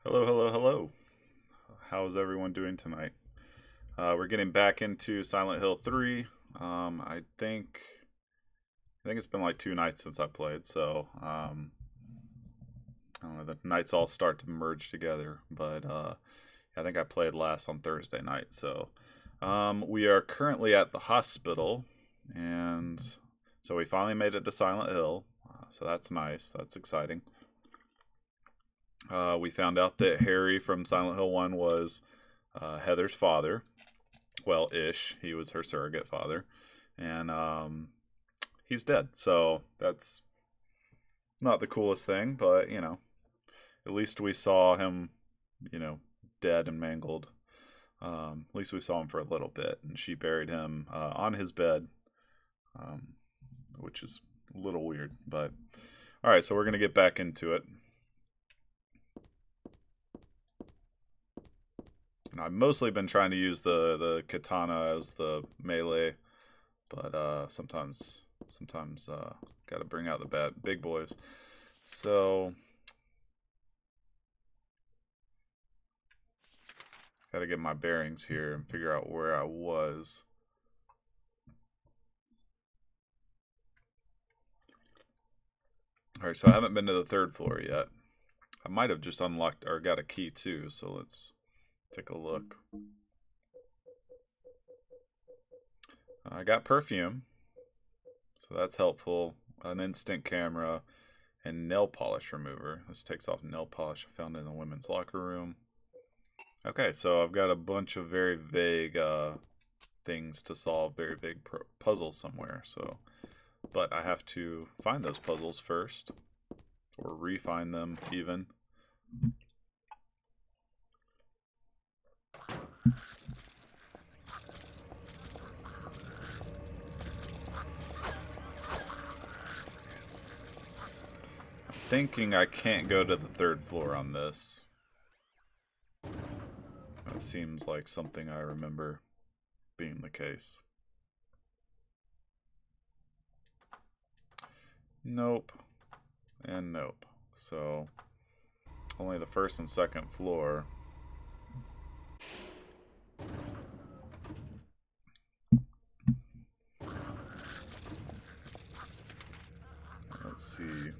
Hello, hello, hello. How's everyone doing tonight? We're getting back into Silent Hill 3. I think it's been like 2 nights since I played, so I don't know, the nights all start to merge together. But I think I played last on Thursday night. So we are currently at the hospital, and so we finally made it to Silent Hill. So that's nice. That's exciting. We found out that Harry from Silent Hill 1 was Heather's father. Well, ish. He was her surrogate father. And he's dead. So that's not the coolest thing, but, at least we saw him, you know, dead and mangled. At least we saw him for a little bit. And she buried him on his bed, um, which is a little weird. But, all right, so we're going to get back into it. I've mostly been trying to use the katana as the melee, but sometimes got to bring out the big boys. So got to get my bearings here and figure out where I was. All right, so I haven't been to the third floor yet. I might have just unlocked or got a key too, so let's take a look. I got perfume, so that's helpful. An instant camera and nail polish remover. This takes off nail polish I found in the women's locker room. Okay, so I've got a bunch of very vague things to solve, very vague puzzles somewhere. But I have to find those puzzles first, or re-find them even. Thinking I can't go to the third floor on this. That seems like something I remember being the case. Nope. And nope. So, only the first and second floor. Let's see.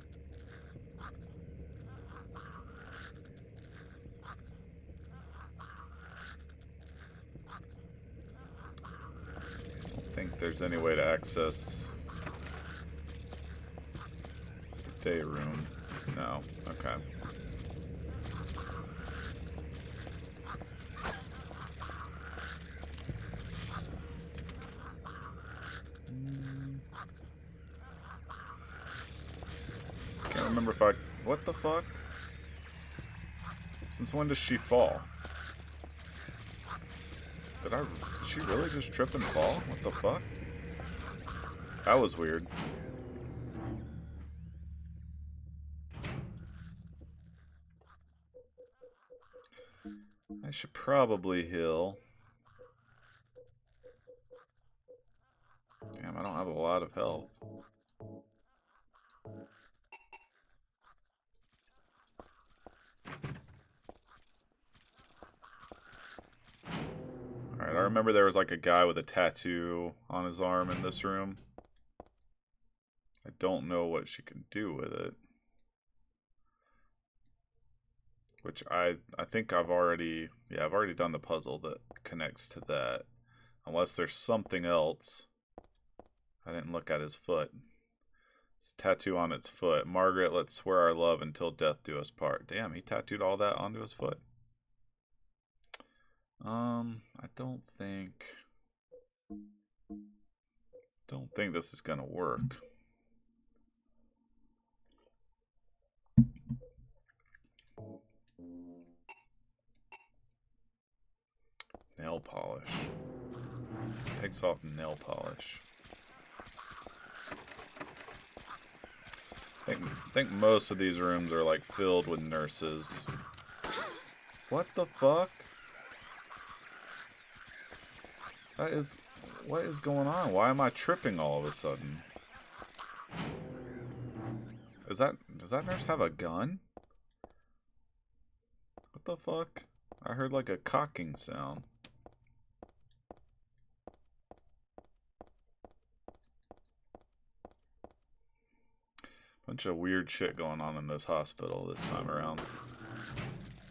I don't think there's any way to access the day room. No. Okay. Can't remember if I... What the fuck? Since when does she fall? Did she really just trip and fall? What the fuck? That was weird. I should probably heal. Damn, I don't have a lot of health. Alright, I remember there was like a guy with a tattoo on his arm in this room. I don't know what she can do with it. Which I think I've already done the puzzle that connects to that. Unless there's something else. I didn't look at his foot. It's a tattoo on its foot. Margaret, let's swear our love until death do us part. Damn, he tattooed all that onto his foot. I don't think this is gonna work. Nail polish. Takes off nail polish. I think most of these rooms are like filled with nurses. What the fuck? What is going on? Why am I tripping all of a sudden? Does that nurse have a gun? the fuck? I heard like a cocking sound. Bunch of weird shit going on in this hospital this time around.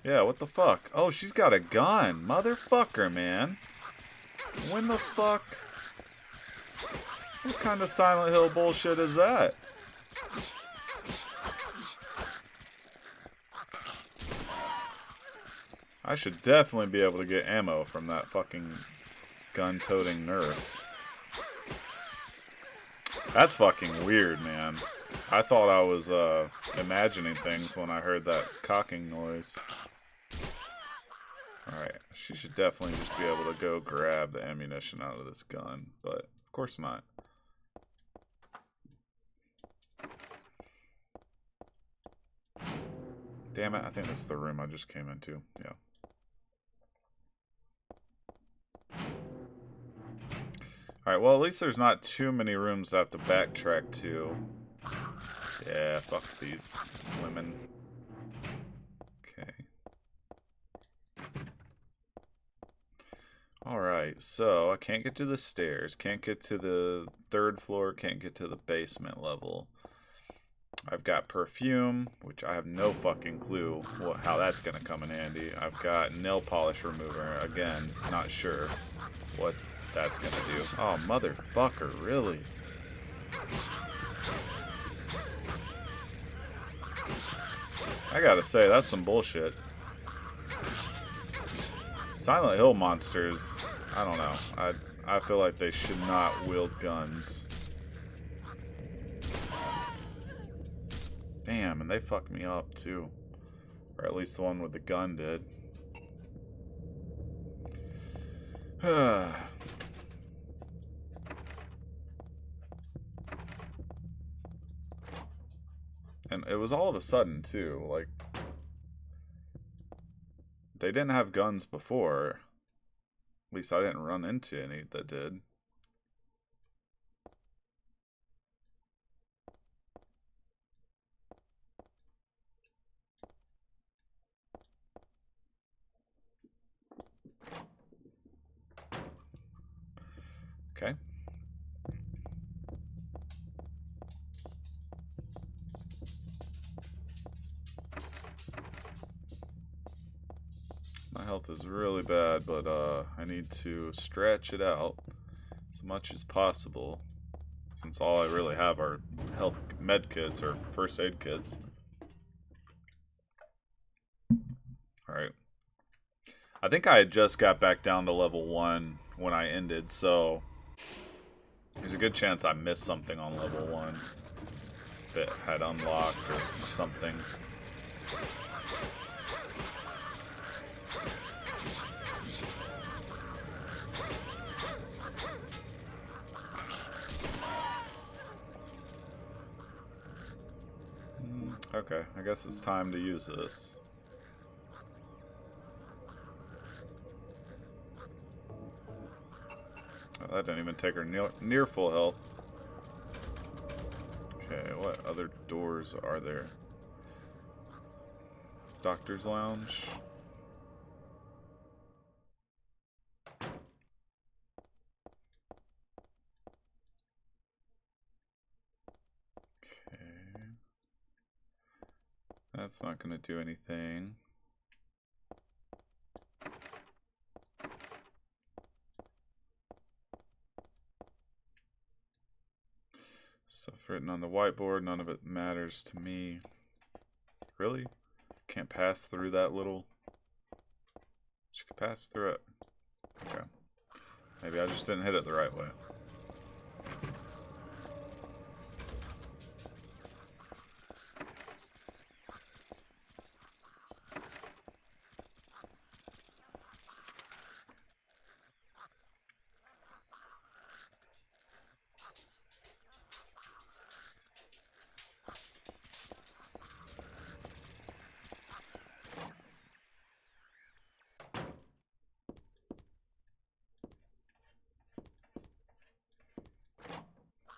Yeah, what the fuck? Oh, she's got a gun. Motherfucker, man. When the fuck? What kind of Silent Hill bullshit is that? I should definitely be able to get ammo from that fucking gun-toting nurse. That's fucking weird, man. I thought I was imagining things when I heard that cocking noise. Alright, she should definitely just be able to go grab the ammunition out of this gun, but of course not. Damn it, I think that's the room I just came into. Yeah. Alright, well at least there's not too many rooms I have to backtrack to. Yeah, fuck these women. Okay. Alright, so I can't get to the stairs, can't get to the 3rd floor, can't get to the basement level. I've got perfume, which I have no fucking clue how that's gonna come in handy. I've got nail polish remover, again, not sure what that's gonna do. Oh, motherfucker, really? I gotta say, that's some bullshit. Silent Hill monsters, I don't know. I feel like they should not wield guns. Damn, and they fucked me up too. Or at least the one with the gun did. And it was all of a sudden too, like they didn't have guns before. At least I didn't run into any that did. Okay. My health is really bad, but I need to stretch it out as much as possible, since all I really have are health med kits or first aid kits. Alright. I think I had just got back down to level 1 when I ended, so there's a good chance I missed something on level 1 that had unlocked or something. Okay, I guess it's time to use this. Oh, that didn't even take her near full health. Okay, what other doors are there? Doctor's Lounge. Okay. That's not going to do anything. Stuff written on the whiteboard, none of it matters to me. Really? Can't pass through that little... She could pass through it. Okay. Maybe I just didn't hit it the right way.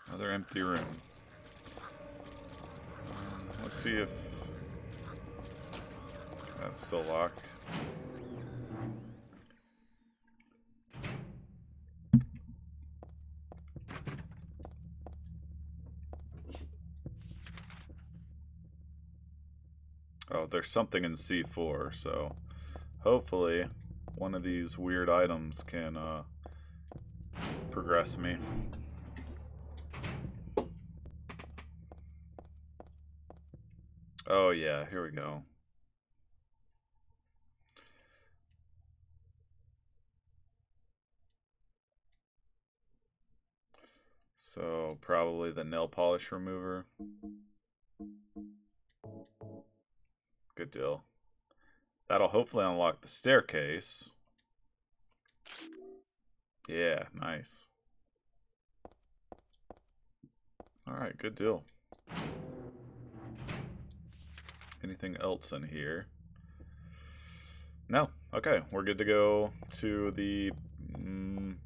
Another empty room. Let's see if That's still locked. Oh, there's something in C4, so hopefully one of these weird items can progress me. Oh yeah, here we go. So probably the nail polish remover. Good deal. That'll hopefully unlock the staircase. Yeah, nice. Alright, good deal. Anything else in here? No. Okay, we're good to go to the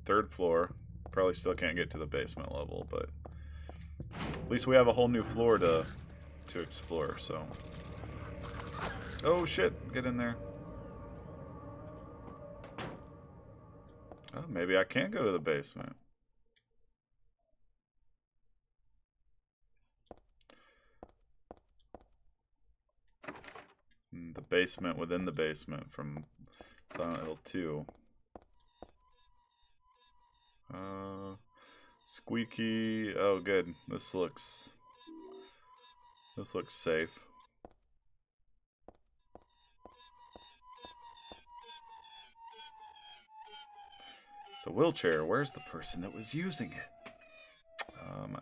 3rd floor. Probably still can't get to the basement level, but at least we have a whole new floor to explore, so. Oh shit, get in there. Oh, maybe I can go to the basement. The basement within the basement from Silent Hill 2. Squeaky. Oh, good. This looks safe. It's a wheelchair. Where's the person that was using it?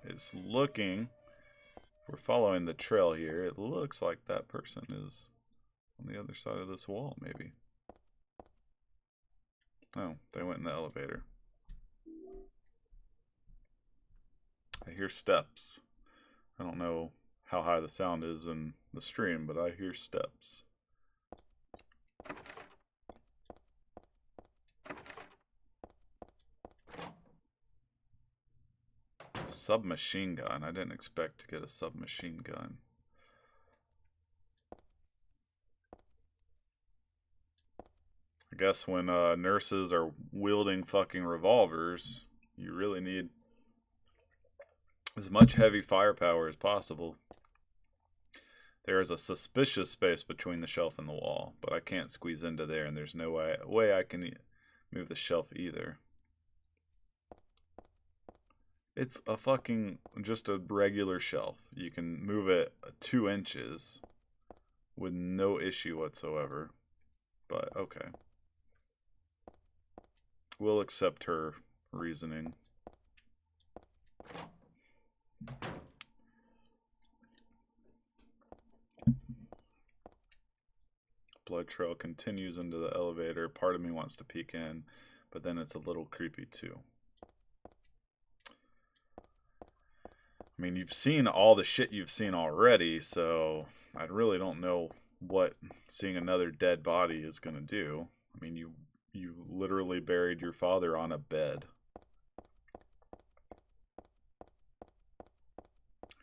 It's looking. We're following the trail here. It looks like that person is on the other side of this wall, maybe. Oh, they went in the elevator. I hear steps. I don't know how high the sound is in the stream, but I hear steps. Submachine gun. I didn't expect to get a submachine gun. I guess when nurses are wielding fucking revolvers, you really need as much heavy firepower as possible. There is a suspicious space between the shelf and the wall, but I can't squeeze into there, and there's no way I can move the shelf either. It's a fucking, just a regular shelf. You can move it 2 inches with no issue whatsoever. But, okay. We'll accept her reasoning. Blood trail continues into the elevator. Part of me wants to peek in, but then it's a little creepy too. I mean, you've seen all the shit you've seen already, so I really don't know what seeing another dead body is going to do. I mean, you literally buried your father on a bed.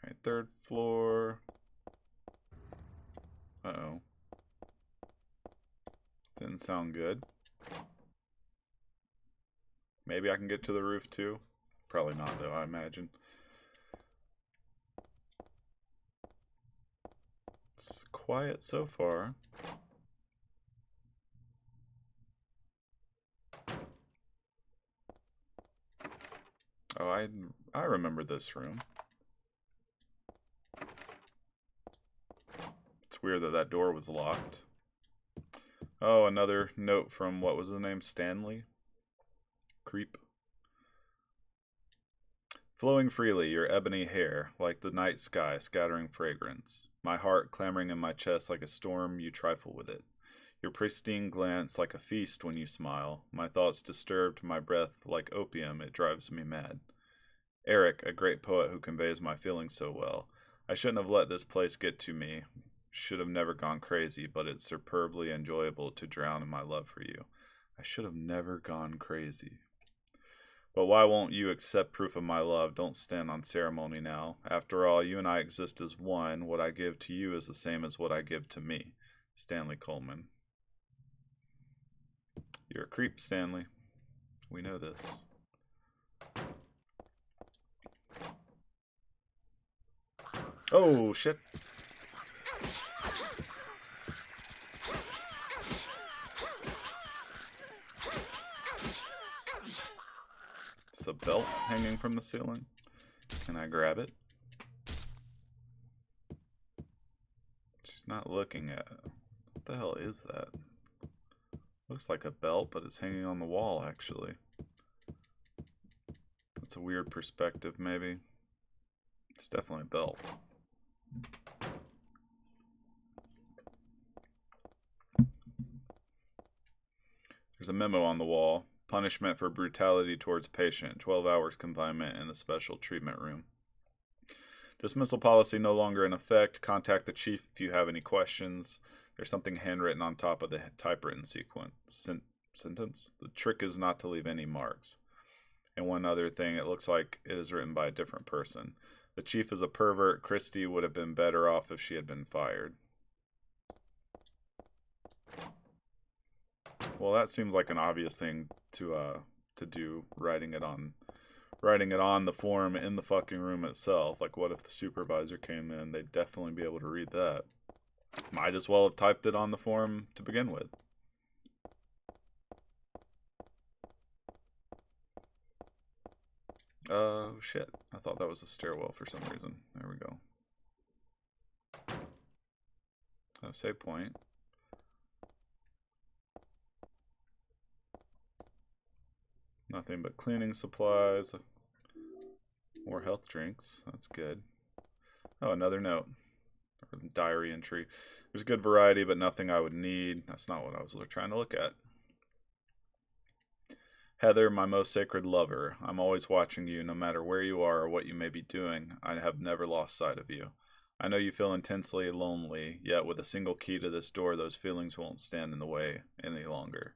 Alright, 3rd floor. Uh-oh. Didn't sound good. Maybe I can get to the roof too. Probably not though, I imagine. It's quiet so far. Oh, I remember this room. It's weird that that door was locked. Oh, another note from, what was the name? Stanley? Creep. Flowing freely, your ebony hair, like the night sky scattering fragrance. My heart clamoring in my chest like a storm, you trifle with it. Your pristine glance like a feast when you smile. My thoughts disturbed, my breath like opium, it drives me mad. Eric, a great poet who conveys my feelings so well. I shouldn't have let this place get to me. Should have never gone crazy, but it's superbly enjoyable to drown in my love for you. I should have never gone crazy. But why won't you accept proof of my love? Don't stand on ceremony now. After all, you and I exist as one. What I give to you is the same as what I give to me. Stanley Coleman. You're a creep, Stanley. We know this. Oh, shit. It's a belt hanging from the ceiling. Can I grab it? She's not looking at it. What the hell is that? Looks like a belt, but it's hanging on the wall, actually. That's a weird perspective, maybe. It's definitely a belt. There's a memo on the wall. Punishment for brutality towards patient. 12 hours confinement in the special treatment room. Dismissal policy no longer in effect. Contact the chief if you have any questions. There's something handwritten on top of the typewritten sentence. The trick is not to leave any marks. And one other thing, it looks like it is written by a different person. The chief is a pervert. Christy would have been better off if she had been fired. Well, that seems like an obvious thing to do, writing it on the form in the fucking room itself. Like, what if the supervisor came in? They'd definitely be able to read that. Might as well have typed it on the form to begin with. Oh, shit. I thought that was a stairwell for some reason. There we go. Oh, save point. Nothing but cleaning supplies. More health drinks. That's good. Oh, another note. Diary entry. There's good variety, but nothing I would need. That's not what I was trying to look at. Heather, my most sacred lover, I'm always watching you, no matter where you are or what you may be doing. I have never lost sight of you. I know you feel intensely lonely, yet with a single key to this door, those feelings won't stand in the way any longer.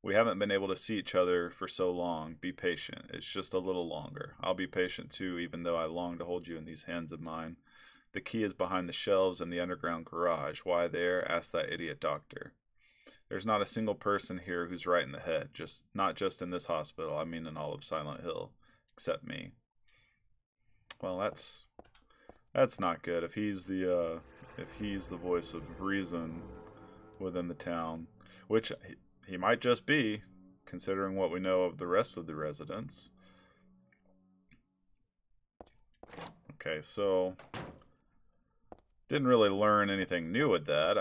We haven't been able to see each other for so long. Be patient. It's just a little longer. I'll be patient too, even though I long to hold you in these hands of mine. The key is behind the shelves in the underground garage. Why there? Ask that idiot doctor. There's not a single person here who's right in the head. Not just in this hospital. I mean in all of Silent Hill. Except me. Well, that's not good. If he's the voice of reason within the town, which he might just be, considering what we know of the rest of the residents. Okay, so didn't really learn anything new with that.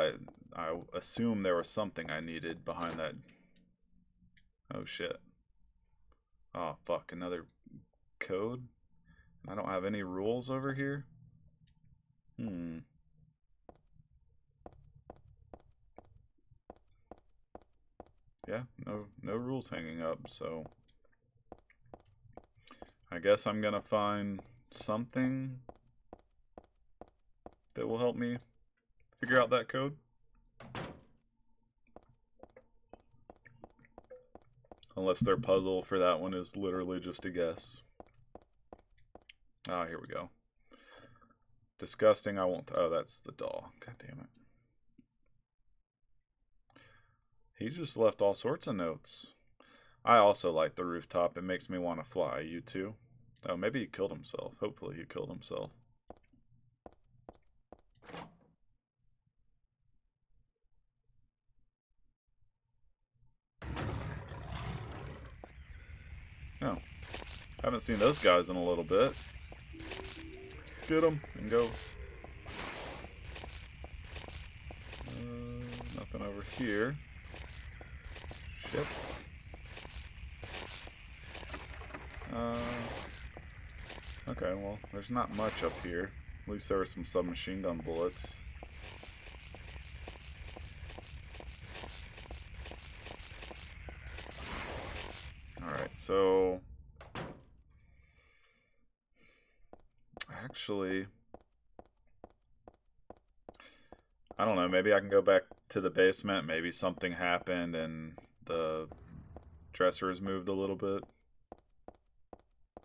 I assume there was something I needed behind that. Oh shit. Oh fuck, another code? I don't have any rules over here? Yeah, no rules hanging up, so I guess I'm gonna find something that will help me figure out that code. Unless their puzzle for that one is literally just a guess. Ah, here we go. Disgusting, I won't... Oh, that's the doll. God damn it. He just left all sorts of notes. I also like the rooftop. It makes me want to fly. You too? Oh, maybe he killed himself. Hopefully he killed himself. Oh. Haven't seen those guys in a little bit. Get them and go. Nothing over here. Shit. Okay, well, there's not much up here. At least there were some submachine gun bullets. Alright, so... Actually... I don't know, maybe I can go back to the basement. Maybe something happened and the dresser is moved a little bit.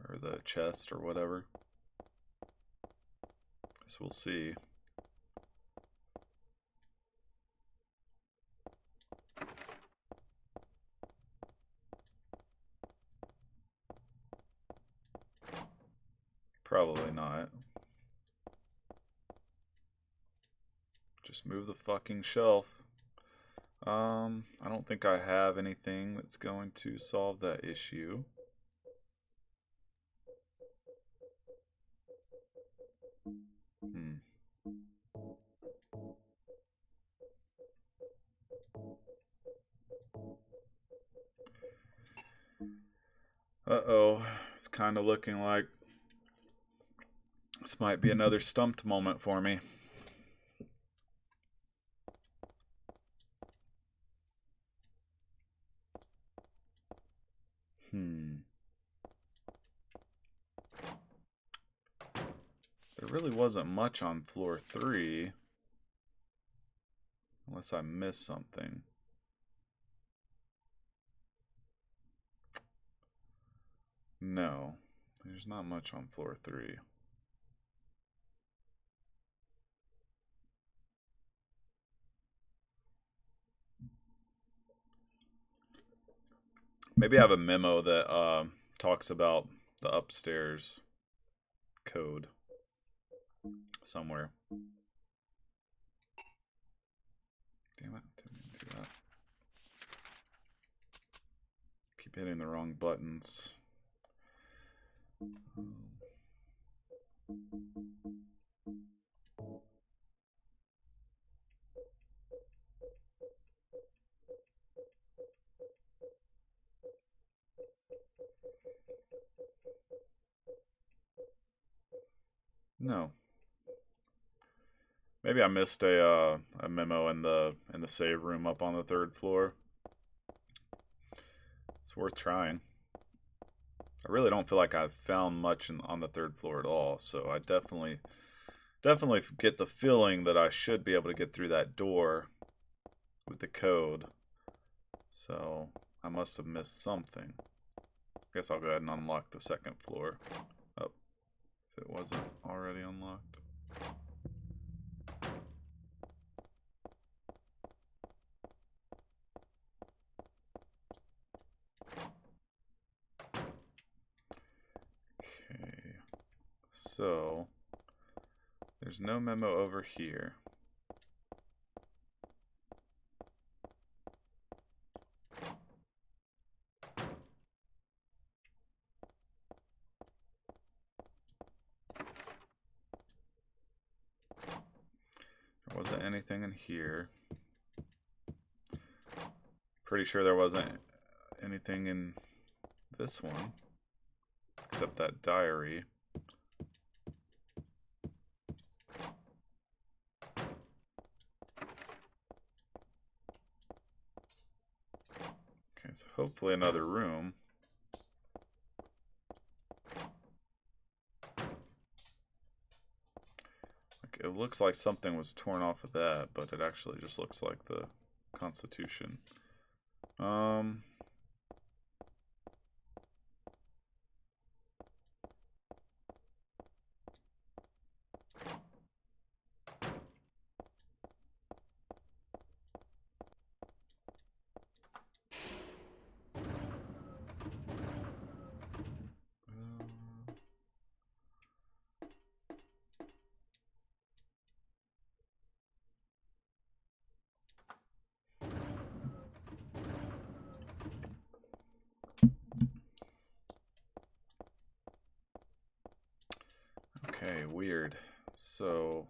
Or the chest or whatever. So we'll see. Probably not. Just move the fucking shelf. I don't think I have anything that's going to solve that issue. Uh-oh. It's kind of looking like this might be another stumped moment for me. There really wasn't much on floor 3. Unless I missed something. No, there's not much on floor 3. Maybe I have a memo that talks about the upstairs code somewhere. Damn it, didn't do that. Keep hitting the wrong buttons. No. Maybe I missed a memo in the save room up on the 3rd floor. It's worth trying. I really don't feel like I've found much on the 3rd floor at all, so I definitely get the feeling that I should be able to get through that door with the code. So I must have missed something. I guess I'll go ahead and unlock the 2nd floor. Oh, if it wasn't already unlocked. Okay, so there's no memo over here. There wasn't anything in here. Pretty sure there wasn't anything in this one, except that diary. Okay, so hopefully another room. It looks like something was torn off of that, but it actually just looks like the Constitution. Okay, weird. So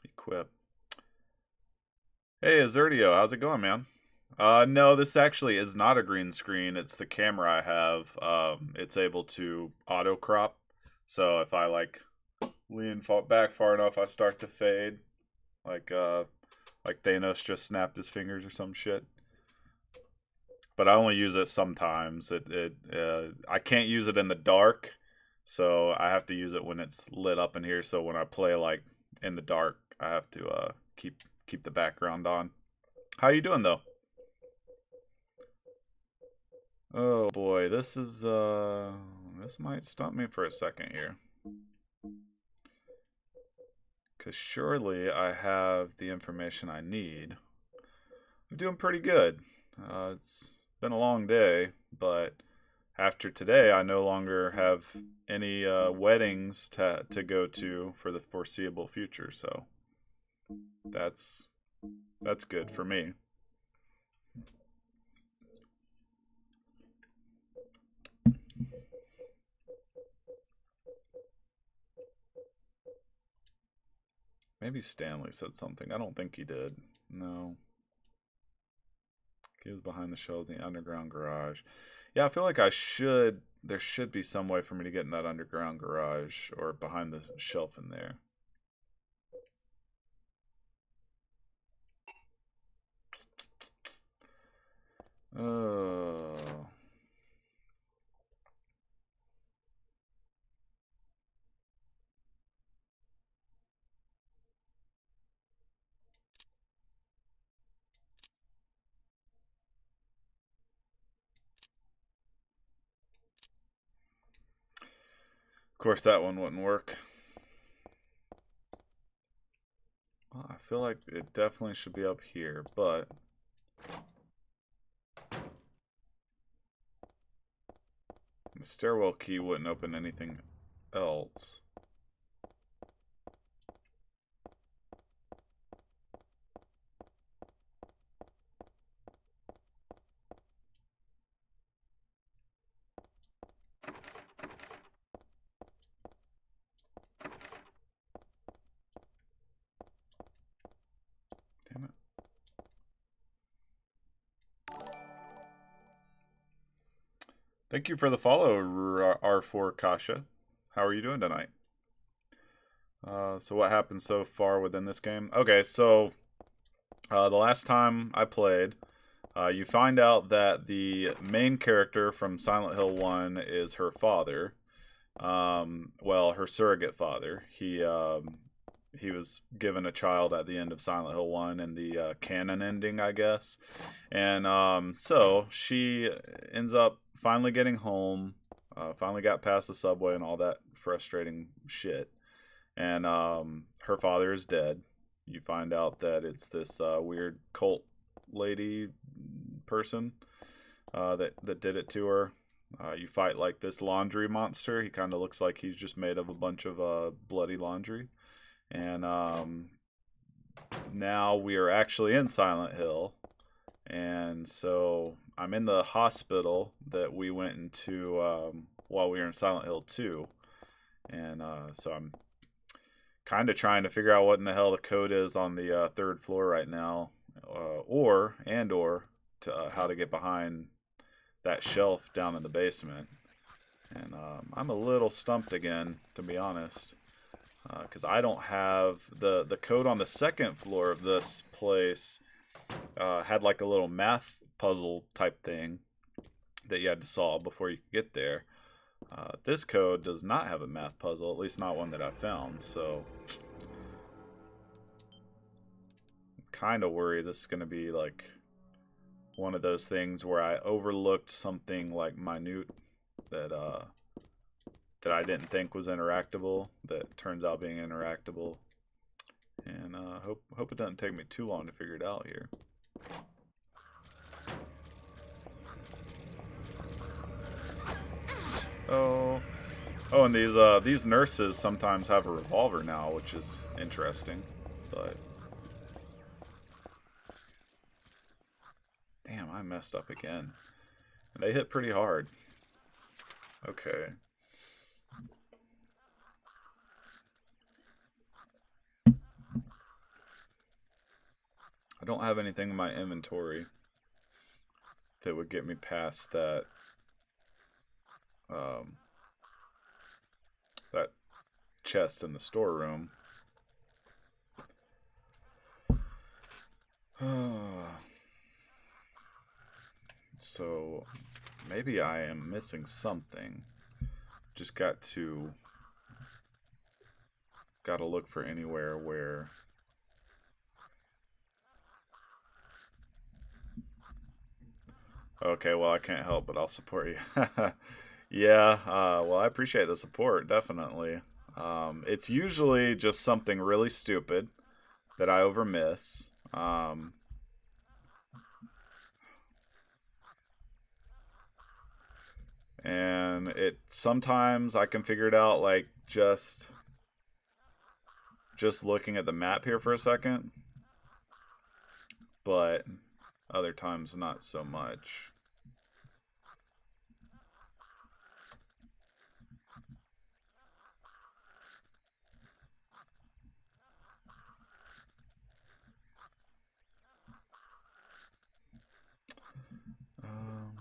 equip. Hey, Azertio, how's it going, man? No, this actually is not a green screen. It's the camera I have. It's able to auto crop. So if I like lean back far enough, I start to fade. Like Thanos just snapped his fingers or some shit. But I only use it sometimes. I can't use it in the dark, so I have to use it when it's lit up in here. So when I play like in the dark, I have to keep the background on. How you doing though? Oh boy, this is This might stump me for a second here. Because surely I have the information I need. I'm doing pretty good. It's been a long day, but after today, I no longer have any weddings to go to for the foreseeable future. So that's good for me. Maybe Stanley said something. I don't think he did. No. He was behind the shelf in the underground garage. Yeah, I feel like there should be some way for me to get in that underground garage or behind the shelf in there. Oh. Of course, that one wouldn't work. Well, I feel like it definitely should be up here, but the stairwell key wouldn't open anything else. Damn it. Thank you for the follow, R4 Kasha. How are you doing tonight? So what happened so far within this game? Okay, so the last time I played, you find out that the main character from Silent Hill 1 is her father. Well, her surrogate father. He was given a child at the end of Silent Hill 1 and the canon ending, I guess. And so she ends up finally getting home, finally got past the subway and all that frustrating shit. And her father is dead. You find out that it's this weird cult lady person that did it to her. You fight like this laundry monster. He kind of looks like he's just made of a bunch of bloody laundry. And now we are actually in Silent Hill. And so I'm in the hospital that we went into while we were in Silent Hill 2. And so I'm kind of trying to figure out what in the hell the code is on the third floor right now. Or to how to get behind that shelf down in the basement. And I'm a little stumped again, to be honest. Because I don't have the code on the second floor of this place. Had like a little math puzzle type thing that you had to solve before you could get there. This code does not have a math puzzle, at least not one that I found. So I'm kind of worried this is going to be like one of those things where I overlooked something like minute that I didn't think was interactable that turns out being interactable. And hope it doesn't take me too long to figure it out here. Oh, and these nurses sometimes have a revolver now, which is interesting. But damn, I messed up again. And they hit pretty hard. Okay. I don't have anything in my inventory that would get me past that that chest in the storeroom. So maybe I am missing something. Just gotta look for anywhere where okay, well I can't help but I'll support you. Yeah, well, I appreciate the support, definitely. It's usually just something really stupid that I overmiss. And it sometimes I can figure it out like just looking at the map here for a second, but other times not so much. Um,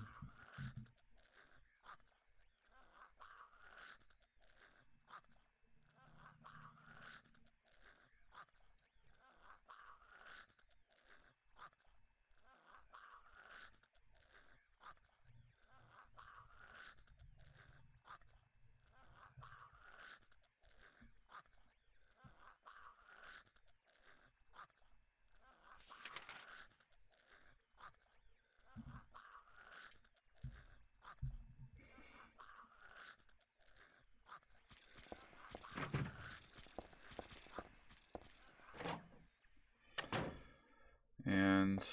and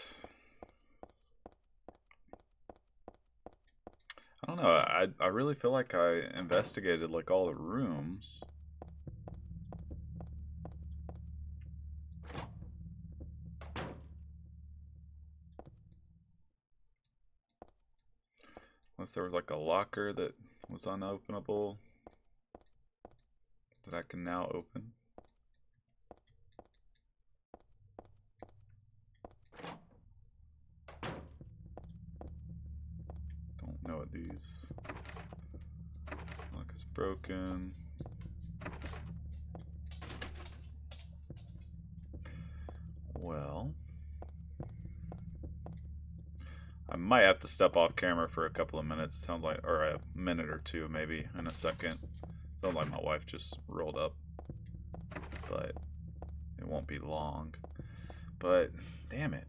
I don't know. I really feel like I investigated like all the rooms. Unless there was like a locker that was unopenable that I can now open. Don't know what these. Lock is broken. Well, I might have to step off camera for a couple of minutes. It sounds like, or a minute or two, maybe in a second. Sounds like my wife just rolled up, but it won't be long. But damn it.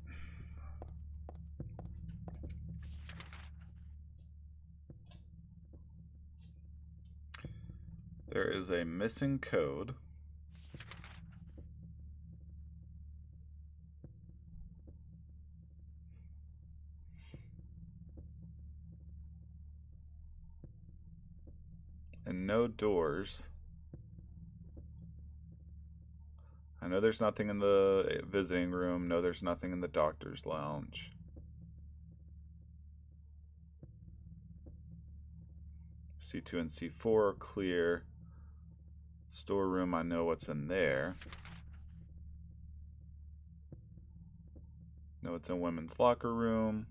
There is a missing code. And no doors. I know there's nothing in the visiting room. No, there's nothing in the doctor's lounge. C2 and C4 are clear. Storeroom, I know what's in there. No, it's in women's locker room.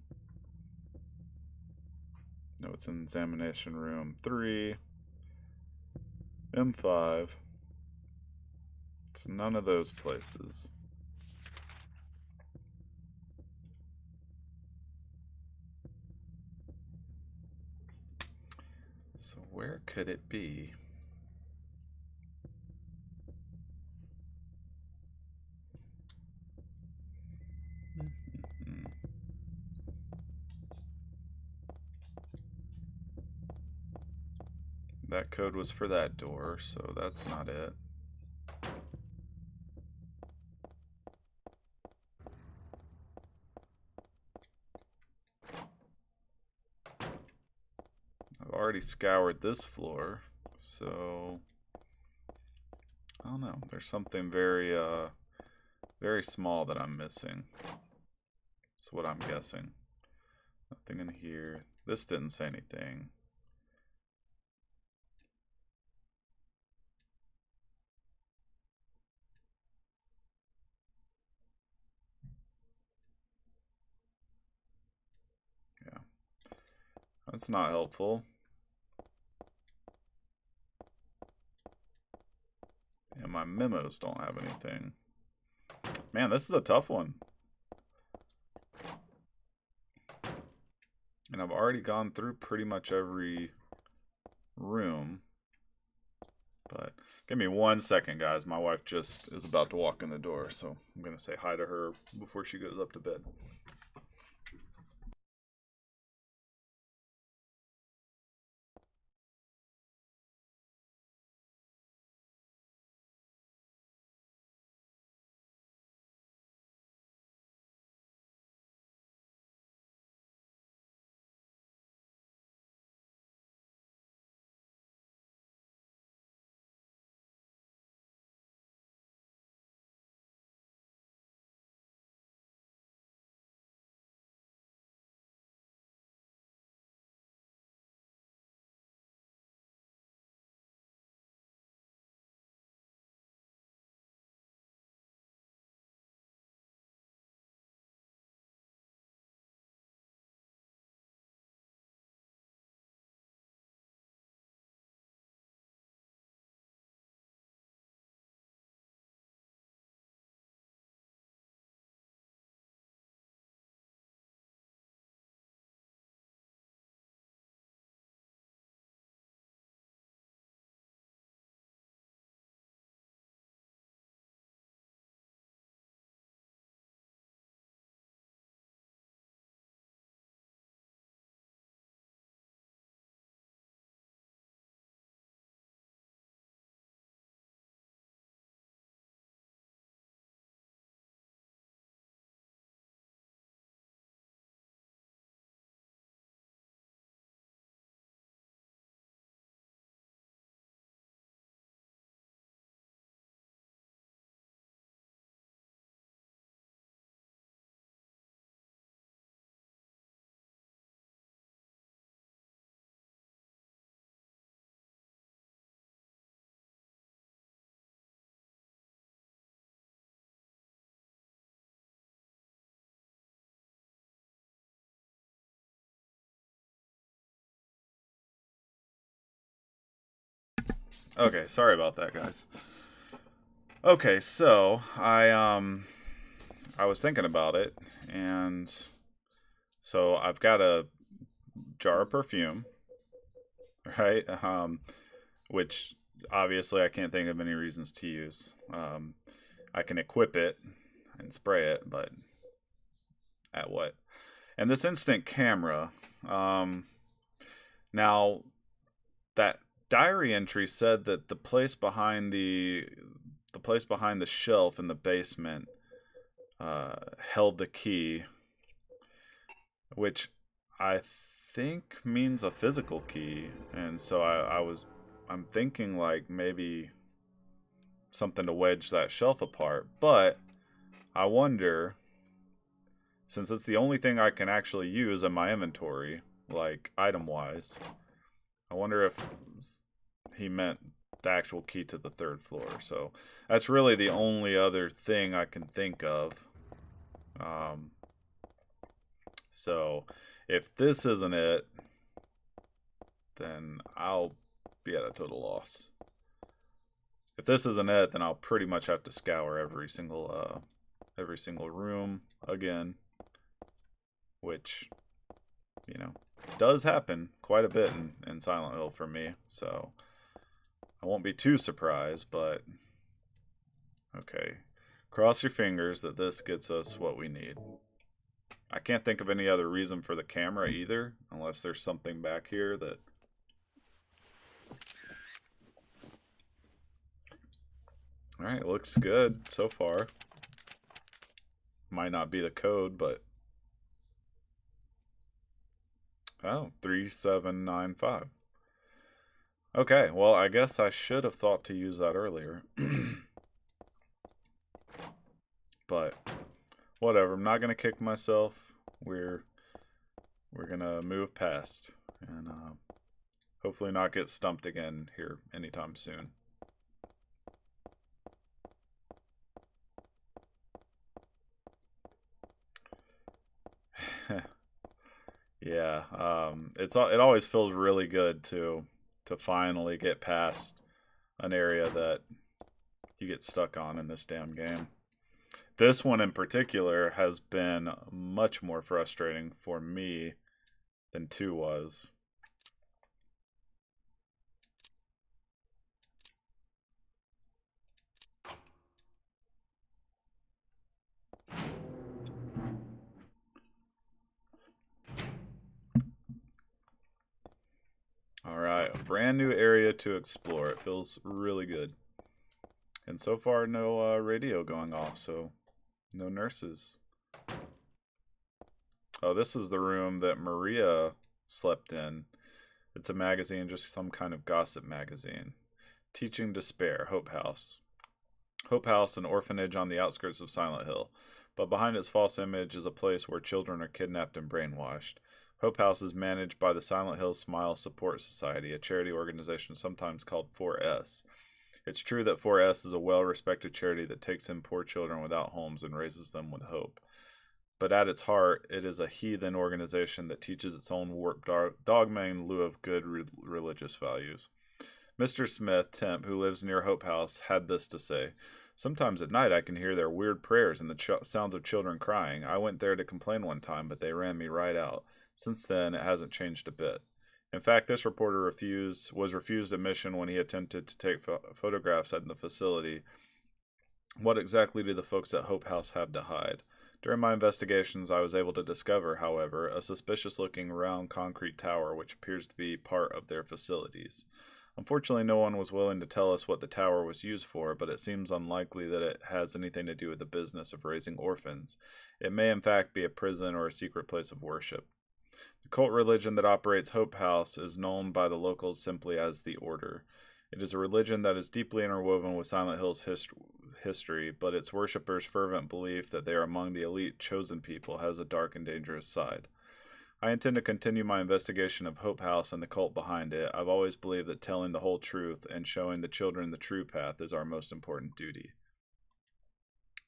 No, it's in examination room 3. M5. It's none of those places. So where could it be? That code was for that door, so that's not it. I've already scoured this floor, so I don't know. There's something very small that I'm missing. That's what I'm guessing. Nothing in here. This didn't say anything. Yeah. That's not helpful. And my memos don't have anything. Man, this is a tough one. And I've already gone through pretty much every room. But give me 1 second, guys. My wife just is about to walk in the door, so I'm going to say hi to her before she goes up to bed. Okay, sorry about that, guys. Okay, so I was thinking about it, and so I've got a jar of perfume, right? Which obviously I can't think of any reasons to use. I can equip it and spray it, but at what? And this instant camera. Um, Now that diary entry said that the place behind the shelf in the basement held the key, which I think means a physical key. And so I'm thinking like maybe something to wedge that shelf apart. But I wonder, since it's the only thing I can actually use in my inventory, like item wise, I wonder if he meant the actual key to the third floor. So that's really the only other thing I can think of. So if this isn't it, then I'll be at a total loss. If this isn't it, then I'll pretty much have to scour every single room again, which, you know, does happen quite a bit in Silent Hill for me. So I won't be too surprised, but okay. Cross your fingers that this gets us what we need. I can't think of any other reason for the camera either, unless there's something back here that... Alright, looks good so far. Might not be the code, but... Oh, 3795. Okay, well, I guess I should have thought to use that earlier. But whatever, I'm not gonna kick myself. We're gonna move past and hopefully not get stumped again here anytime soon. Yeah, it always feels really good to finally get past an area that you get stuck on in this damn game. This one in particular has been much more frustrating for me than 2 was. Alright, a brand new area to explore. It feels really good. And so far, no radio going off, so no nurses. Oh, this is the room that Maria slept in. It's a magazine, just some kind of gossip magazine. Teaching Despair, Hope House. Hope House, an orphanage on the outskirts of Silent Hill. But behind its false image is a place where children are kidnapped and brainwashed. Hope House is managed by the Silent Hill Smile Support Society, a charity organization sometimes called 4S. It's true that 4S is a well-respected charity that takes in poor children without homes and raises them with hope. But at its heart, it is a heathen organization that teaches its own warped dogma in lieu of good religious values. Mr. Smith, temp, who lives near Hope House, had this to say. Sometimes at night I can hear their weird prayers and the sounds of children crying. I went there to complain one time, but they ran me right out. Since then, it hasn't changed a bit. In fact, this reporter was refused admission when he attempted to take photographs at the facility. What exactly do the folks at Hope House have to hide? During my investigations, I was able to discover, however, a suspicious-looking round concrete tower which appears to be part of their facilities. Unfortunately, no one was willing to tell us what the tower was used for, but it seems unlikely that it has anything to do with the business of raising orphans. It may in fact be a prison or a secret place of worship. The cult religion that operates Hope House is known by the locals simply as the Order. It is a religion that is deeply interwoven with Silent Hill's history, but its worshippers' fervent belief that they are among the elite chosen people has a dark and dangerous side. I intend to continue my investigation of Hope House and the cult behind it. I've always believed that telling the whole truth and showing the children the true path is our most important duty.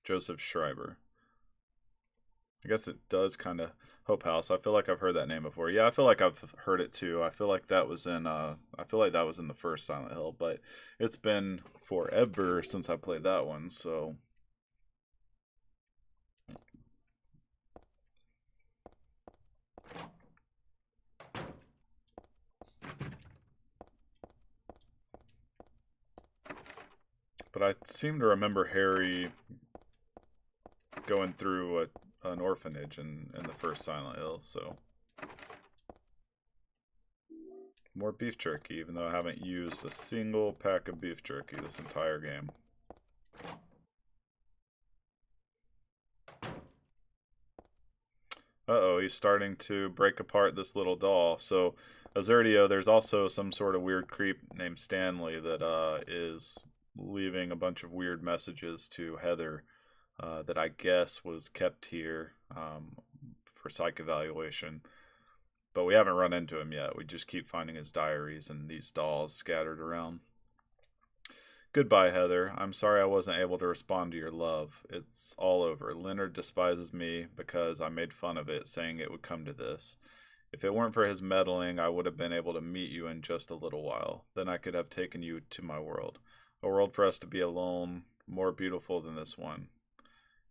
Joseph Schreiber. I guess it does kind of Hope House. I feel like I've heard that name before. Yeah, I feel like I've heard it too. I feel like that was in the first Silent Hill, but it's been forever since I played that one, so but I seem to remember Harry going through an orphanage in the first Silent Hill, so more beef jerky, even though I haven't used a single pack of beef jerky this entire game. Uh-oh, he's starting to break apart this little doll. So, Azerdio, there's also some sort of weird creep named Stanley that is leaving a bunch of weird messages to Heather that I guess was kept here for psych evaluation. But we haven't run into him yet. We just keep finding his diaries and these dolls scattered around. Goodbye, Heather. I'm sorry I wasn't able to respond to your love. It's all over. Leonard despises me because I made fun of it, saying it would come to this. If it weren't for his meddling, I would have been able to meet you in just a little while. Then I could have taken you to my world. A world for us to be alone, more beautiful than this one.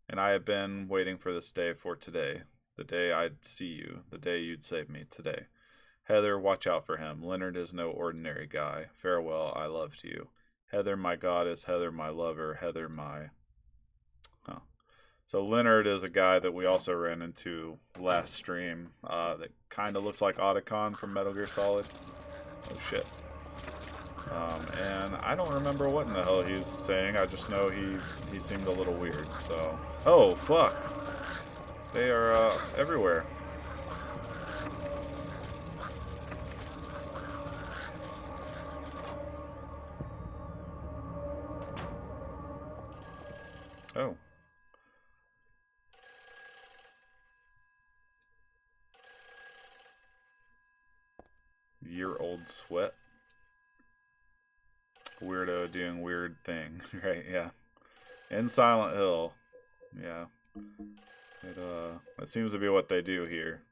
And I have been waiting for this day for today. The day I'd see you. The day you'd save me. Today. Heather, watch out for him. Leonard is no ordinary guy. Farewell, I loved you. Heather, my goddess. Heather, my lover. Heather, my... Huh. So Leonard is a guy that we also ran into last stream that kind of looks like Otacon from Metal Gear Solid. Oh, shit. And I don't remember what in the hell he's saying. I just know he seemed a little weird, so... Oh, fuck. They are everywhere. Oh. Year-old sweat. Weirdo doing weird thing. Right, yeah. In Silent Hill. Yeah. It seems to be what they do here.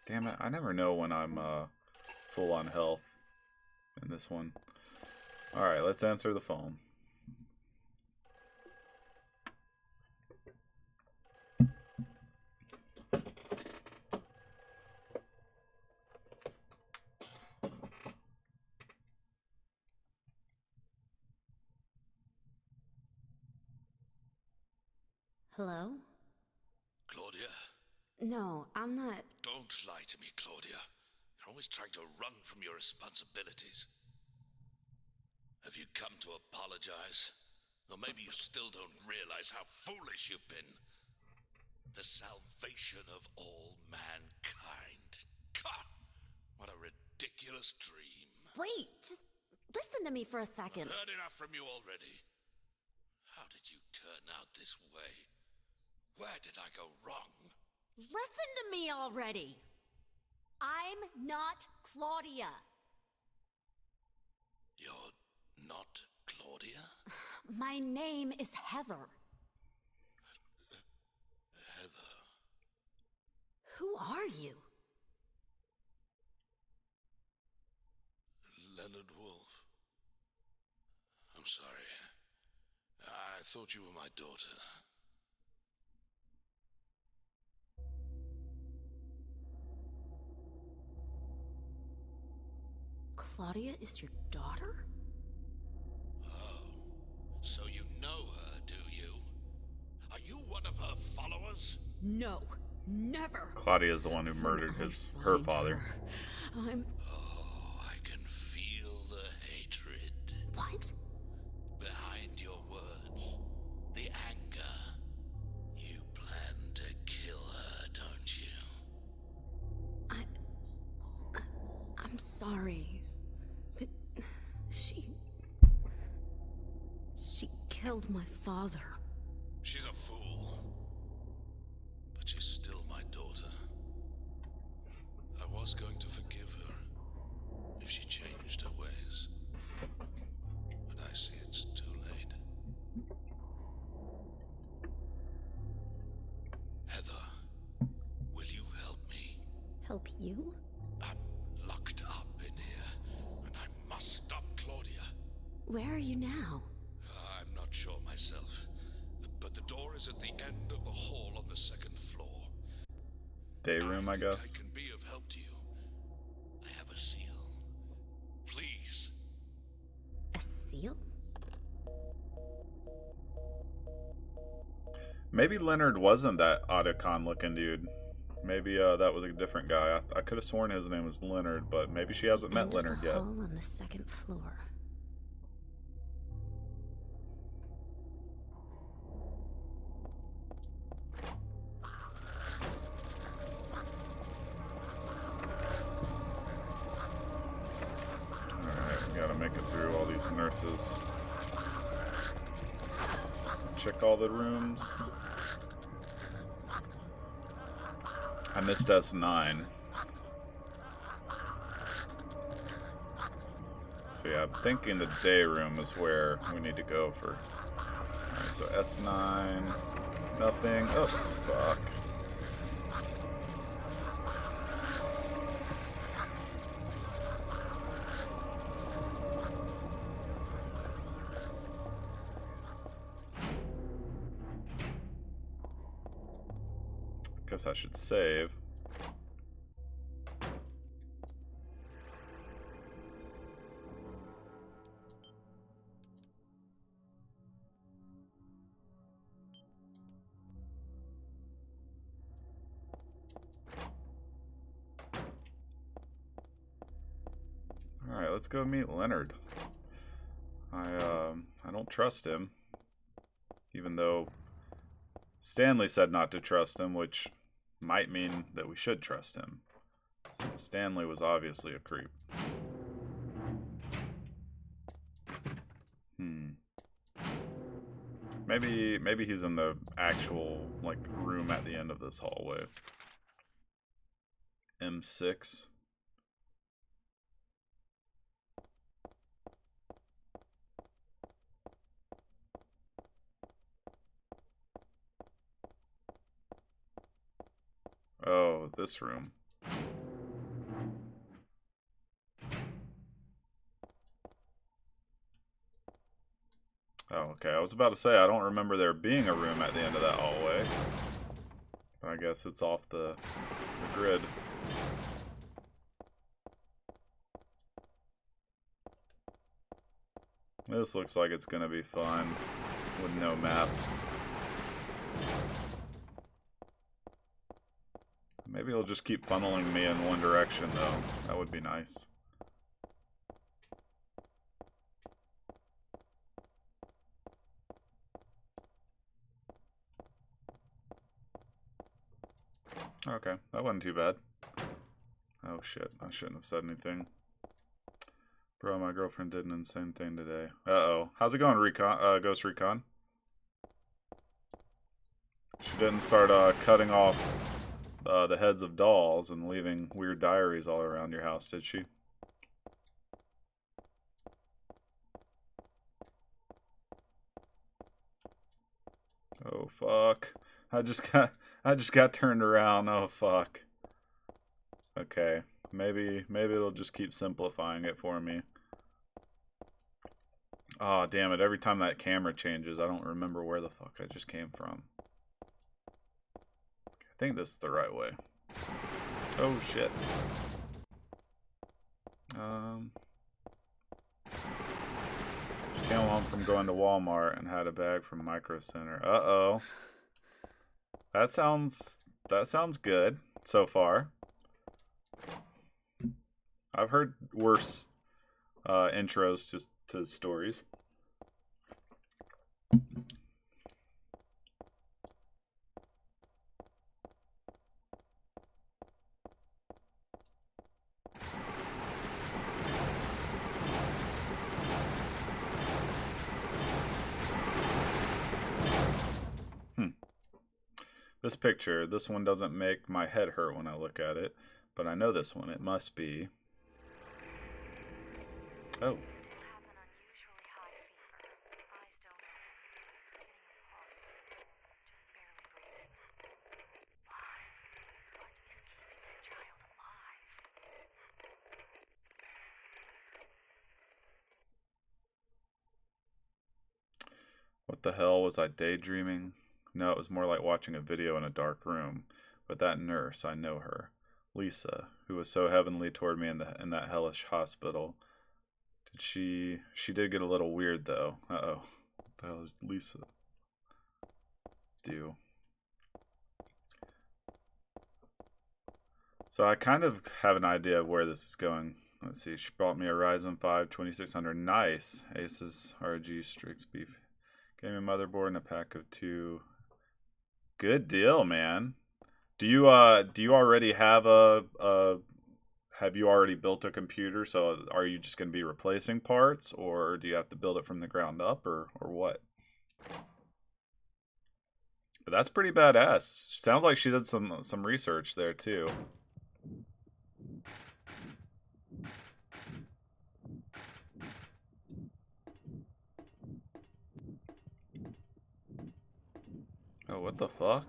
Damn it, I never know when I'm full on health in this one. Alright, let's answer the phone. Hello? Claudia? No, I'm not... Don't lie to me, Claudia. You're always trying to run from your responsibilities. Have you come to apologize? Or maybe you still don't realize how foolish you've been. The salvation of all mankind. God, what a ridiculous dream. Wait, just listen to me for a second. I've heard enough from you already. How did you turn out this way? Where did I go wrong? Listen to me already. I'm not Claudia. You're not Claudia? My name is Heather. Heather. Who are you? Leonard Wolf. I'm sorry. I thought you were my daughter. Claudia is your daughter? Oh, so you know her, do you? Are you one of her followers? No, never. Claudia is the one who murdered her father. I'm... Oh, I can feel the hatred. What? Behind your words, the anger. You plan to kill her, don't you? I'm sorry. But she killed my father. She's a fool. But she's still my daughter. I was going to forgive her if she changed her ways. But help you? I'm locked up in here, and I must stop Claudia. Where are you now? I'm not sure myself, but the door is at the end of the hall on the second floor. Day room, I think guess. I can be of help to you. I have a seal. Please. A seal? Maybe Leonard wasn't that Otacon looking dude. Maybe that was a different guy. I could have sworn his name was Leonard, but maybe she hasn't met Leonard yet. Hall on the second floor. Alright, we gotta make it through all these nurses. Check all the rooms. I missed S9. So yeah, I'm thinking the day room is where we need to go for. Alright, so S9. Nothing. Oh, fuck. Guess I should save. Alright, let's go meet Leonard. I don't trust him. Even though Stanley said not to trust him, which might mean that we should trust him. Since Stanley was obviously a creep. Maybe he's in the actual like room at the end of this hallway. M6. Oh, this room. Oh, okay. I was about to say, I don't remember there being a room at the end of that hallway. But I guess it's off the grid. This looks like it's gonna be fun with no map. Maybe he'll just keep funneling me in one direction, though. That would be nice. Okay, that wasn't too bad. Oh shit, I shouldn't have said anything. Bro, my girlfriend did an insane thing today. Uh-oh. How's it going, Recon? Ghost Recon? She didn't start cutting off the heads of dolls and leaving weird diaries all around your house, did she? Oh fuck. I just got turned around. Oh fuck. Okay. Maybe it'll just keep simplifying it for me. Oh damn it, every time that camera changes, I don't remember where the fuck I just came from. I think this is the right way. Oh shit. She came home from going to Walmart and had a bag from Micro Center. Uh-oh. That sounds good so far. I've heard worse intros to stories. This picture, this one doesn't make my head hurt when I look at it, but I know this one. It must be. Oh. the hell was I daydreaming? No, it was more like watching a video in a dark room. But that nurse, I know her. Lisa, who was so heavenly toward me in that hellish hospital. She did get a little weird though. Uh-oh. What the hell did Lisa do? So I kind of have an idea of where this is going. Let's see. She bought me a Ryzen 5 2600. Nice. Asus RG Strix Beef. Gave me a motherboard and a pack of 2. Good deal, man. Do you already have have you already built a computer? So are you just going to be replacing parts, or do you have to build it from the ground up, or what? But that's pretty badass. Sounds like she did some research there too. Oh, what the fuck?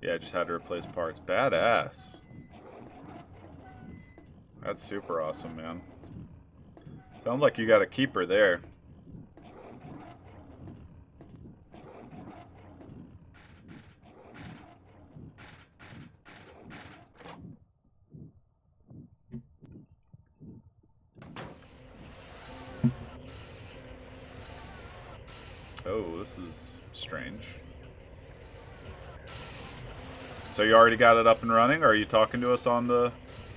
Yeah, I just had to replace parts. Badass. That's super awesome, man. Sounds like you got a keeper there. Oh, this is strange. So you already got it up and running? Or are you talking to us on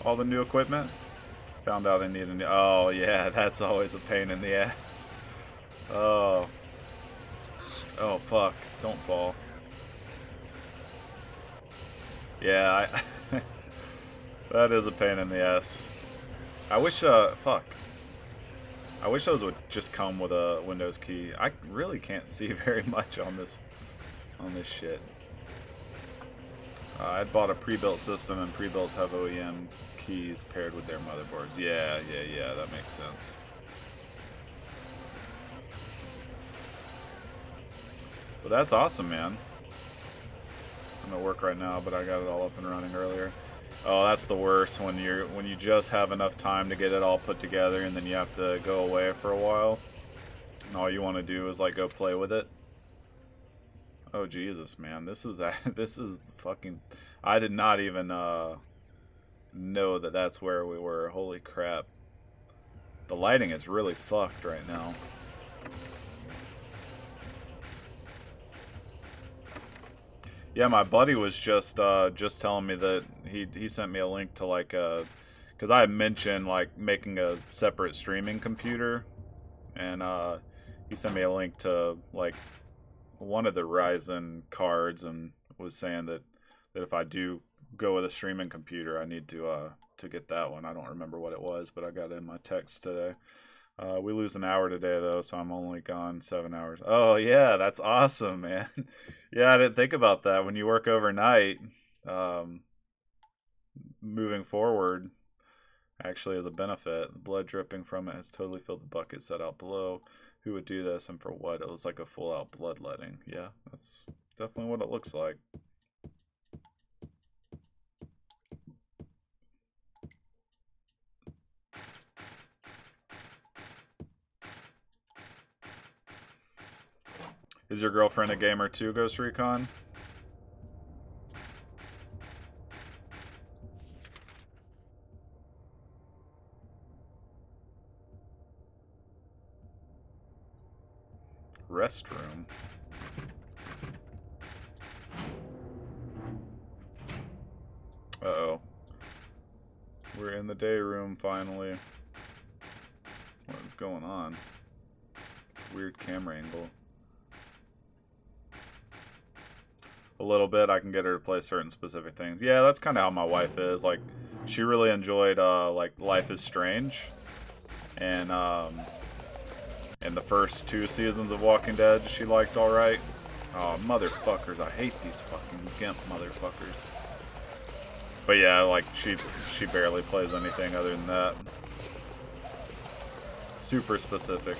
all the new equipment? Found out I need a new... Oh, yeah, that's always a pain in the ass. Oh. Oh, fuck. Don't fall. Yeah, that is a pain in the ass. I wish, fuck. I wish those would just come with a Windows key. I really can't see very much on this shit. I bought a pre-built system, and pre-builts have OEM keys paired with their motherboards. Yeah, that makes sense. But that's awesome, man. I'm at work right now, but I got it all up and running earlier. Oh, that's the worst, when you just have enough time to get it all put together, and then you have to go away for a while, and all you want to do is like go play with it. Oh Jesus, man, this is fucking... I did not even know that that's where we were. Holy crap! The lighting is really fucked right now. Yeah, my buddy was just telling me that he sent me a link to like because I mentioned like making a separate streaming computer, and he sent me a link to like one of the Ryzen cards, and was saying that if I do go with a streaming computer, I need to get that one. I don't remember what it was, but I got it in my text today. We lose an hour today, though, so I'm only gone 7 hours. Oh, yeah, that's awesome, man. Yeah, I didn't think about that. When you work overnight, moving forward actually is a benefit. The blood dripping from it has totally filled the bucket set out below. Who would do this, and for what? It looks like a full-out bloodletting. Yeah, that's definitely what it looks like. Is your girlfriend a gamer too, Ghost Recon? Restroom. Uh-oh. We're in the day room finally. What is going on? It's a weird camera angle. A little bit. I can get her to play certain specific things. Yeah, that's kind of how my wife is. Like, she really enjoyed like Life is Strange, and the first 2 seasons of Walking Dead she liked all right. Oh, motherfuckers! I hate these fucking gimp motherfuckers. But yeah, like she barely plays anything other than that. Super specific.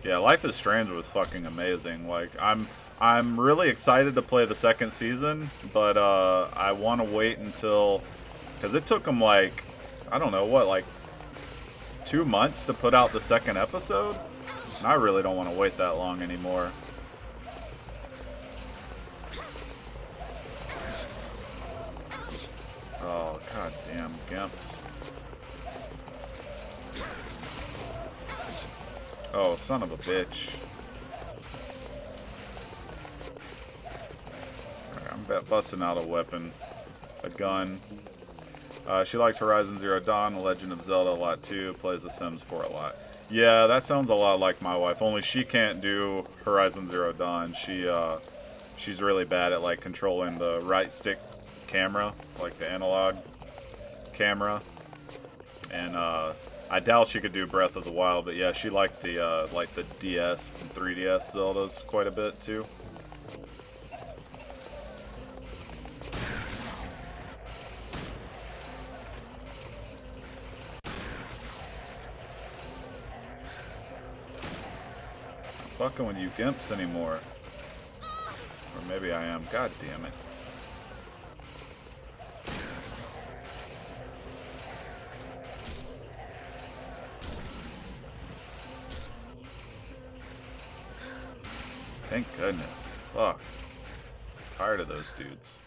Yeah, Life is Strange was fucking amazing. Like, I'm really excited to play the 2nd season, but I want to wait until, because it took them like I don't know, what, like 2 months to put out the second episode? And I really don't want to wait that long anymore. Oh, god damn Gimps. Oh, son of a bitch. Alright, I'm busting out a weapon. A gun. She likes Horizon Zero Dawn, The Legend of Zelda a lot too, plays The Sims 4 a lot. Yeah, that sounds a lot like my wife, only she can't do Horizon Zero Dawn. She's really bad at like controlling the right stick camera, like the analog camera. And I doubt she could do Breath of the Wild, but yeah, she liked the DS and 3DS Zeldas quite a bit too. Fucking with you Gimps anymore. Or maybe I am. God damn it. Thank goodness. Fuck. I'm tired of those dudes.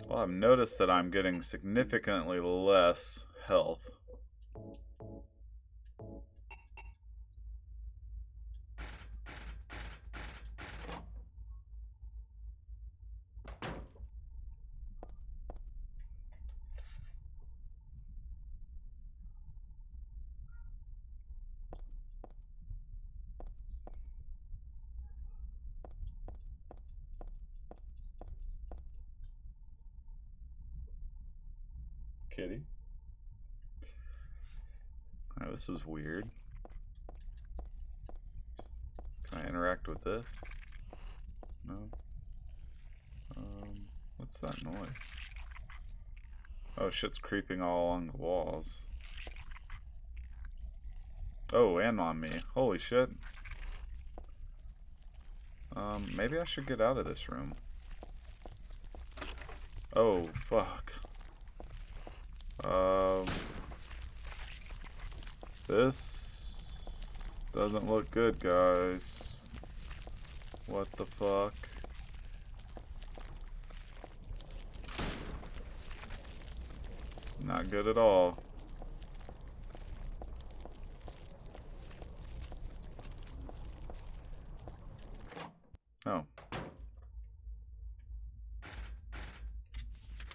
Well, I've noticed that I'm getting significantly less health. Kitty. Oh, this is weird. Can I interact with this? No. What's that noise? Oh, shit's creeping all along the walls. Oh, and on me. Holy shit. Maybe I should get out of this room. Oh, fuck. This doesn't look good, guys. What the fuck? Not good at all. Oh.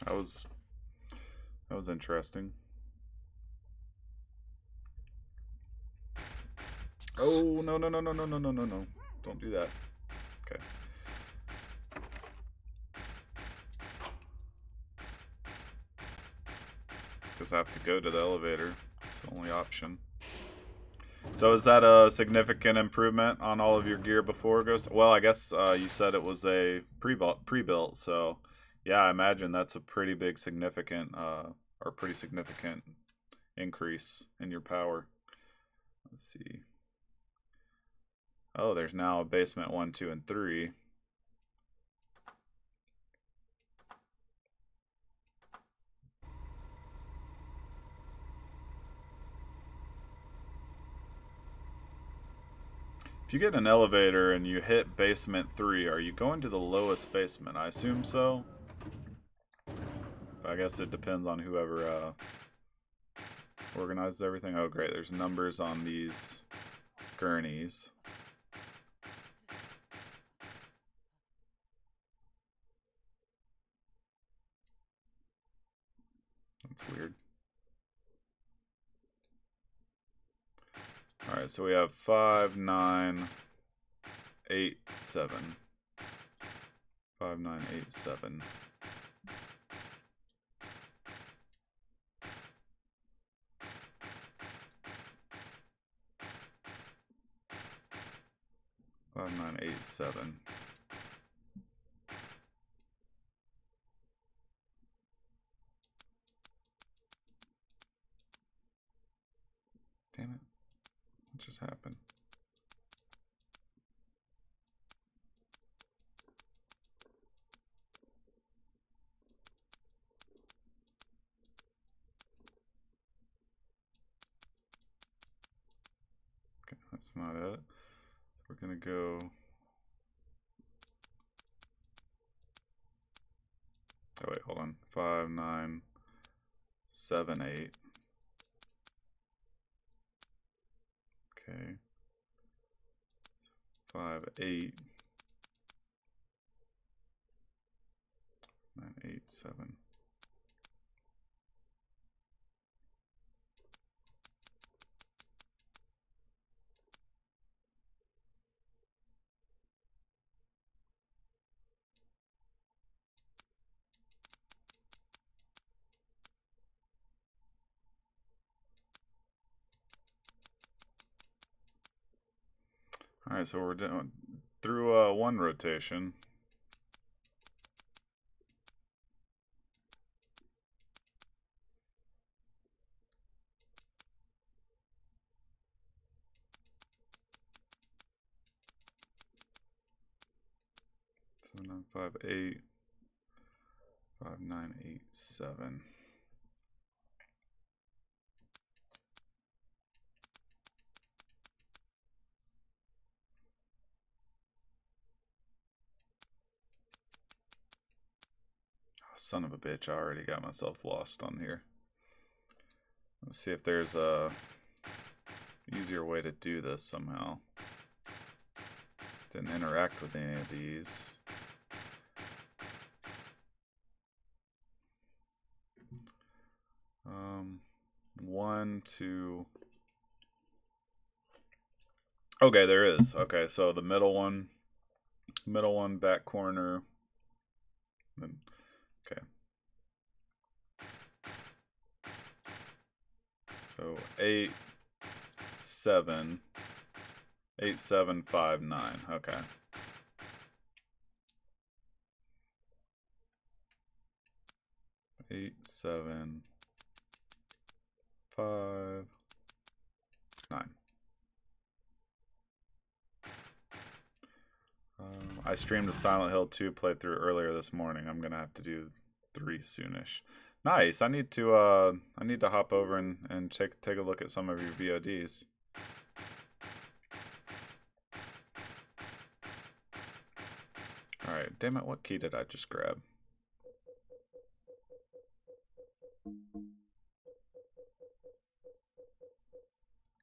That was interesting. Oh, no, no, no, no, no, no, no, no, no. Don't do that. Okay. Because I have to go to the elevator. It's the only option. So is that a significant improvement on all of your gear before Ghost? Well, I guess you said it was a pre-built, so yeah, I imagine that's a pretty big significant or pretty significant increase in your power. Let's see. Oh, there's now a basement 1, 2, and 3. If you get an elevator and you hit basement 3, are you going to the lowest basement? I assume so. I guess it depends on whoever organizes everything. Oh, great. There's numbers on these gurneys. That's weird. Alright, so we have 5, 9, 8, 7. 5, 9, 8, 7. Five, 9, 8, 7. Damn it. What just happened? that's not it. We're gonna go. Oh wait, hold on. 5, 9, 7, 8. Okay. 5, 8. 9, 8, 7. All right, so we're doing through one rotation. So 9, 5, 8. 5, 9, 8, 7. Son of a bitch, I already got myself lost on here. Let's see if there's a easier way to do this somehow. Didn't interact with any of these. One, two. Okay, there is. Okay, so the middle one, back corner. Okay. So 8, 7, 8, 7, 5, 9. Okay. Eight, 7, 5, 9. I streamed a Silent Hill 2 playthrough earlier this morning. I'm gonna have to do 3 soonish. Nice. I need to hop over and take a look at some of your VODs. All right. Damn it! What key did I just grab?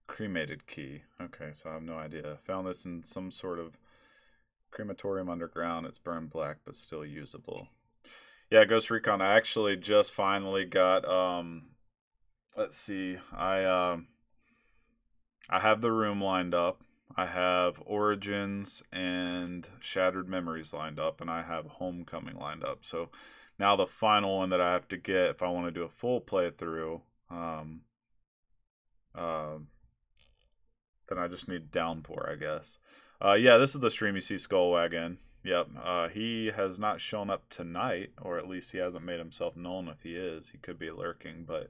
Cremated key. Okay, so I have no idea. Found this in some sort of crematorium underground. It's burned black, but still usable. Yeah, Ghost Recon. I actually just finally got. Let's see. I have the room lined up. I have Origins and Shattered Memories lined up, and I have Homecoming lined up. So now the final one that I have to get if I want to do a full playthrough, then I just need Downpour, I guess. Yeah, this is the stream you see Skullwagon. Yep, he has not shown up tonight, or at least he hasn't made himself known. If he is, he could be lurking, but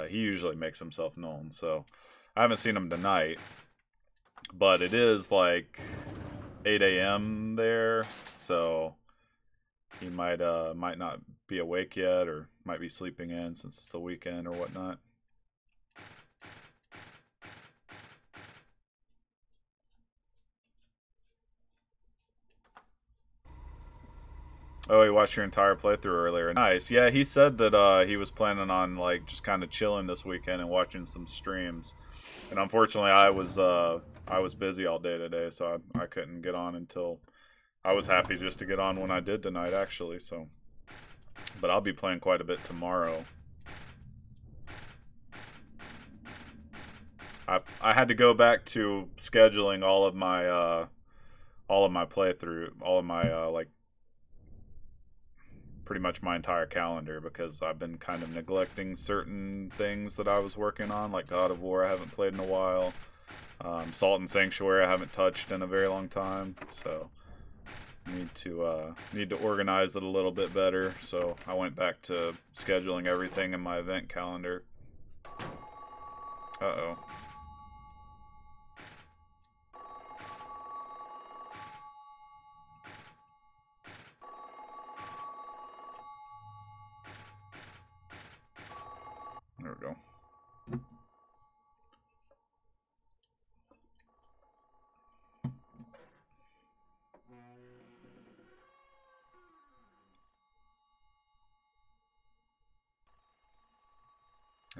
he usually makes himself known. So I haven't seen him tonight, but it is like 8 a.m. there, so he might not be awake yet, or might be sleeping in since it's the weekend or whatnot. Oh, he watched your entire playthrough earlier. Nice. Yeah, he said that he was planning on like just kind of chilling this weekend and watching some streams. And unfortunately, I was busy all day today, so I couldn't get on until I was happy just to get on when I did tonight, actually. So, but I'll be playing quite a bit tomorrow. I had to go back to scheduling all of my playthrough, all of my like pretty much my entire calendar, because I've been kind of neglecting certain things that I was working on, like God of War I haven't played in a while, Salt and Sanctuary I haven't touched in a very long time, so need to organize it a little bit better. So I went back to scheduling everything in my event calendar. Uh-oh. There we go.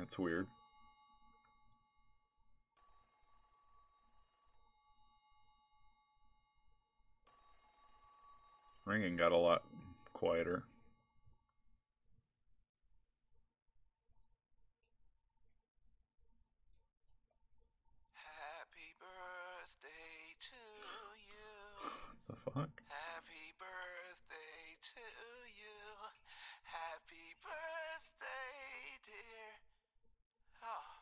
That's weird. Ringing got a lot quieter. Happy birthday to you. The fuck? Happy birthday to you. Happy birthday, dear. Oh,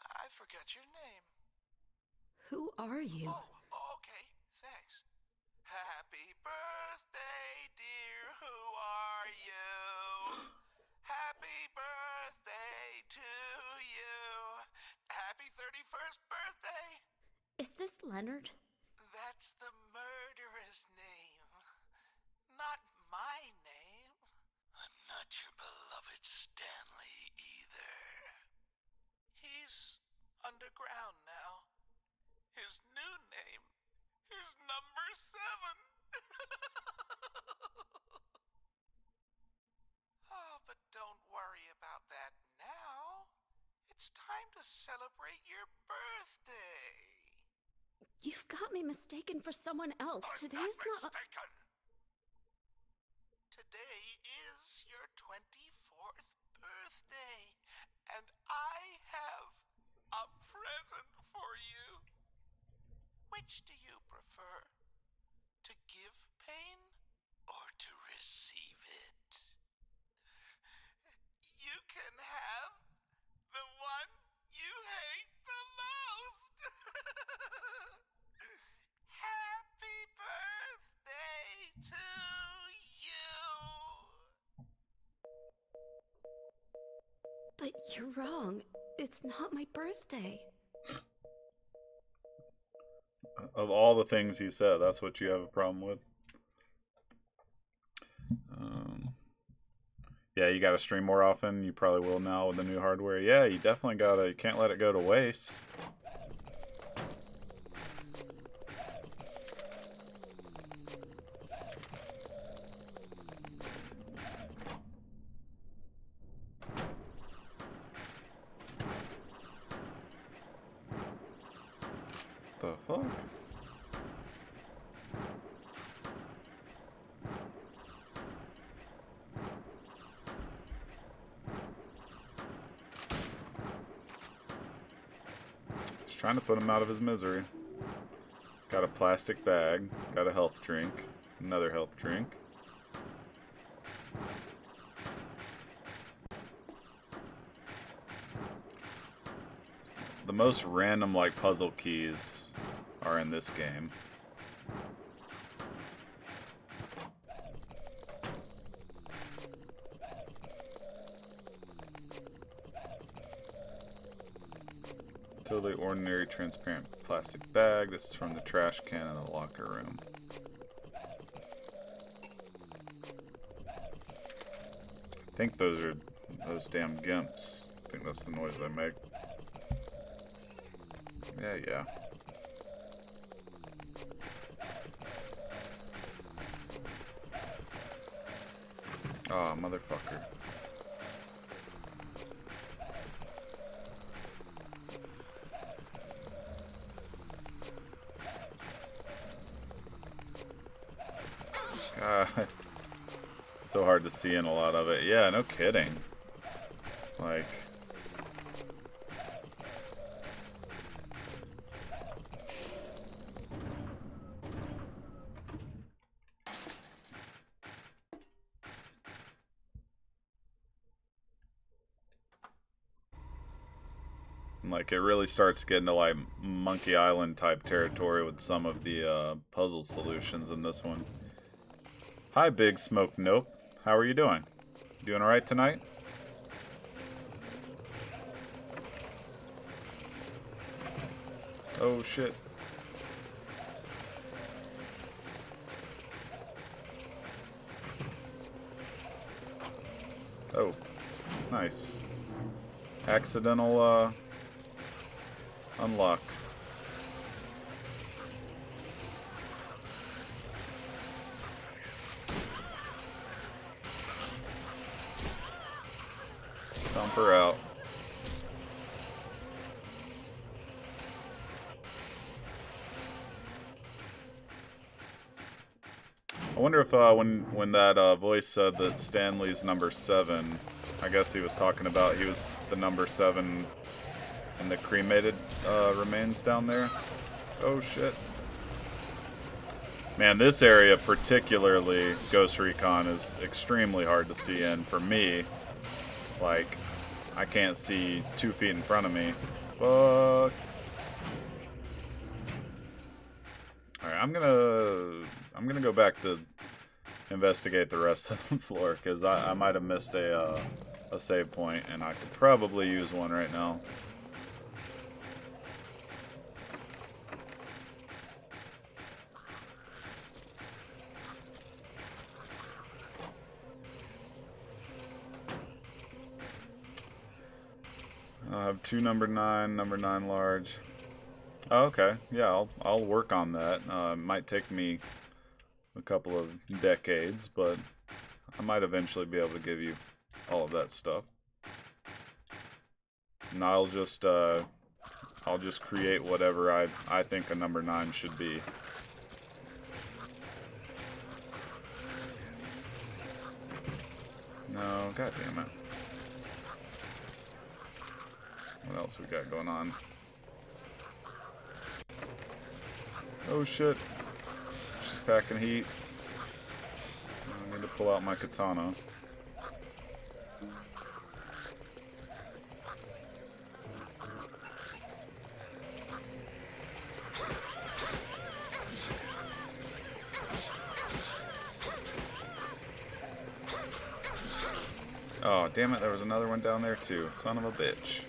I forgot your name. Who are you? Oh, okay, thanks. Happy birthday, dear. Who are you? Happy birthday to you. Happy 31st birthday. Is this Leonard? That's the murderer's name. Not my name. I'm not your beloved Stanley either. He's underground now. His new name is Number 7. Oh, but don't worry about that now. It's time to celebrate your birthday. You've got me mistaken for someone else. Today's not. Mistaken. Today is your 24th birthday, and I have a present for you. Which do you prefer? To give pain or to receive it? You can have the one you hate the most. Happy birthday to you. But you're wrong. It's not my birthday. Of all the things he said, that's what you have a problem with? Yeah, you gotta stream more often. You probably will now with the new hardware. Yeah, you definitely gotta. You can't let it go to waste. The fuck? Just trying to put him out of his misery. Got a plastic bag, got a health drink, another health drink. The most random like puzzle keys are in this game. Totally ordinary transparent plastic bag. This is from the trash can in the locker room. I think those are those damn gimps. I think that's the noise they make. Yeah. Aw, oh, motherfucker. God. So hard to see in a lot of it. Yeah, no kidding. Like... Like, it really starts getting to, like, Monkey Island type territory with some of the puzzle solutions in this one. Hi, Big Smoke Nope. How are you doing? Doing alright tonight? Oh, shit. Oh, nice. Accidental, unlock. Dump her out. I wonder if when that voice said that Stanley's number 7, I guess he was talking about he was the number 7 in the cremated remains down there. Oh shit. Man, this area particularly, Ghost Recon, is extremely hard to see in. For me, like, I can't see 2 feet in front of me. Fuck. Alright, I'm gonna go back to investigate the rest of the floor, because I might have missed a save point, and I could probably use one right now. I have 2 number 9 large. Oh, okay, yeah, I'll work on that. It might take me a couple of decades, but I might eventually be able to give you all of that stuff. And I'll just create whatever I think a number 9 should be. No, god damn it. What else we got going on? Oh shit. She's packing heat. I need to pull out my katana. Oh, damn it, there was another one down there too. Son of a bitch.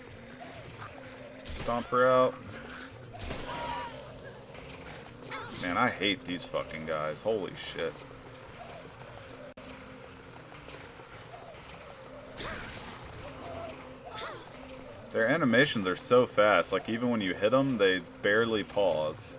Stomp her out. Man, I hate these fucking guys. Holy shit. Their animations are so fast. Like, even when you hit them, they barely pause.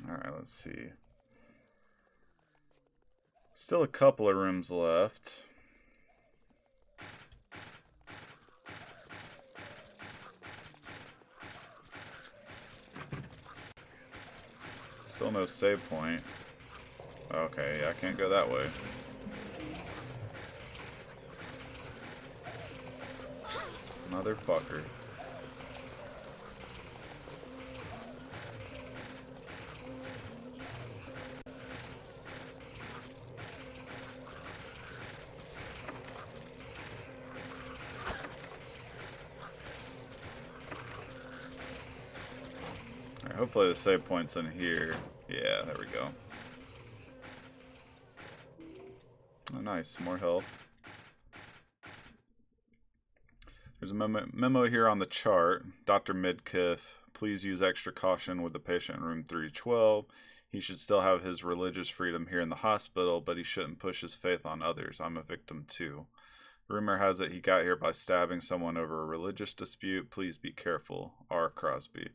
Alright, let's see. Still a couple of rooms left. Still no save point. Okay, yeah, I can't go that way. Motherfucker. Hopefully the save point's in here. Yeah, there we go. Oh, nice. More health. There's a memo here on the chart. Dr. Midkiff, please use extra caution with the patient in room 312. He should still have his religious freedom here in the hospital, but he shouldn't push his faith on others. I'm a victim too. Rumor has it he got here by stabbing someone over a religious dispute. Please be careful. R. Crosby.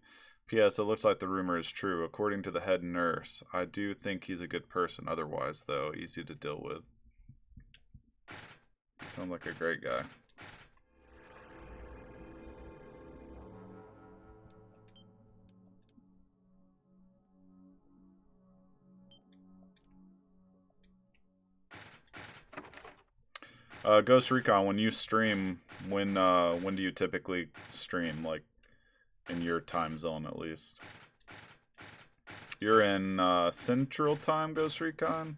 P.S. It looks like the rumor is true. According to the head nurse, I do think he's a good person. Otherwise, though, easy to deal with. Sounds like a great guy. Ghost Recon, when you stream, when do you typically stream? Like, in your time zone, at least. You're in Central Time, Ghost Recon?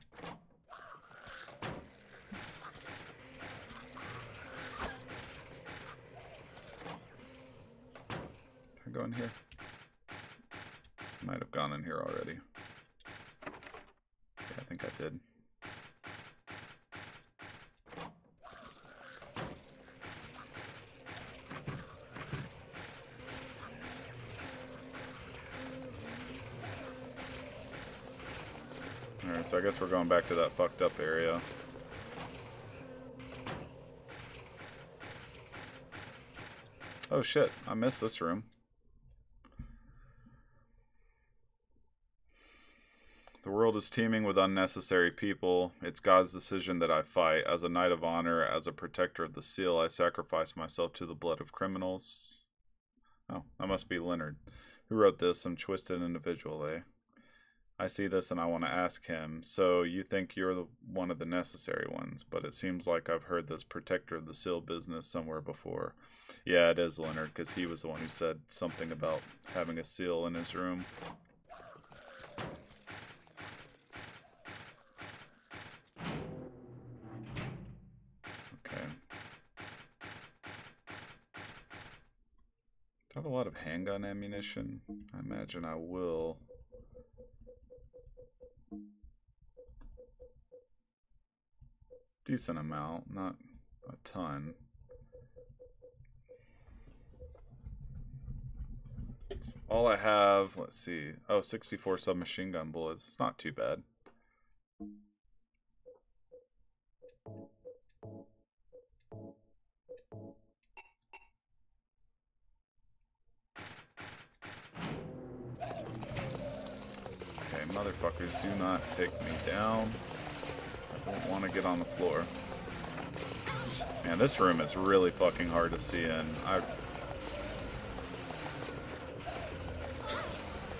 Did I go in here? Might have gone in here already. Yeah, I think I did. Alright, so I guess we're going back to that fucked up area. Oh shit, I missed this room. The world is teeming with unnecessary people. It's God's decision that I fight. As a knight of honor, as a protector of the seal, I sacrifice myself to the blood of criminals. Oh, that must be Leonard. Who wrote this? Some twisted individual, eh? I see this and I want to ask him, so you think you're one of the necessary ones, but it seems like I've heard this protector of the seal business somewhere before. Yeah, it is Leonard, because he was the one who said something about having a seal in his room. Okay. Do I have a lot of handgun ammunition? I imagine I will. Decent amount, not a ton. So all I have, let's see. Oh, 64 submachine gun bullets. It's not too bad. Okay, motherfuckers, do not take me down. I don't want to get on the floor. Man, this room is really fucking hard to see in.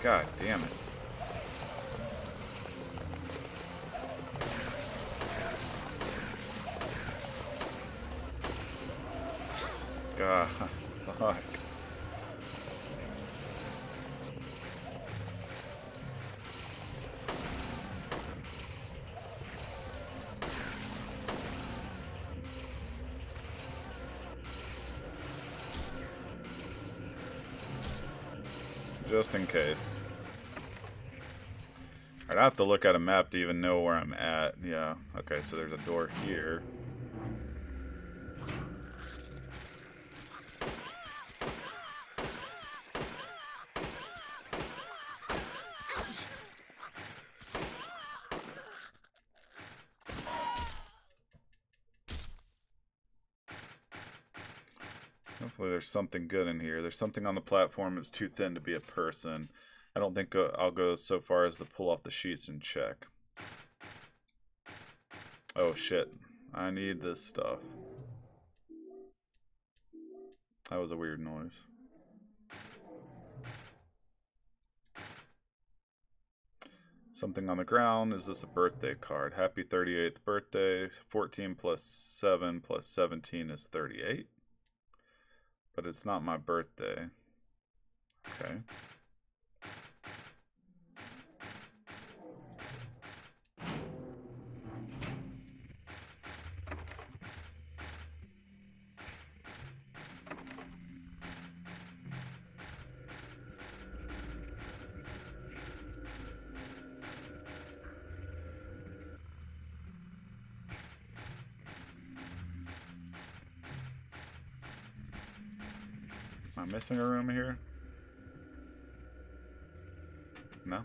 God damn it. God, fuck. Just in case. I'd have to look at a map to even know where I'm at. Yeah, okay, so there's a door here. Hopefully there's something good in here. There's something on the platform that's too thin to be a person. I don't think I'll go so far as to pull off the sheets and check. Oh shit. I need this stuff. That was a weird noise. Something on the ground. Is this a birthday card? Happy 38th birthday. 14 plus 7 plus 17 is 38. But it's not my birthday. Okay. Am I missing a room here? No?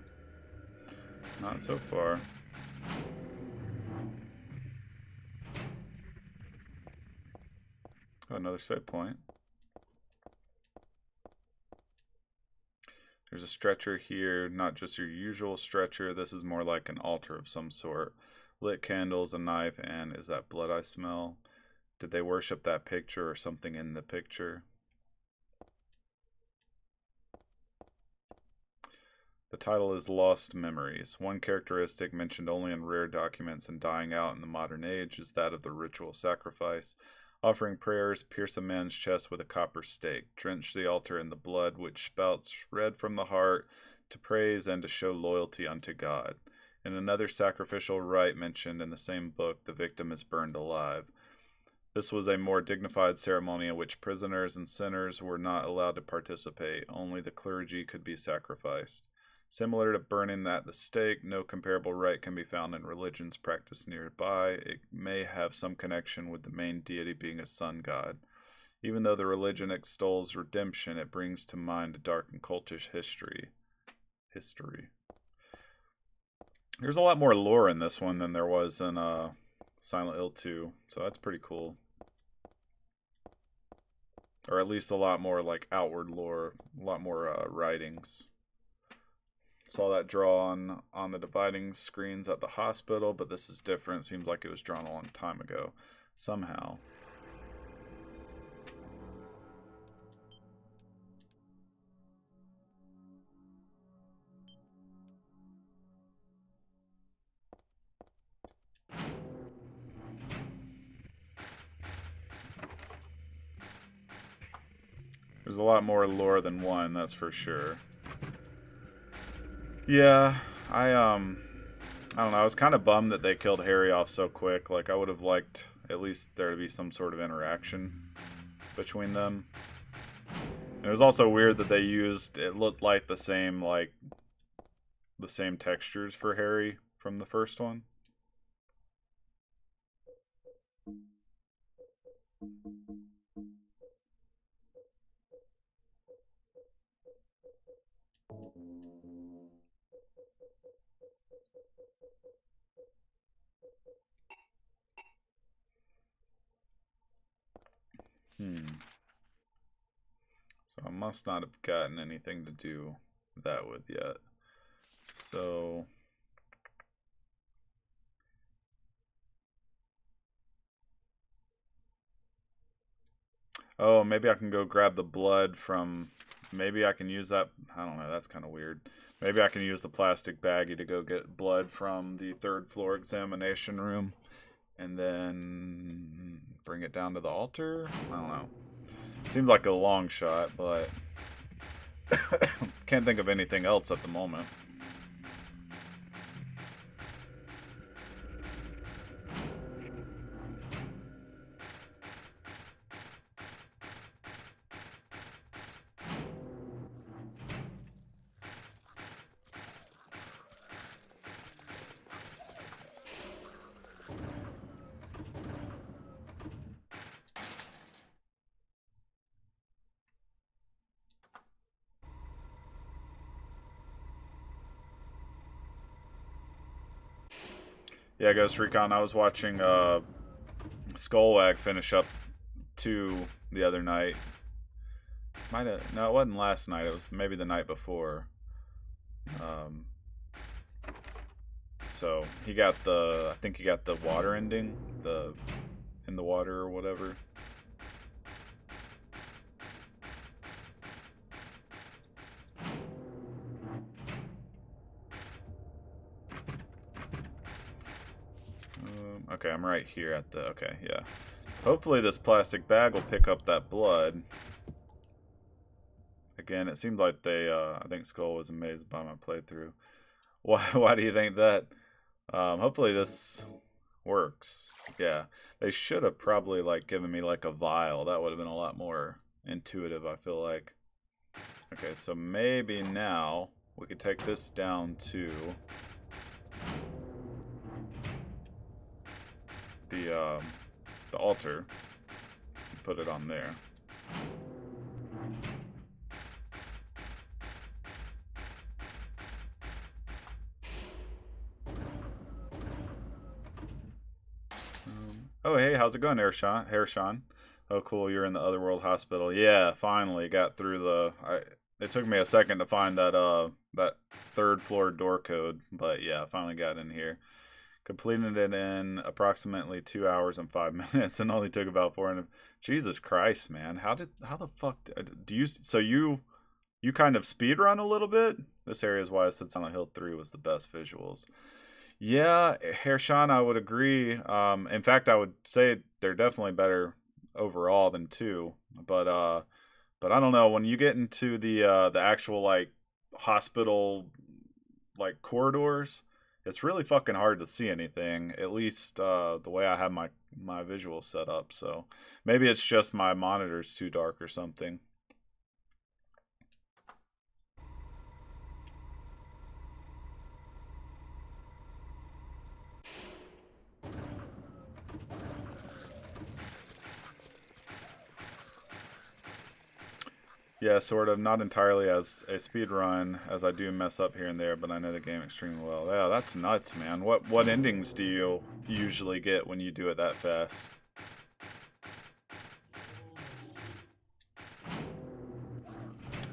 Not so far. Oh, another save point. There's a stretcher here, not just your usual stretcher. This is more like an altar of some sort. Lit candles, a knife, and is that blood I smell? Did they worship that picture or something in the picture? The title is Lost Memories. One characteristic mentioned only in rare documents and dying out in the modern age is that of the ritual sacrifice. Offering prayers, pierce a man's chest with a copper stake, drench the altar in the blood which spouts red from the heart to praise and to show loyalty unto God. In another sacrificial rite mentioned in the same book, the victim is burned alive. This was a more dignified ceremony in which prisoners and sinners were not allowed to participate. Only the clergy could be sacrificed. Similar to burning at the stake, no comparable rite can be found in religions practiced nearby. It may have some connection with the main deity being a sun god. Even though the religion extols redemption, it brings to mind a dark and cultish history. There's a lot more lore in this one than there was in Silent Hill 2, so that's pretty cool. or at least a lot more like outward lore, a lot more writings. Saw that drawn on the dividing screens at the hospital, but this is different. Seems like it was drawn a long time ago, somehow. There's a lot more lore than one, that's for sure. Yeah, I don't know, I was kind of bummed that they killed Harry off so quick. Like, I would have liked at least there to be some sort of interaction between them. And it was also weird that they used, it looked like the same textures for Harry from the first one. So I must not have gotten anything to do that with yet. So oh, maybe I can go grab the blood from, maybe I can use that, I don't know, that's kind of weird. Maybe I can use the plastic baggie to go get blood from the 3rd floor examination room and then bring it down to the altar? I don't know. Seems like a long shot, but can't think of anything else at the moment. Yeah, Ghost Recon, I was watching Skullwag finish up 2 the other night. No, it wasn't last night, it was maybe the night before. So he got I think he got the water ending, in the water or whatever. Okay, I'm right here at the, okay, yeah. Hopefully this plastic bag will pick up that blood. Again, it seemed like they, I think Skull was amazed by my playthrough. Why do you think that? Hopefully this works. Yeah, they should have probably, like, given me, like, a vial. That would have been a lot more intuitive, I feel like. Okay, so maybe now we could take this down to the altar and put it on there. Oh, hey, how's it going, Harshawn? Oh, cool, you're in the Otherworld Hospital. Yeah, finally got through the... it took me a second to find that 3rd floor door code, but yeah, finally got in here. Completed it in approximately 2 hours and 5 minutes, and only took about 400. Jesus Christ, man! How the fuck do you? So you kind of speed run a little bit. This area is why I said Silent Hill 3 was the best visuals. Yeah, Harshawn, I would agree. In fact, I would say they're definitely better overall than 2. But I don't know, when you get into the actual like hospital like corridors, it's really fucking hard to see anything, at least the way I have my visual set up. So maybe it's just my monitor's too dark or something. Yeah, sort of. Not entirely as a speed run, as I do mess up here and there, but I know the game extremely well. Yeah, that's nuts, man. What endings do you usually get when you do it that fast?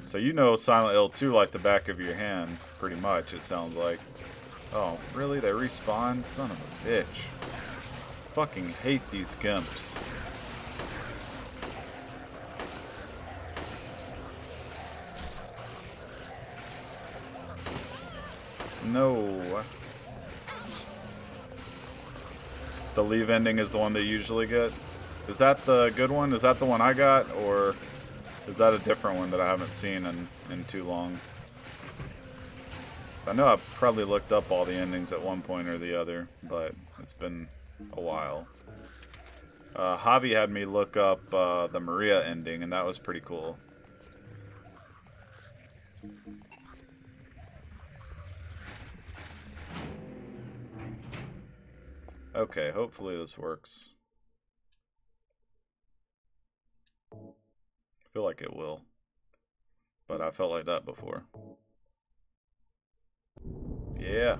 So you know Silent Hill 2 like the back of your hand, pretty much, it sounds like. Oh, really? They respawn? Son of a bitch. Fucking hate these gimps. No. The leave ending is the one they usually get. Is that the good one? Is that the one I got? Or is that a different one that I haven't seen in too long? I know I've probably looked up all the endings at one point or the other, but it's been a while. Javi had me look up the Maria ending, and that was pretty cool. Okay, hopefully this works. I feel like it will, but I felt like that before. Yeah.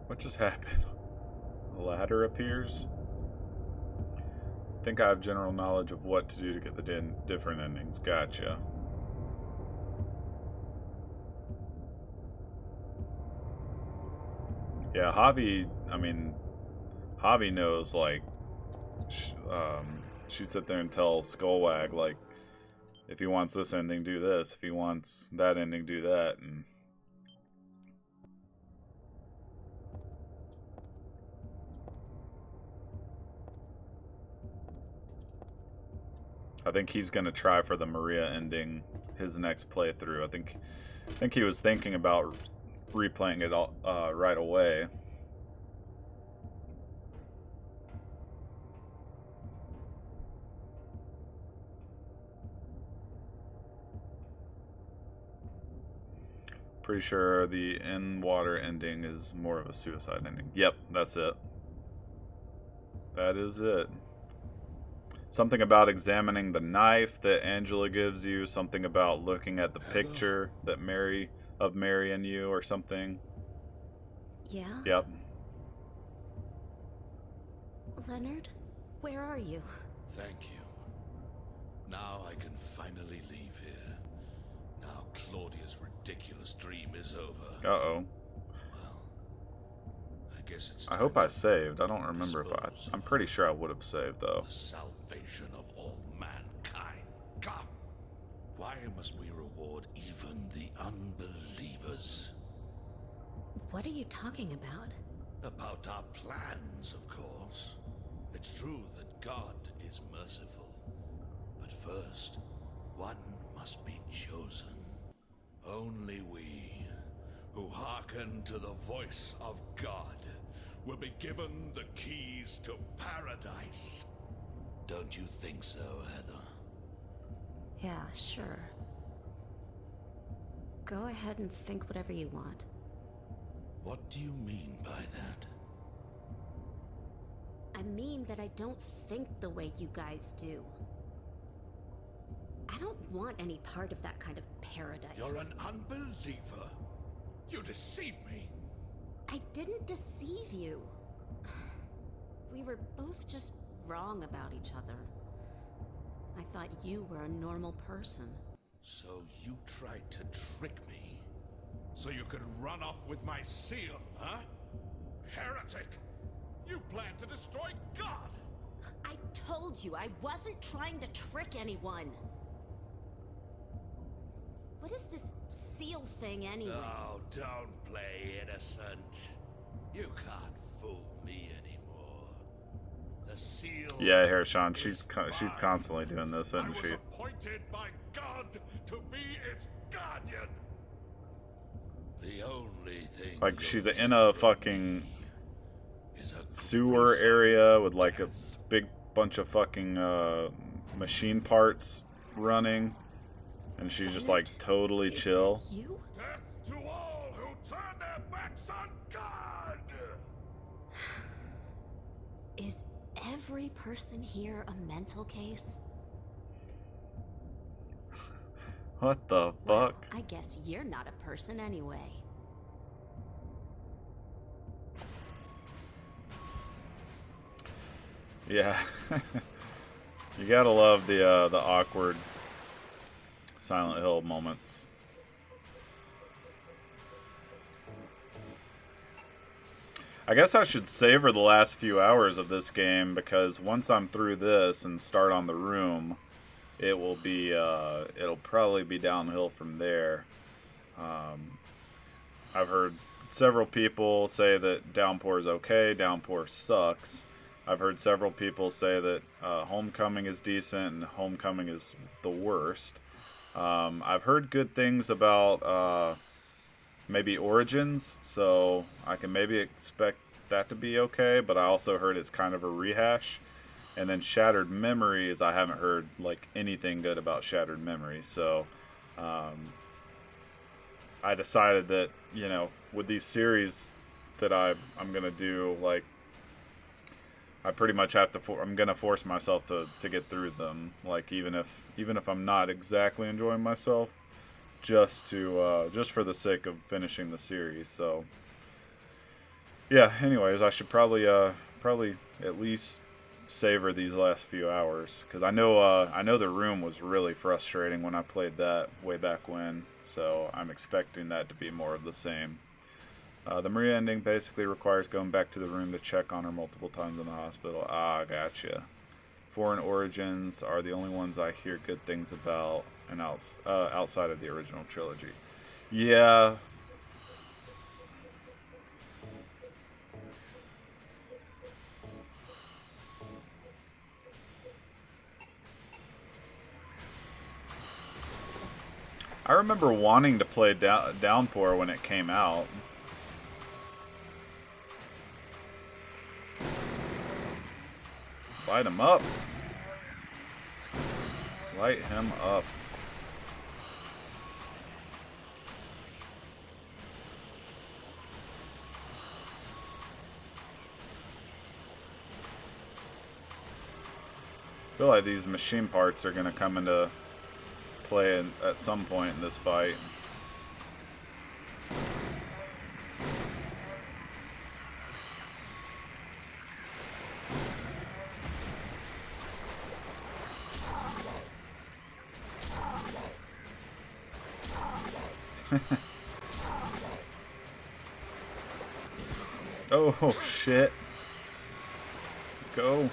What just happened? A ladder appears? I think I have general knowledge of what to do to get the different endings. Gotcha. Yeah, Javi, I mean, Javi knows, like, she'd sit there and tell Skullwag, like, if he wants this ending, do this. If he wants that ending, do that. And I think he's gonna try for the Maria ending his next playthrough. I think he was thinking about replaying it all, right away. Pretty sure the in-water ending is more of a suicide ending. Yep, that's it. That is it. Something about examining the knife that Angela gives you. Something about looking at the picture that Mary and you or something. Yeah? Yep. Leonard, where are you? Thank you. Now I can finally leave here. Now Claudia's ridiculous dream is over. Uh-oh. Well, I guess it's I hope I time saved. I don't remember if dispose I'm of pretty sure I would have saved, though. the salvation of all mankind. God, why must we reward even the unbelievers? What are you talking about? About our plans, of course. It's true that God is merciful. But first, one must be chosen. Only we, who hearken to the voice of God, will be given the keys to paradise. Don't you think so, Heather? Yeah, sure. Go ahead and think whatever you want. What do you mean by that? I mean that I don't think the way you guys do. I don't want any part of that kind of paradise. You're an unbeliever. You deceived me. I didn't deceive you. We were both just wrong about each other. I thought you were a normal person. So you tried to trick me, so you could run off with my seal, huh? Heretic! You plan to destroy God! I told you I wasn't trying to trick anyone. What is this seal thing anyway? Oh, don't play innocent. You can't fool me anymore. The seal. Yeah, here, Sean. She's constantly doing this, isn't I was she? appointed by God to be its guardian. The only thing Like, you'll she's get in a from fucking me is a sewer gruesome area with like a death. big bunch of fucking machine parts running, and she's just like totally Is chill. that you? Death to all who turn their backs on God! Is every person here a mental case? What the Well, fuck? I guess you're not a person anyway. Yeah. You gotta love the awkward Silent Hill moments. I guess I should savor the last few hours of this game, because once I'm through this and start on the room, it will be it'll probably be downhill from there. I've heard several people say that Downpour is okay, Downpour sucks. I've heard several people say that Homecoming is decent and Homecoming is the worst. I've heard good things about maybe Origins, so I can maybe expect that to be okay, but I also heard it's kind of a rehash. And then Shattered Memories, I haven't heard like anything good about Shattered Memories, so I decided that, you know, with these series that I'm gonna do, like, I pretty much have to I'm gonna force myself to get through them, like, even if I'm not exactly enjoying myself, just for the sake of finishing the series. So yeah, anyways, I should probably at least savor these last few hours, because I know the room was really frustrating when I played that way back when, so I'm expecting that to be more of the same. The Maria ending basically requires going back to the room to check on her multiple times in the hospital. Ah, gotcha. Foreign Origins are the only ones I hear good things about, and outside of the original trilogy. Yeah. I remember wanting to play Downpour when it came out. Light him up. Light him up. I feel like these machine parts are going to come into play at some point in this fight. Oh shit. Go.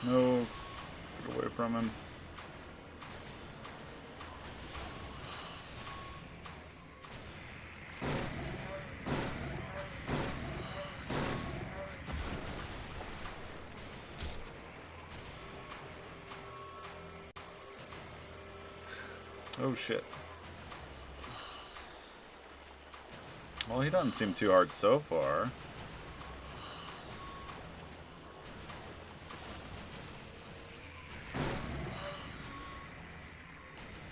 No. Get away from him. Oh shit. Well, he doesn't seem too hard so far.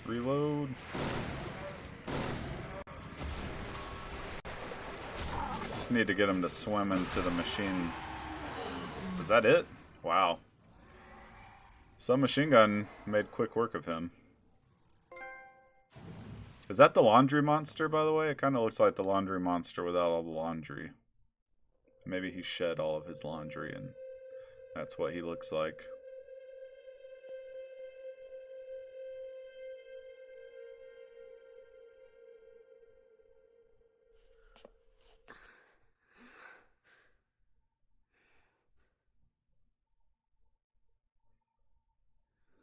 Reload. Just need to get him to swim into the machine. Is that it? Wow. Submachine gun made quick work of him. Is that the laundry monster, by the way? It kind of looks like the laundry monster without all the laundry. Maybe he shed all of his laundry and that's what he looks like.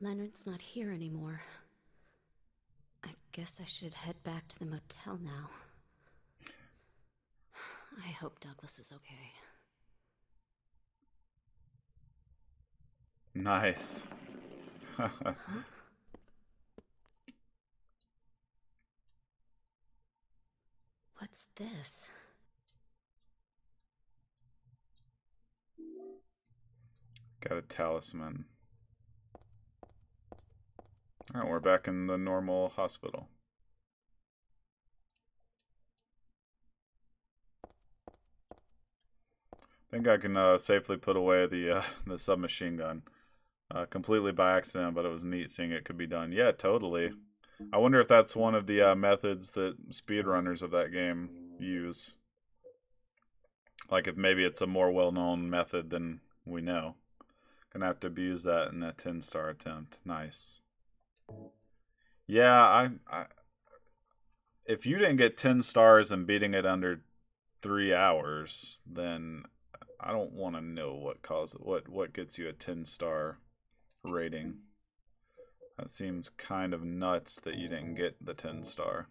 Leonard's not here anymore. I guess I should head back to the motel now. I hope Douglas is okay. Nice. Huh? What's this? Got a talisman. Alright, we're back in the normal hospital. I think I can safely put away the submachine gun. Completely by accident, but it was neat seeing it could be done. Yeah, totally. I wonder if that's one of the methods that speedrunners of that game use. Like if maybe it's a more well-known method than we know. Gonna have to abuse that in a 10-star attempt. Nice. Yeah, if you didn't get 10 stars and beating it under 3 hours, then I don't want to know what gets you a 10-star rating. That seems kind of nuts that you didn't get the 10-star.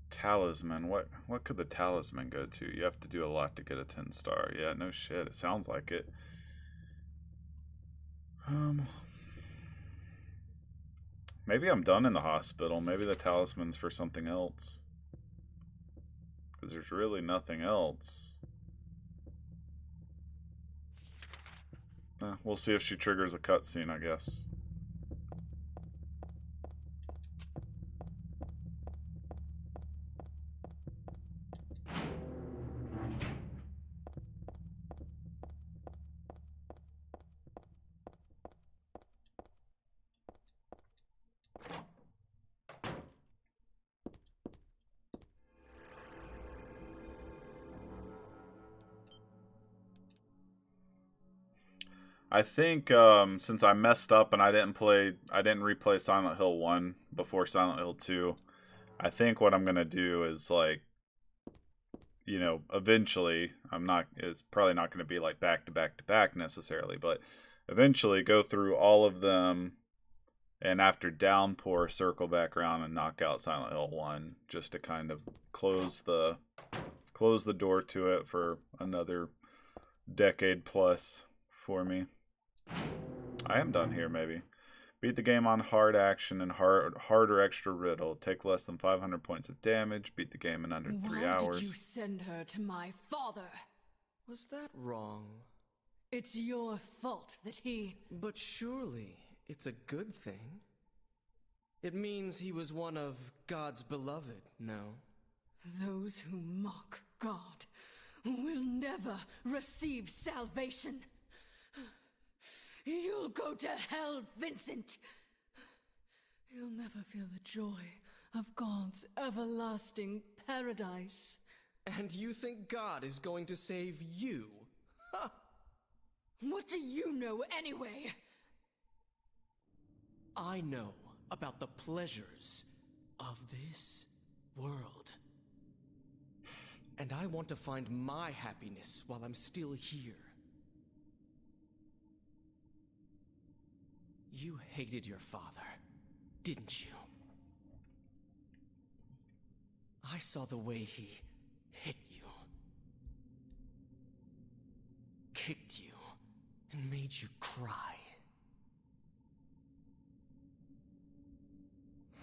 Talisman. What could the talisman go to? You have to do a lot to get a 10-star. Yeah, no shit. It sounds like it. Maybe I'm done in the hospital. Maybe the talisman's for something else. Because there's really nothing else. We'll see if she triggers a cutscene, I guess. I think since I messed up and I didn't replay Silent Hill 1 before Silent Hill 2, I think what I'm gonna do is, like, you know, eventually it's probably not gonna be like back to back to back necessarily, but eventually go through all of them, and after Downpour circle back around and knock out Silent Hill 1 just to kind of close the door to it for another decade plus for me. I am done here, maybe. Beat the game on hard action and harder extra riddle. Take less than 500 points of damage. Beat the game in under 3 hours. Why did you send her to my father? Was that wrong? It's your fault that he... But surely it's a good thing. It means he was one of God's beloved, no? Those who mock God will never receive salvation. You'll go to hell, Vincent. You'll never feel the joy of God's everlasting paradise. And you think God is going to save you? Ha! What do you know anyway? I know about the pleasures of this world. And I want to find my happiness while I'm still here. You hated your father, didn't you? I saw the way he hit you, kicked you, and made you cry.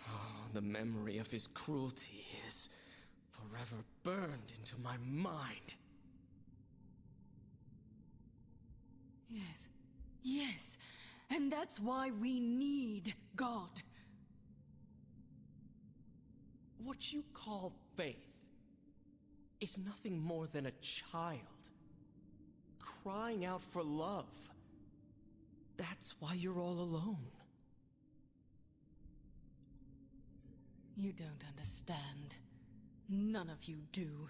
Oh, the memory of his cruelty is forever burned into my mind. Yes, yes. And that's why we need God. What you call faith is nothing more than a child crying out for love. That's why you're all alone. You don't understand. None of you do.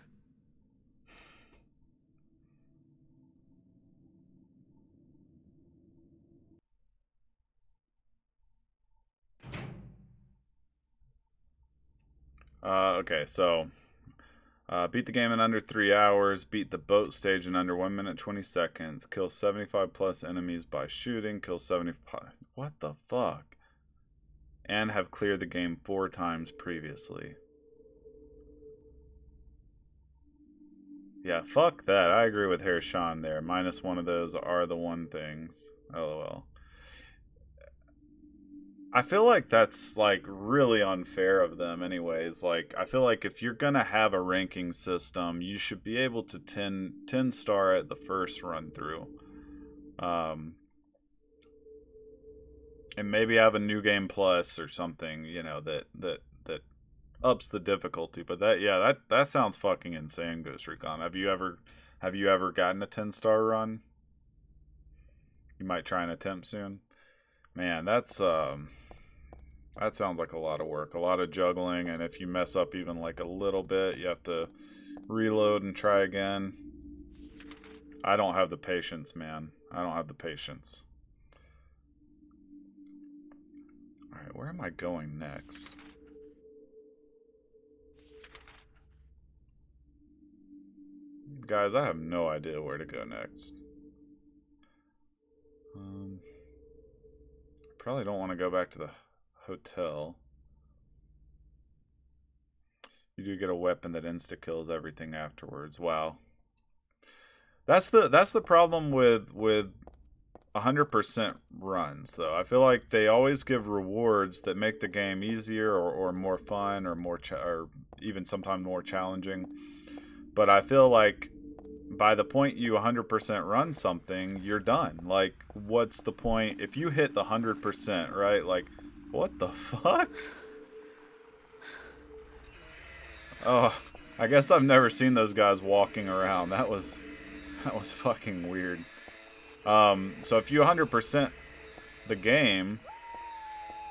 Okay, so beat the game in under 3 hours, beat the boat stage in under 1 minute 20 seconds, kill 75 plus enemies by shooting, kill 75... What the fuck? And have cleared the game 4 times previously. Yeah, fuck that. I agree with Herr Sean there. Minus one of those are the one things. LOL. I feel like that's like really unfair of them anyways. Like I feel like if you're going to have a ranking system, you should be able to 10 star at the first run through. And maybe have a new game plus or something, you know, that ups the difficulty. But that sounds fucking insane, Ghost Recon. Have you ever gotten a 10-star run? You might try an attempt soon. Man, that sounds like a lot of work, a lot of juggling, and if you mess up even like a little bit, you have to reload and try again. I don't have the patience, man. I don't have the patience. Alright, where am I going next? Guys, I have no idea where to go next. Probably don't want to go back to the hotel. You do get a weapon that insta-kills everything afterwards. Wow. That's the problem with 100% runs, though. I feel like they always give rewards that make the game easier or more fun or or even sometimes more challenging. But I feel like by the point you 100% run something, you're done. Like, what's the point? If you hit the 100%, right? Like, what the fuck? Oh, I guess I've never seen those guys walking around. That was fucking weird. So if you 100% the game,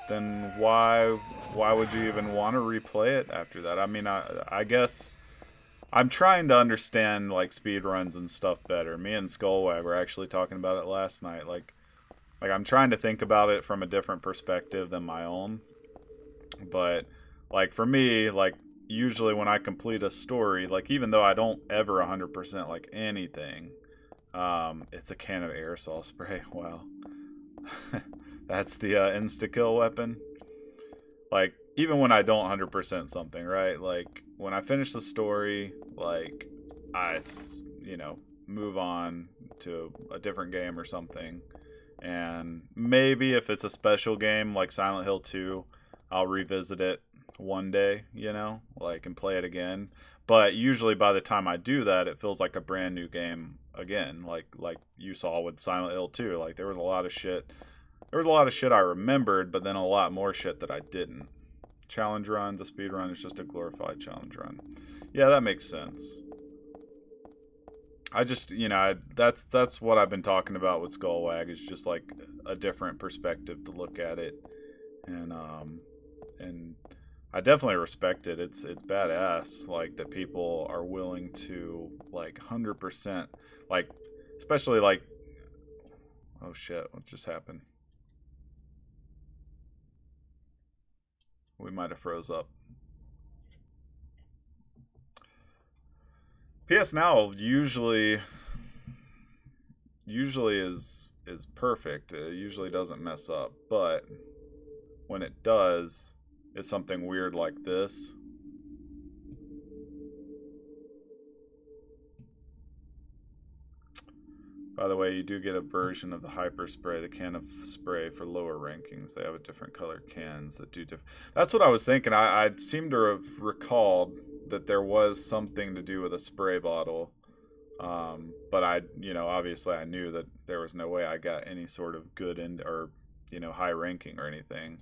then why would you even want to replay it after that? I mean, I guess I'm trying to understand like speed runs and stuff better. Me and Skullwag were actually talking about it last night. Like I'm trying to think about it from a different perspective than my own. But like for me, like usually when I complete a story, like even though I don't ever 100% like anything, it's a can of aerosol spray. Wow. That's the insta-kill weapon. Like, even when I don't 100% something, right? Like, when I finish the story, like, I, you know, move on to a different game or something. And maybe if it's a special game like Silent Hill 2, I'll revisit it one day, you know, like, and play it again. But usually by the time I do that, it feels like a brand new game again, like you saw with Silent Hill 2. Like, there was a lot of shit. There was a lot of shit I remembered, but then a lot more shit that I didn't. Challenge runs, a speed run is just a glorified challenge run. Yeah, that makes sense. I just, you know, that's what I've been talking about with Skullwag, is just like a different perspective to look at it. And I definitely respect it. It's badass, like, that people are willing to, like, 100%, like, especially, like, oh shit, what just happened? We might have froze up. PS Now usually is perfect. It usually doesn't mess up, but when it does, it's something weird like this. By the way, you do get a version of the Hyper Spray, the can of spray for lower rankings. They have a different color cans that do different. That's what I was thinking. I seem to have recalled that there was something to do with a spray bottle. But you know, obviously I knew that there was no way I got any sort of good or, you know, high ranking or anything.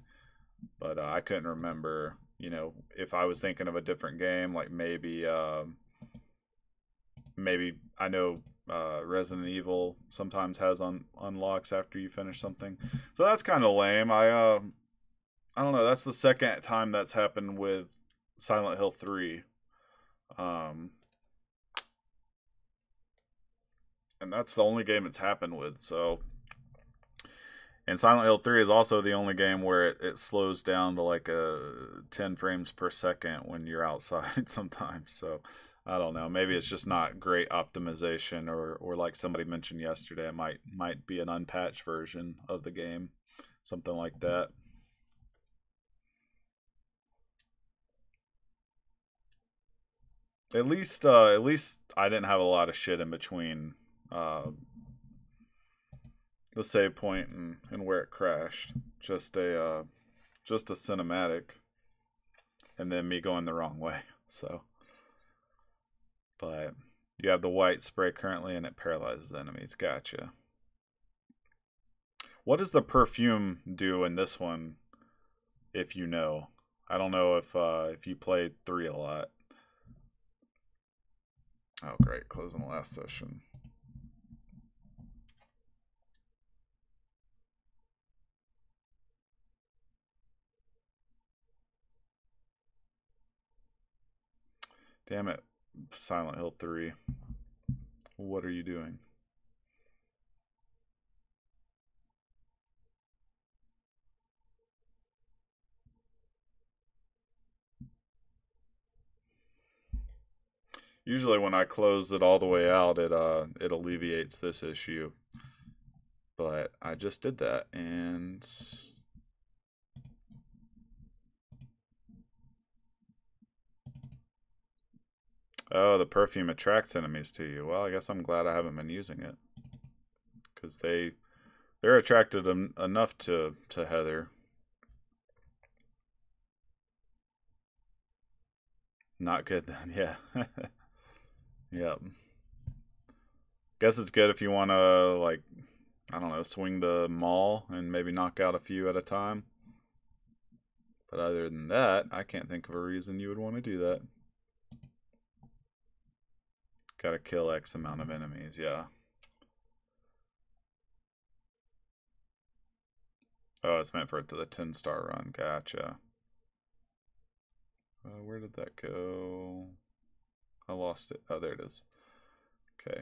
But I couldn't remember, you know, if I was thinking of a different game, like maybe I know Resident Evil sometimes has unlocks after you finish something, so that's kind of lame. I don't know. That's the second time that's happened with Silent Hill 3, and that's the only game it's happened with. So, and Silent Hill 3 is also the only game where it slows down to like 10 frames per second when you're outside sometimes. So I don't know. Maybe it's just not great optimization, or like somebody mentioned yesterday, it might be an unpatched version of the game, something like that. At least I didn't have a lot of shit in between the save point and where it crashed. Just a just a cinematic. And then me going the wrong way. So, but you have the white spray currently and it paralyzes enemies. Gotcha. What does the perfume do in this one, if you know? I don't know if you played 3 a lot. Oh, great. Closing the last session. Damn it, Silent Hill 3. What are you doing? Usually when I close it all the way out, it alleviates this issue. But I just did that, and oh, the perfume attracts enemies to you. Well, I guess I'm glad I haven't been using it, because they're attracted enough to Heather. Not good then, yeah. Yep. Guess it's good if you want to, like, I don't know, swing the maul and maybe knock out a few at a time. But other than that, I can't think of a reason you would want to do that. Gotta kill X amount of enemies, yeah. Oh, it's meant for the 10-star run, gotcha. Where did that go? I lost it. Oh, there it is. Okay.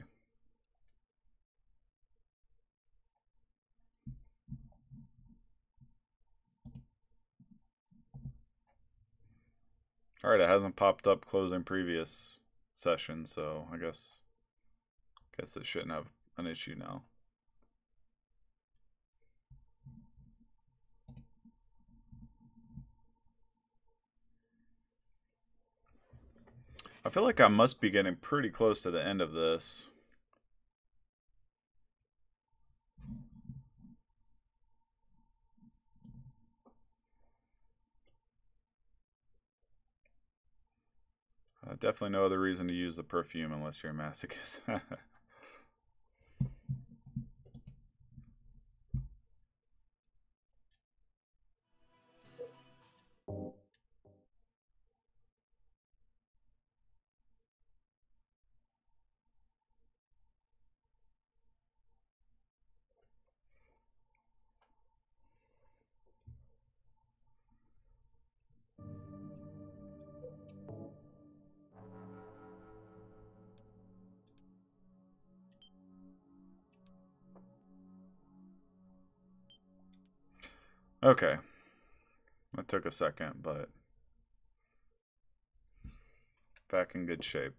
Alright, it hasn't popped up closing previous session, so I guess it shouldn't have an issue now. I feel like I must be getting pretty close to the end of this. Definitely no other reason to use the perfume unless you're a masochist. Okay. That took a second, but back in good shape.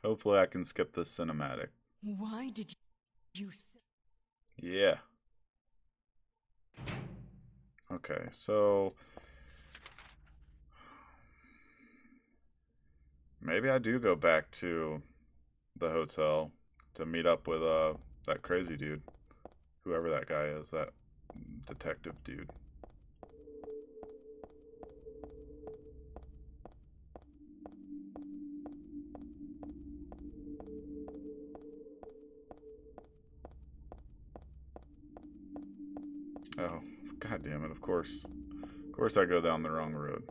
Hopefully I can skip this cinematic. Why did you say... Yeah. Okay, so maybe I do go back to the hotel to meet up with that crazy dude, whoever that guy is, that detective dude. Oh, god damn it, of course I go down the wrong road.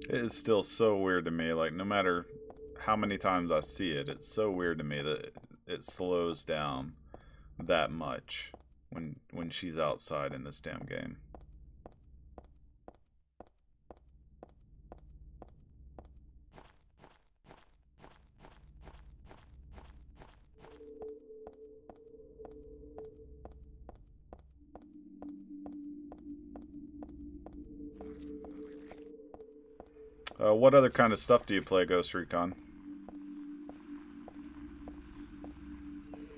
It is still so weird to me, like, no matter how many times I see it, it's so weird to me that it slows down that much when she's outside in this damn game. What other kind of stuff do you play, Ghost Recon?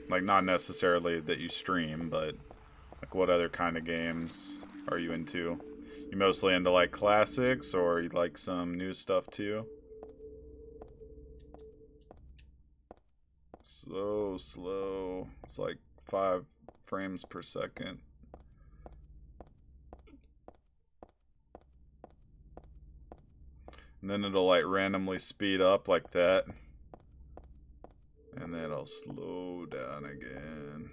Like, not necessarily that you stream, but like, what other kind of games are you into? You mostly into like classics, or you like some new stuff too? So slow. It's like 5 frames per second. And then it'll like randomly speed up like that. And then it'll slow down again.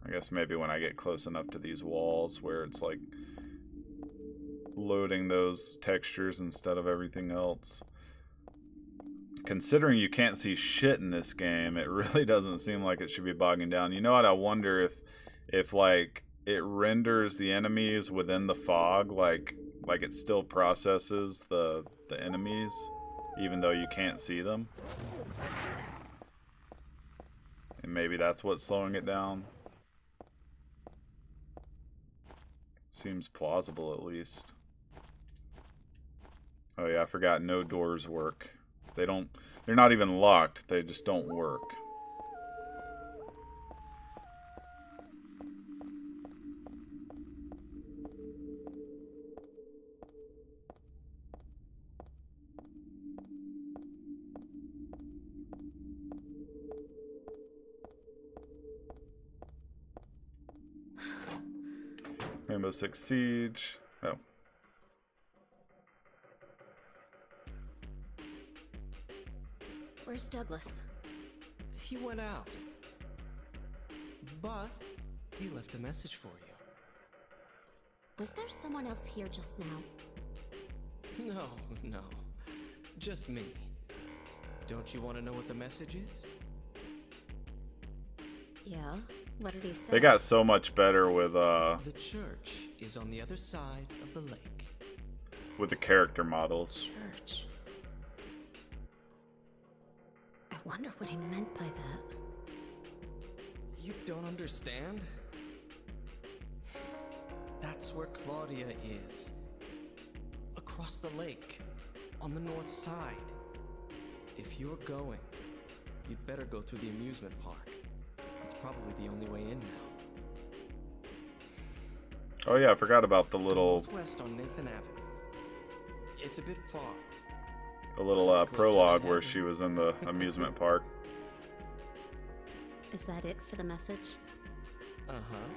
I guess maybe when I get close enough to these walls where it's like loading those textures instead of everything else. Considering you can't see shit in this game, it really doesn't seem like it should be bogging down. You know what? I wonder if like it renders the enemies within the fog, like it still processes the enemies, even though you can't see them. And maybe that's what's slowing it down. Seems plausible, at least. Oh yeah, I forgot no doors work. They're not even locked, they just don't work. Rainbow Six Siege. Oh. Where's Douglas? He went out. But he left a message for you. Was there someone else here just now? No. Just me. Don't you want to know what the message is? Yeah. What did he say? They got so much better with The church is on the other side of the lake. with the character models. Church. I wonder what he meant by that. You don't understand? That's where Claudia is. Across the lake, on the north side. If you're going, you'd better go through the amusement park. It's probably the only way in now. Oh yeah, I forgot about the Go little northwest on Nathan Avenue. It's a bit far. prologue where she was in the amusement park. Is that it for the message? Uh-huh.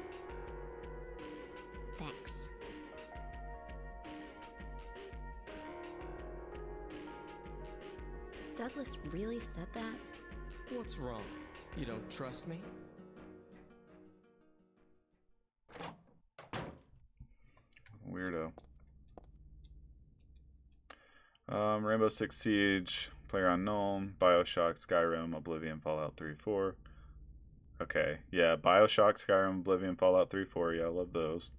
Thanks. Douglas really said that? What's wrong? You don't trust me? Weirdo. Rainbow Six Siege, PlayerUnknown, Bioshock, Skyrim, Oblivion, Fallout 3, 4. Okay, yeah, Bioshock, Skyrim, Oblivion, Fallout 3, 4. Yeah, I love those.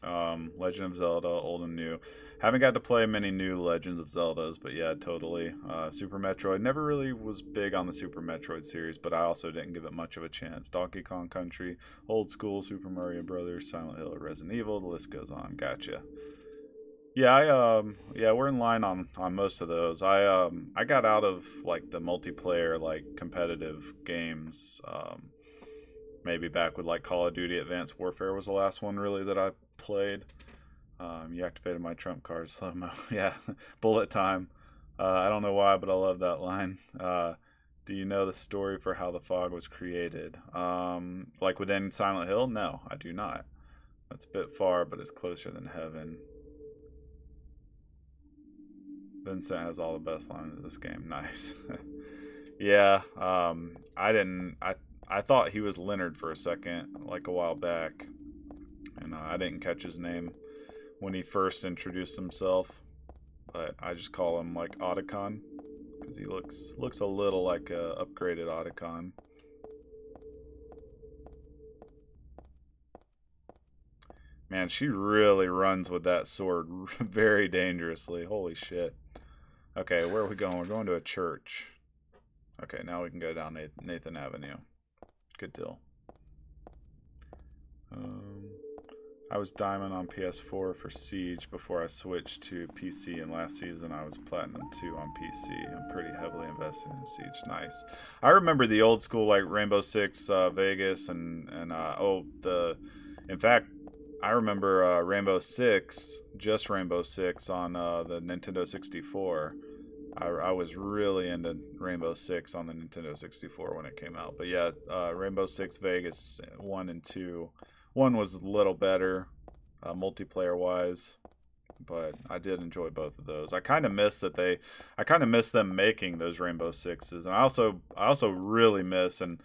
Legend of Zelda, old and new. Haven't got to play many new Legends of Zeldas, but yeah, totally. Super Metroid, never really was big on the Super Metroid series, but I also didn't give it much of a chance. Donkey Kong Country, old school, Super Mario Brothers, Silent Hill, Resident Evil, the list goes on. Gotcha. Yeah, we're in line on most of those. I got out of like the multiplayer, like competitive games. Maybe back with like Call of Duty Advanced Warfare was the last one really that I played. You activated my trump card, slow-mo. Yeah, bullet time. I don't know why, but I love that line. Do you know the story for how the fog was created? Like within Silent Hill? No, I do not. That's a bit far, but it's closer than heaven. Vincent has all the best lines of this game. Nice. Yeah, I thought he was Leonard for a second, like a while back. And I didn't catch his name when he first introduced himself. But I just call him like Otacon, because he looks a little like a upgraded Otacon. Man, she really runs with that sword very dangerously. Holy shit. Okay, where are we going? We're going to a church. Okay, now we can go down Nathan Avenue. Good deal. I was Diamond on PS4 for Siege before I switched to PC, and last season I was Platinum 2 on PC. I'm pretty heavily invested in Siege. Nice. I remember the old school like Rainbow Six Vegas and in fact, I remember Rainbow Six, just Rainbow Six on the Nintendo 64. I was really into Rainbow Six on the Nintendo 64 when it came out. But yeah, Rainbow Six Vegas 1 and 2. 1 was a little better multiplayer wise, but I did enjoy both of those. I kind of miss them making those Rainbow Sixes, and I also really miss and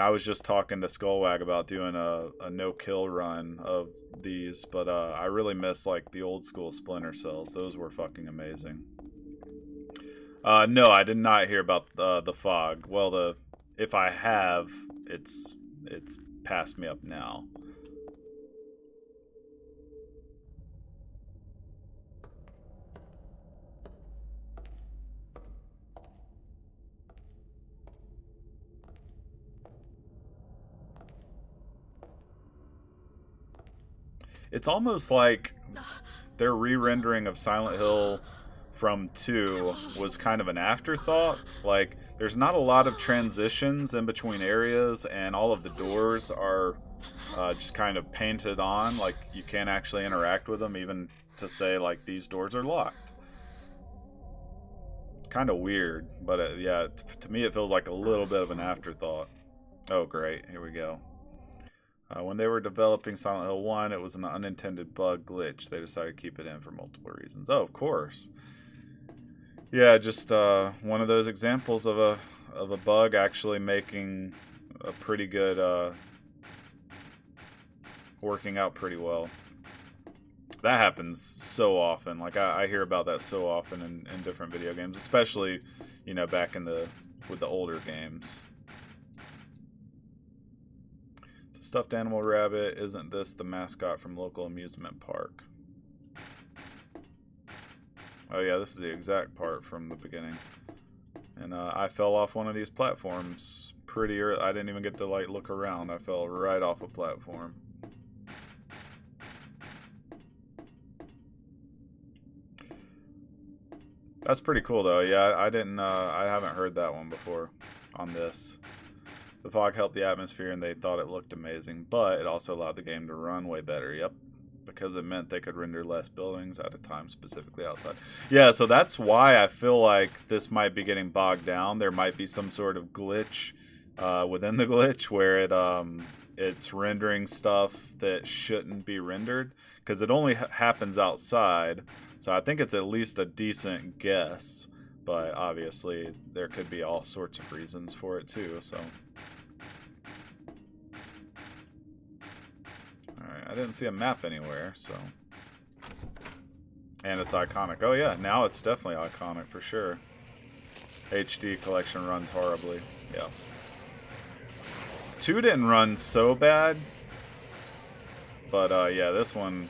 I was just talking to Skullwag about doing a no-kill run of these, but I really miss like the old school Splinter Cells. Those were fucking amazing. No, I did not hear about the fog. Well, if I have, it's passed me up now. It's almost like their re-rendering of Silent Hill from 2 was kind of an afterthought. Like, there's not a lot of transitions in between areas, and all of the doors are just kind of painted on. Like, you can't actually interact with them, even to say, like, these doors are locked. Kind of weird, but yeah, to me it feels like a little bit of an afterthought. Oh, great. Here we go. When they were developing Silent Hill 1, it was an unintended bug glitch. They decided to keep it in for multiple reasons. Oh, of course. Yeah, just one of those examples of a bug actually making a pretty good, working out pretty well. That happens so often. Like, I hear about that so often in different video games, especially, you know, back with the older games. Stuffed animal rabbit, isn't this the mascot from local amusement park? Oh yeah, this is the exact part from the beginning. And I fell off one of these platforms pretty early. I didn't even get to like look around. I fell right off a platform. That's pretty cool though. Yeah, I haven't heard that one before on this. The fog helped the atmosphere and they thought it looked amazing, but it also allowed the game to run way better. Yep. Because it meant they could render less buildings at a time, specifically outside. Yeah, so that's why I feel like this might be getting bogged down. There might be some sort of glitch within the glitch where it's rendering stuff that shouldn't be rendered, because it only happens outside. So I think it's at least a decent guess, but obviously there could be all sorts of reasons for it too. So. Alright, I didn't see a map anywhere, so... And it's iconic. Oh yeah, now it's definitely iconic for sure. HD collection runs horribly. Yeah. 2 didn't run so bad. But yeah, this one...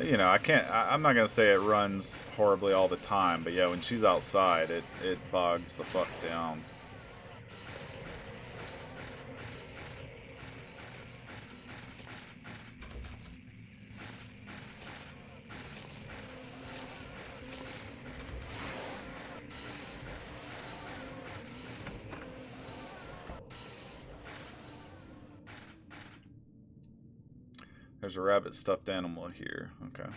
you know, I'm not going to say it runs horribly all the time, but yeah, when she's outside, it bogs the fuck down. There's a rabbit stuffed animal here. Okay.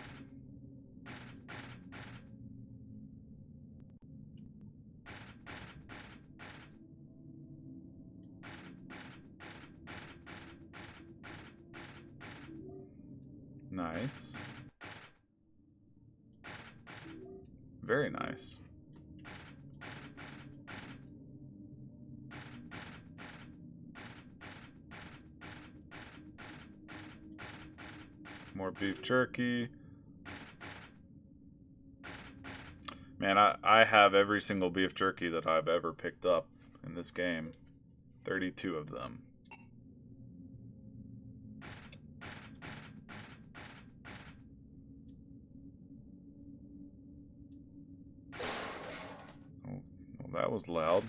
Nice. Very nice. More beef jerky. Man, I have every single beef jerky that I've ever picked up in this game. 32 of them. Oh, well, that was loud.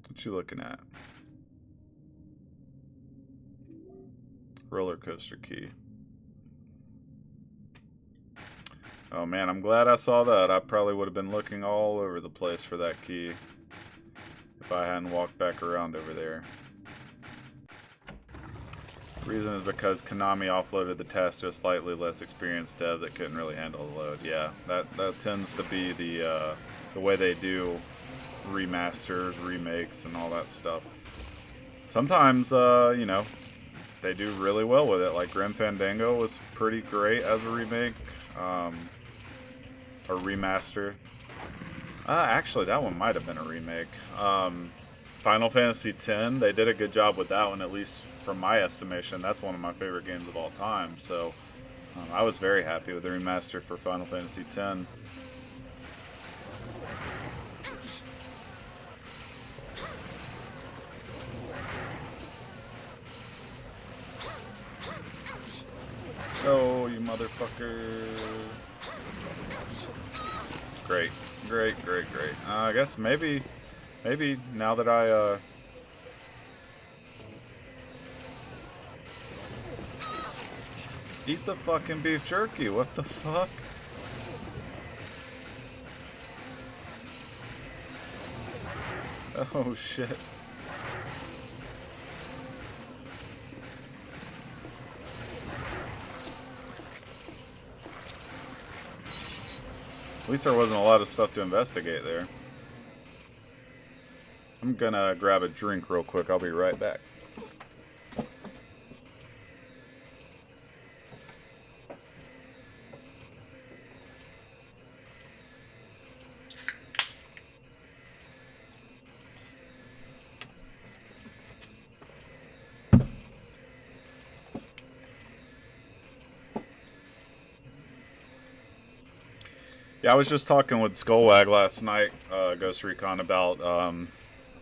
What you looking at? Roller coaster key. Oh man, I'm glad I saw that. I probably would have been looking all over the place for that key if I hadn't walked back around over there. The reason is because Konami offloaded the task to a slightly less experienced dev that couldn't really handle the load. Yeah, that tends to be the way they do remasters, remakes, and all that stuff. Sometimes, you know, they do really well with it. Like Grim Fandango was pretty great as a remake, or remaster. Actually, that one might have been a remake. Final Fantasy X, they did a good job with that one, at least from my estimation. That's one of my favorite games of all time. So I was very happy with the remaster for Final Fantasy X. Oh, you motherfucker. Great. Great. I guess maybe now that I, eat the fucking beef jerky, what the fuck? Oh, shit. At least there wasn't a lot of stuff to investigate there. I'm gonna grab a drink real quick. I'll be right back. Yeah, I was just talking with Skullwag last night, Ghost Recon, about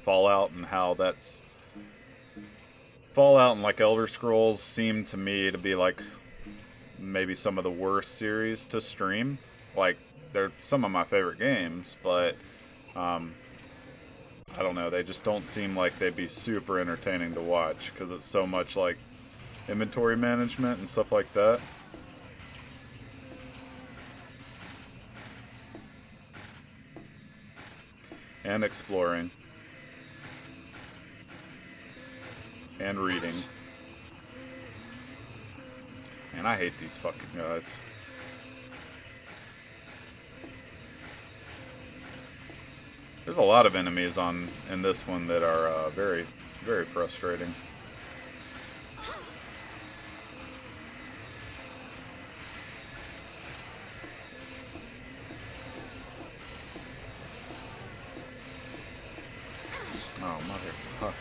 Fallout and how that's... Fallout and like Elder Scrolls seem to me to be like maybe some of the worst series to stream. Like, they're some of my favorite games, but I don't know, they just don't seem like they'd be super entertaining to watch because it's so much like inventory management and stuff like that. And exploring. And reading. Man, I hate these fucking guys. There's a lot of enemies in this one that are very, very frustrating. Oh, motherfucker.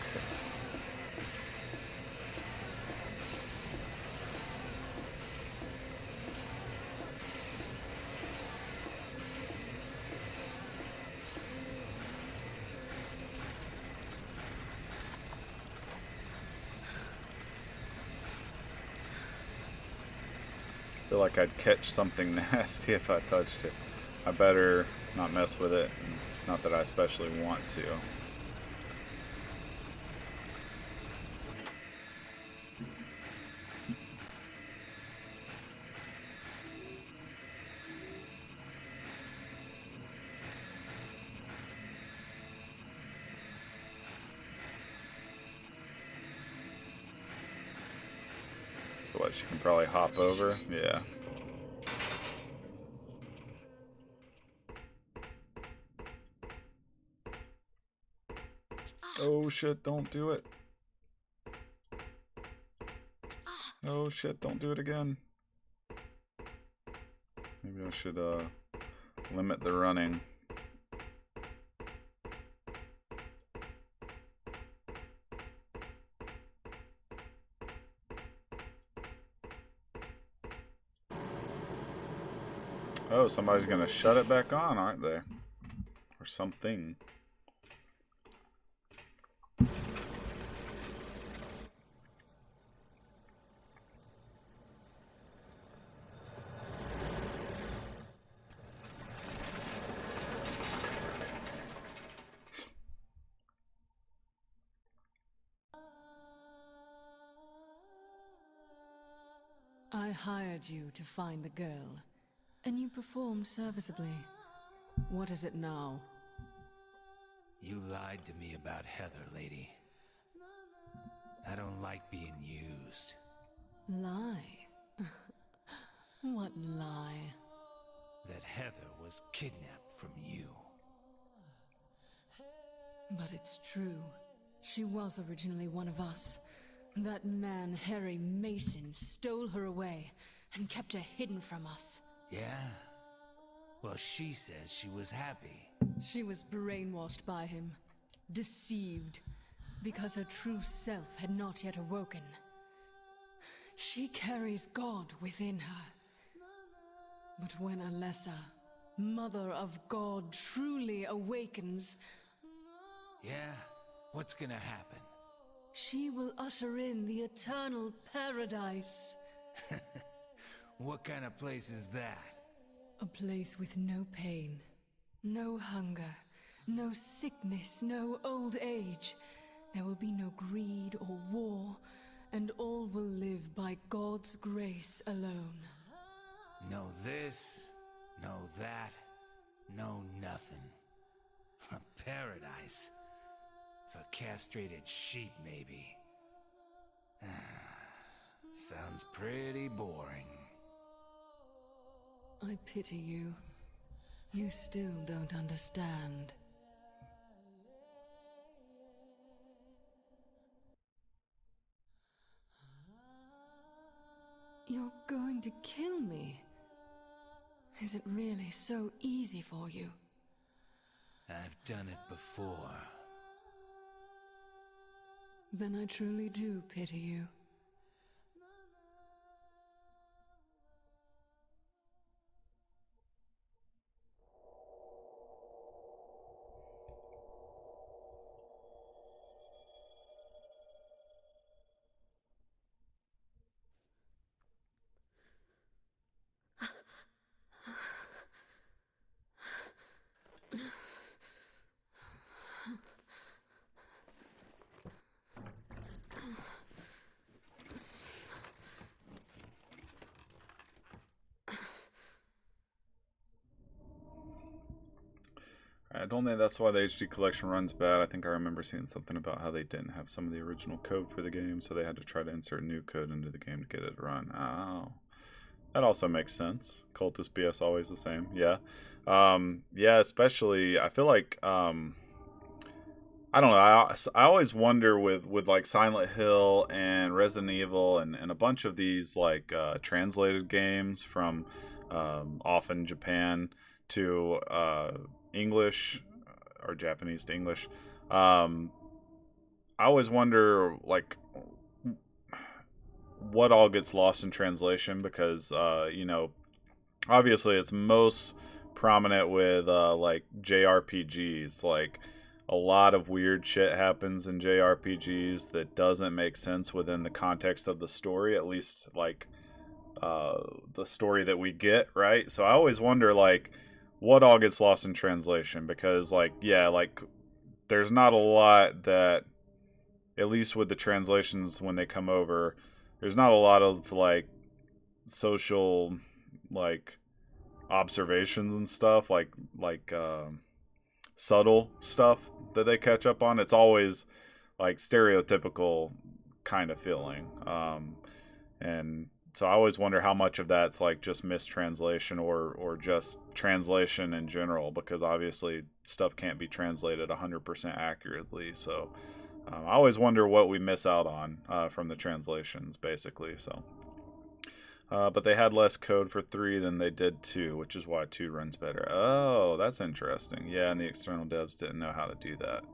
I feel like I'd catch something nasty if I touched it. I better not mess with it. Not that I especially want to. So what, she can probably hop over? Yeah. Oh shit, don't do it. Oh shit, don't do it again. Maybe I should limit the running. Oh, somebody's gonna shut it back on, aren't they? Or something. hired you to find the girl, and you performed serviceably. What is it now? You lied to me about Heather, lady. I don't like being used. Lie? What lie? That Heather was kidnapped from you. But it's true. She was originally one of us. That man, Harry Mason, stole her away and kept her hidden from us. Yeah? Well, she says she was happy. She was brainwashed by him, deceived, because her true self had not yet awoken. She carries God within her. But when Alessa, Mother of God, truly awakens... Yeah? What's gonna happen? She will usher in the eternal paradise. What kind of place is that? A place with no pain, no hunger, no sickness, no old age. There will be no greed or war, and all will live by God's grace alone. No this, no that, no nothing. A paradise. For castrated sheep, maybe. Sounds pretty boring. I pity you. You still don't understand. You're going to kill me? Is it really so easy for you? I've done it before. Then I truly do pity you. I don't think that's why the HD collection runs bad. I think I remember seeing something about how they didn't have some of the original code for the game, so they had to try to insert new code into the game to get it to run. Oh. That also makes sense. Cultist BS always the same. Yeah. Yeah, especially, I feel like, I don't know, I always wonder with like Silent Hill and Resident Evil and a bunch of these like translated games from often Japan to English or Japanese to English. I always wonder like what all gets lost in translation because you know, obviously it's most prominent with like JRPGs. Like a lot of weird shit happens in JRPGs that doesn't make sense within the context of the story, at least like the story that we get, right? So I always wonder like what all gets lost in translation because like yeah, like there's not a lot that, at least with the translations when they come over, there's not a lot of like social like observations and stuff like subtle stuff that they catch up on. It's always like stereotypical kind of feeling, and so I always wonder how much of that's like just mistranslation or just translation in general, because obviously stuff can't be translated 100% accurately. So I always wonder what we miss out on from the translations, basically. So, but they had less code for 3 than they did 2, which is why 2 runs better. Oh, that's interesting. Yeah, and the external devs didn't know how to do that.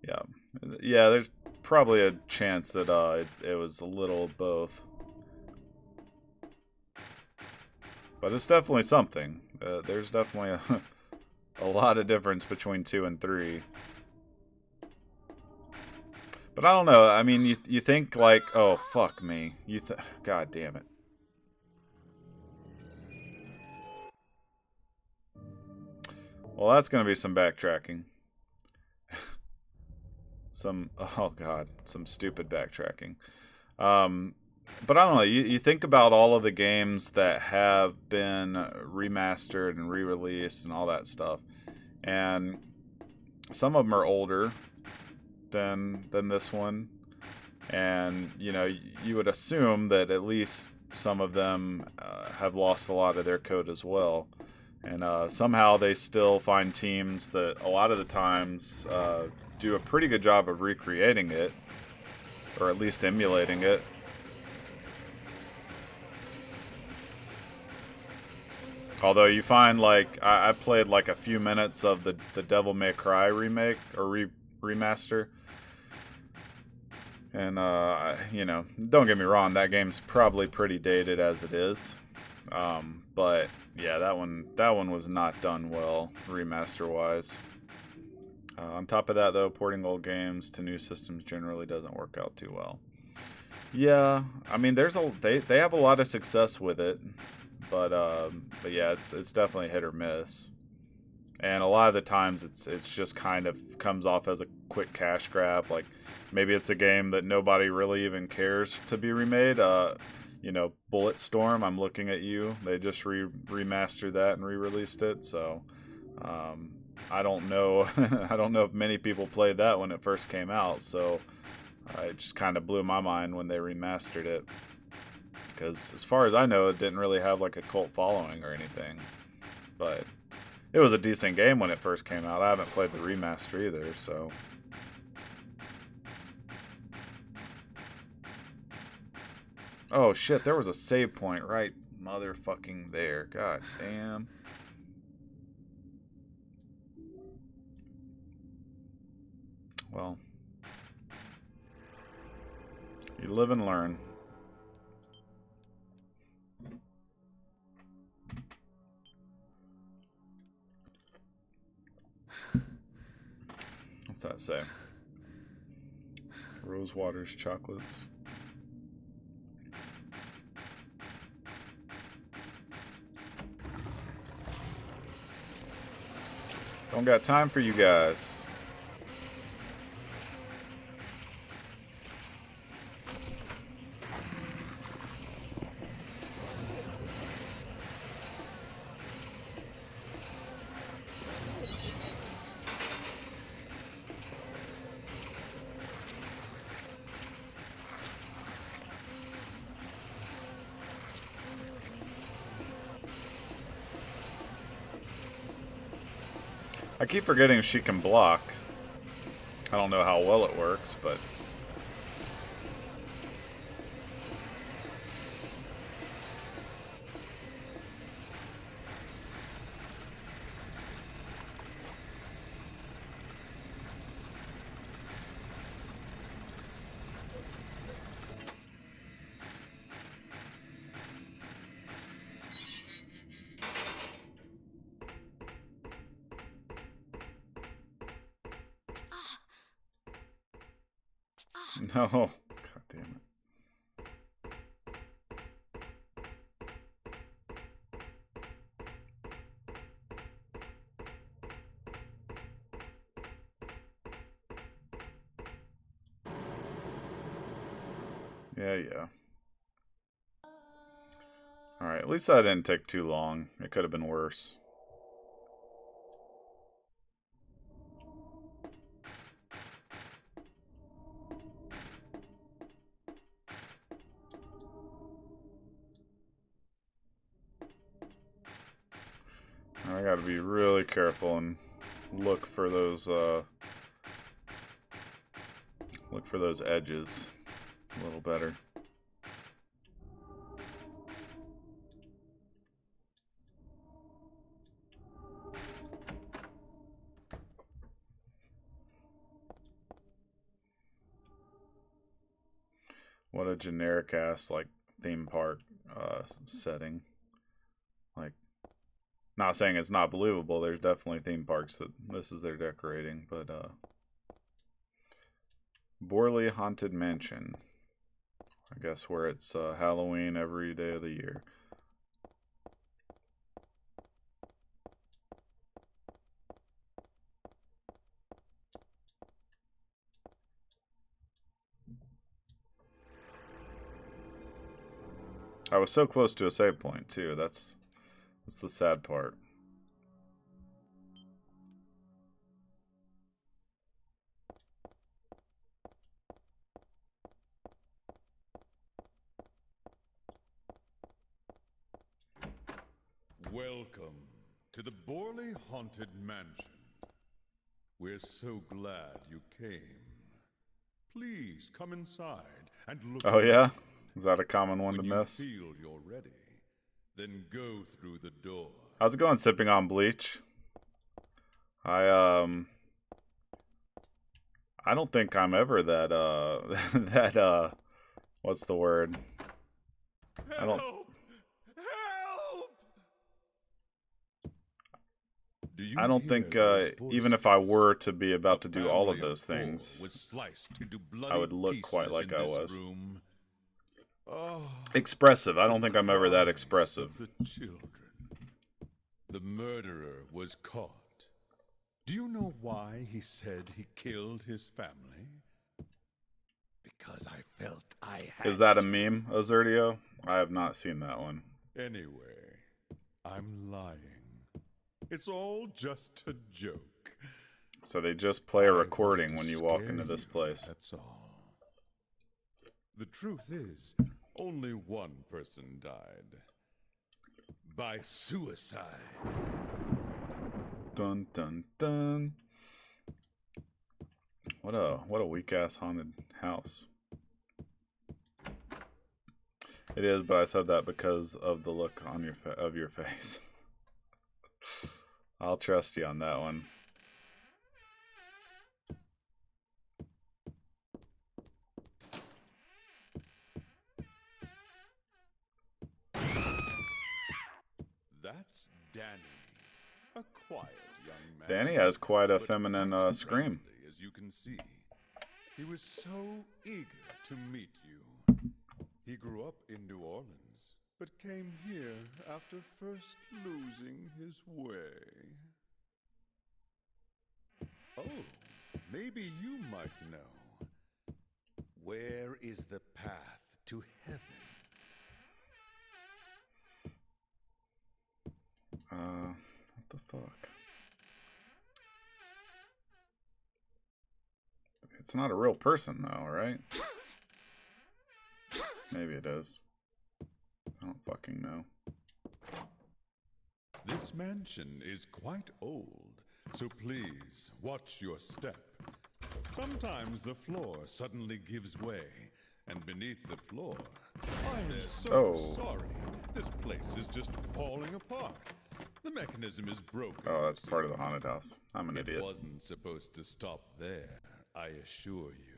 Yeah. There's probably a chance that it was a little of both. But it's definitely something. There's definitely a lot of difference between 2 and 3. But I don't know. I mean, you think like, oh fuck me. God damn it. Well, that's gonna be some backtracking. Oh god, some stupid backtracking. But I don't know. You think about all of the games that have been remastered and re-released and all that stuff, and some of them are older than this one, and you know, you would assume that at least some of them have lost a lot of their code as well, and somehow they still find teams that a lot of the times do a pretty good job of recreating it, or at least emulating it. Although you find, like, I played like a few minutes of the Devil May Cry remake or remaster, and you know, don't get me wrong, that game's probably pretty dated as it is, but yeah, that one was not done well remaster wise. On top of that, though, porting old games to new systems generally doesn't work out too well. Yeah, I mean, they have a lot of success with it. But yeah, it's definitely hit or miss, and a lot of the times it's just kind of comes off as a quick cash grab. Like maybe it's a game that nobody really even cares to be remade. You know, Bulletstorm. I'm looking at you. They just remastered that and re-released it. So I don't know. I don't know if many people played that when it first came out. So it just kind of blew my mind when they remastered it. Because as far as I know, it didn't really have like a cult following or anything. But it was a decent game when it first came out. I haven't played the remaster either, so. Oh shit, there was a save point right motherfucking there. God damn. Well. You live and learn. What's that say? Rosewater's chocolates. Don't got time for you guys. I keep forgetting she can block. I don't know how well it works, but... No. God damn it. Yeah. Alright, at least that didn't take too long. It could have been worse. I gotta be really careful and look for those edges a little better. What a generic ass like theme park setting. Like, not saying it's not believable. There's definitely theme parks that this is their decorating, but Borley Haunted Mansion. I guess where it's Halloween every day of the year. I was so close to a save point too. That's the sad part. Welcome to the Borley Haunted Mansion. We're so glad you came. Please come inside and look. Oh yeah? Is that a common one to when miss? you feel you're ready, then go through the door. How's it going, sipping on bleach? I don't think I'm ever that that what's the word? I don't Help! Do you I don't hear think those even if voices? I were to be about to A do all of family those four things, was sliced into I would bloody look quite pieces like in I this was. room. Oh, expressive. I don't think I'm ever that cries expressive. of the children. The murderer was caught. Do you know why he said he killed his family? Because I felt I had Is that a to. meme, Azerdio? I have not seen that one. Anyway, I'm lying. It's all just a joke. So they just play a I wanted recording to when you walk scare into this you, place. That's all. The truth is, only one person died. By suicide. Dun dun dun. What a weak ass haunted house. It is, but I said that because of the look on your face. I'll trust you on that one. That's Danny. A quiet young man. Danny has quite a but feminine quite scream. friendly, as you can see. He was so eager to meet you. He grew up in New Orleans, but came here after first losing his way. Oh, maybe you might know. Where is the path to heaven? What the fuck? It's not a real person though, right? Maybe it is. I don't fucking know. This mansion is quite old, so please watch your step. Sometimes the floor suddenly gives way, and beneath the floor, I am so sorry. This place is just falling apart. The mechanism is broken. Oh, that's you part of the see. haunted house. I'm an idiot. It wasn't supposed to stop there, I assure you.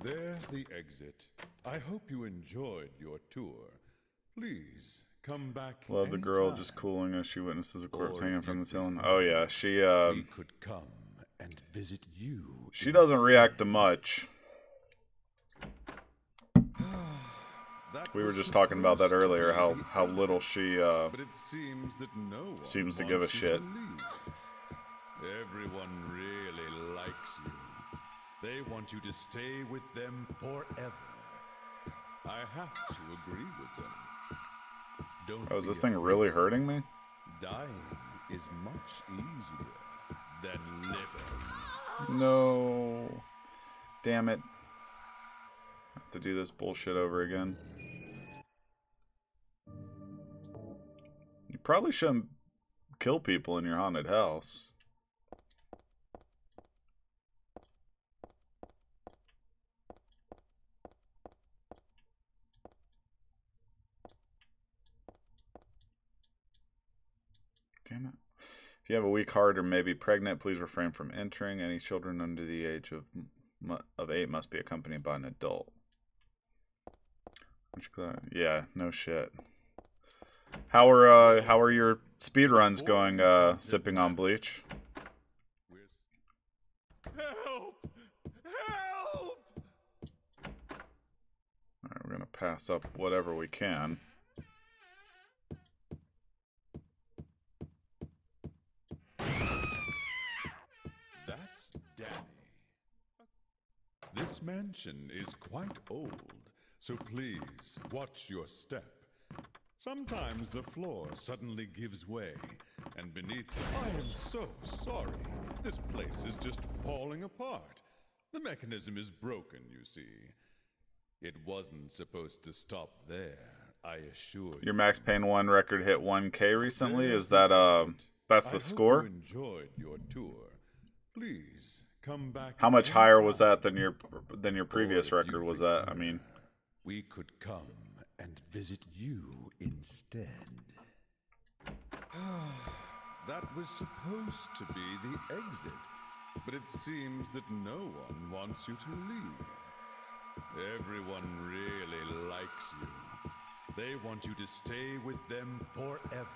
There's the exit. I hope you enjoyed your tour. Please come back. Love the girl anytime. just cooling as she witnesses a corpse Or hanging if from you the ceiling. prefer, Oh yeah, she we could come and visit you. doesn't instead. react to much. That We were was just talking about that supposed to earlier. be How the little exit. she But it seems that no one seems to give a wants you shit. leave. Everyone really likes you. They want you to stay with them forever. I have to agree with them. Don't Oh, is be this thing afraid. really hurting me? Dying is much easier than living. No. Damn it. Have to do this bullshit over again. You probably shouldn't kill people in your haunted house. Damn it. If you have a weak heart or may be pregnant, please refrain from entering. Any children under the age of 8 must be accompanied by an adult. Yeah, no shit. How are your speed runs going, sipping on bleach? Help! Help! Alright, we're gonna pass up whatever we can. That's Danny. This mansion is quite old, so please watch your step. Sometimes the floor suddenly gives way, and beneath I am so sorry. This place is just falling apart. The mechanism is broken, you see. It wasn't supposed to stop there, I assure you. Your Max Payne 1 record hit 1K recently. Is that that's the score? I hope you enjoyed your tour. Please come back. How much higher anytime. was that than your previous Or if record? you Was that? I prefer, mean, we could come and visit you instead. That was supposed to be the exit, but it seems that no one wants you to leave. Everyone really likes you. They want you to stay with them forever.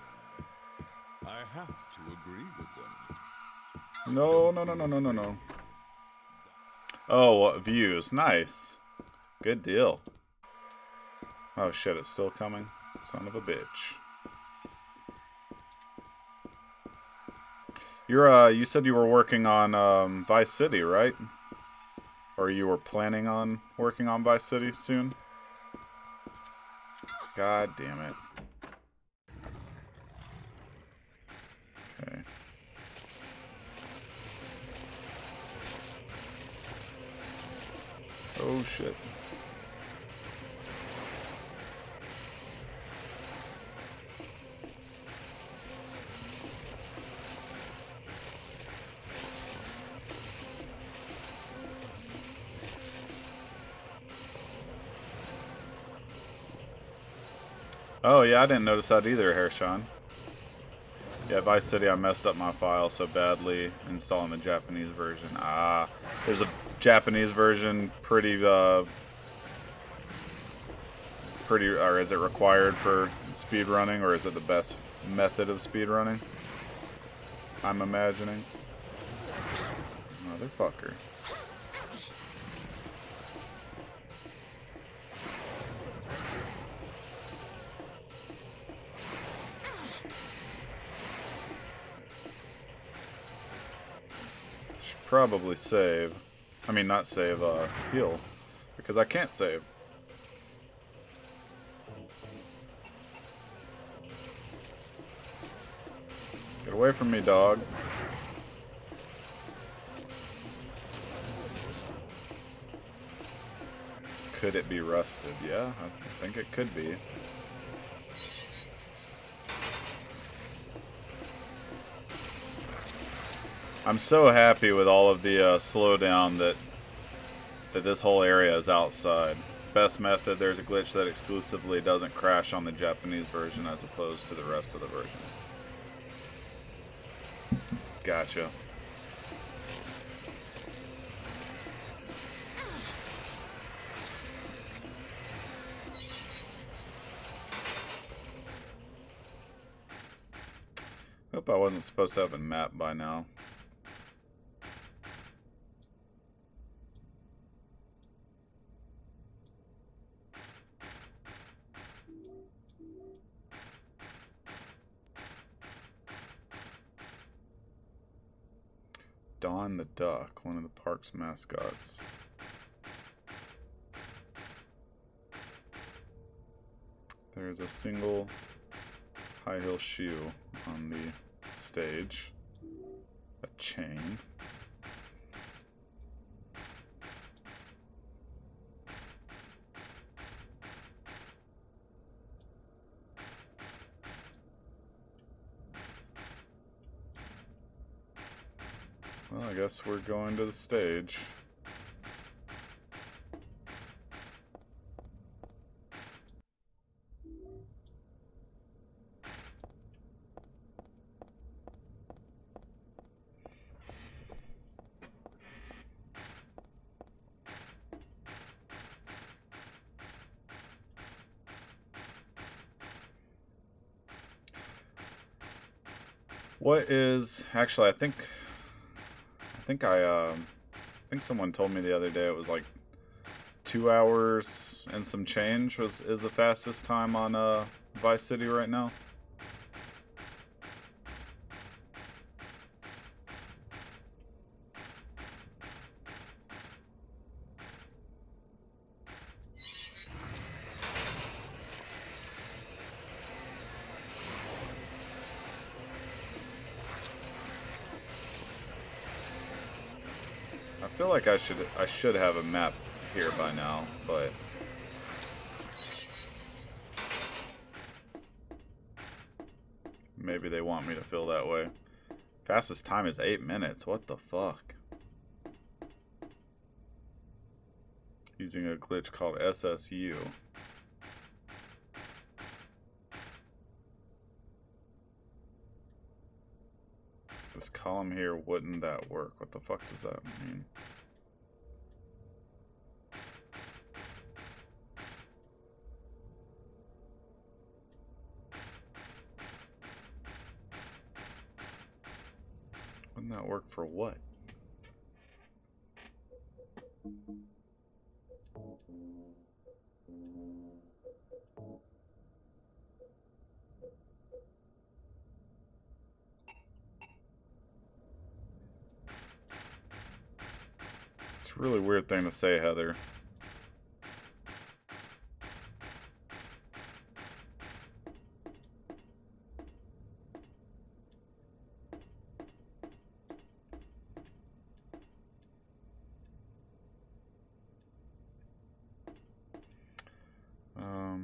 I have to agree with them. no. Oh, views. Nice. Good deal. Oh shit, it's still coming. Son of a bitch. You said you were working on Vice City, right? Or you were planning on working on Vice City soon? God damn it. Okay. Oh shit. Oh yeah, I didn't notice that either, Hershon. Yeah, Vice City, I messed up my file so badly installing the Japanese version. Ah, there's a Japanese version pretty, or is it required for speed running, or is it the best method of speed running? I'm imagining. Motherfucker. Probably save. I mean, not save, heal. Because I can't save. Get away from me, dog. Could it be rusted? Yeah, I think it could be. I'm so happy with all of the slowdown that this whole area is outside. Best method, there's a glitch that exclusively doesn't crash on the Japanese version as opposed to the rest of the versions. Gotcha. Hope I wasn't supposed to have a map by now. Don the Duck, one of the park's mascots. There's a single high heel shoe on the stage. A chain. Well, I guess we're going to the stage. What is actually? I think someone told me the other day it was like 2 hours and some change is the fastest time on Vice City right now. feel like I should have a map here by now, but maybe they want me to feel that way. Fastest time is 8 minutes. What the fuck? Using a glitch called SSU. This column here, wouldn't that work? What the fuck does that mean? Wouldn't that work for what? It's a really weird thing to say, Heather.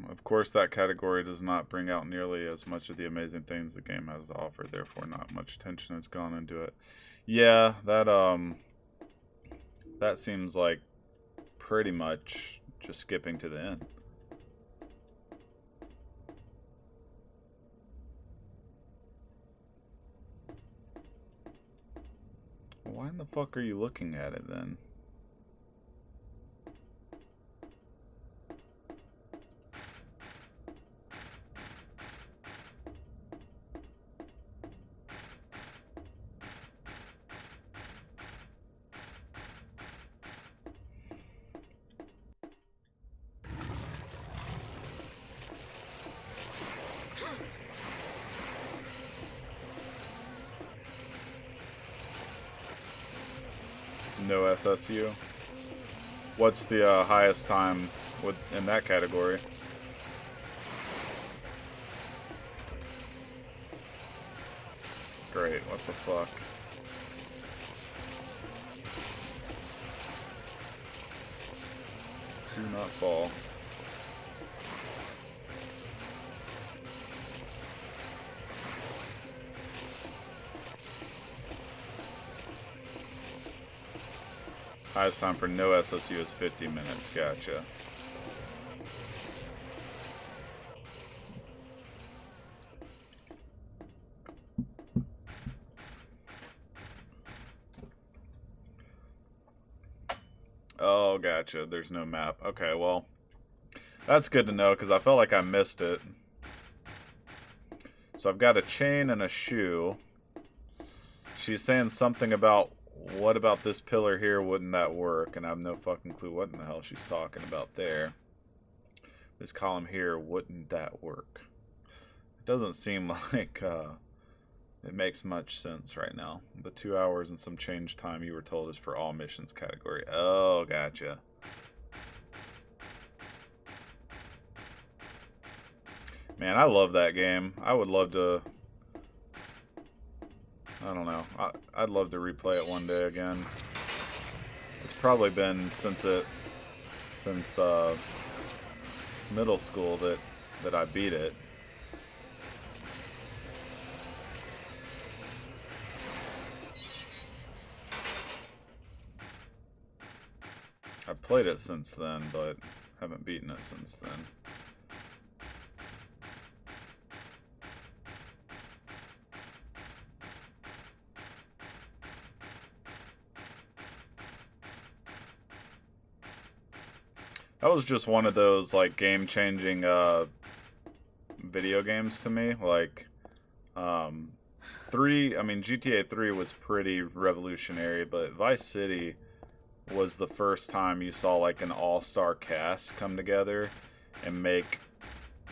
Of course, that category does not bring out nearly as much of the amazing things the game has to offer, therefore not much attention has gone into it. Yeah, that seems like pretty much just skipping to the end. Why in the fuck are you looking at it then? No SSU. What's the highest time in that category? Great, what the fuck? Do not fall. Highest time for no SSU is 50 minutes. Gotcha. Oh, gotcha. There's no map. Okay, well, that's good to know because I felt like I missed it. So I've got a chain and a shoe. She's saying something about, what about this pillar here? Wouldn't that work? And I have no fucking clue what in the hell she's talking about there. This column here, wouldn't that work? It doesn't seem like it makes much sense right now. The 2 hours and some change time you were told is for all missions category. Oh, gotcha. Man, I love that game. I would love to... I don't know. I'd love to replay it one day again. It's probably been since middle school that I beat it. I've played it since then, but haven't beaten it since then. That was just one of those, like, game-changing, video games to me. Like, GTA 3 was pretty revolutionary, but Vice City was the first time you saw, like, an all-star cast come together and make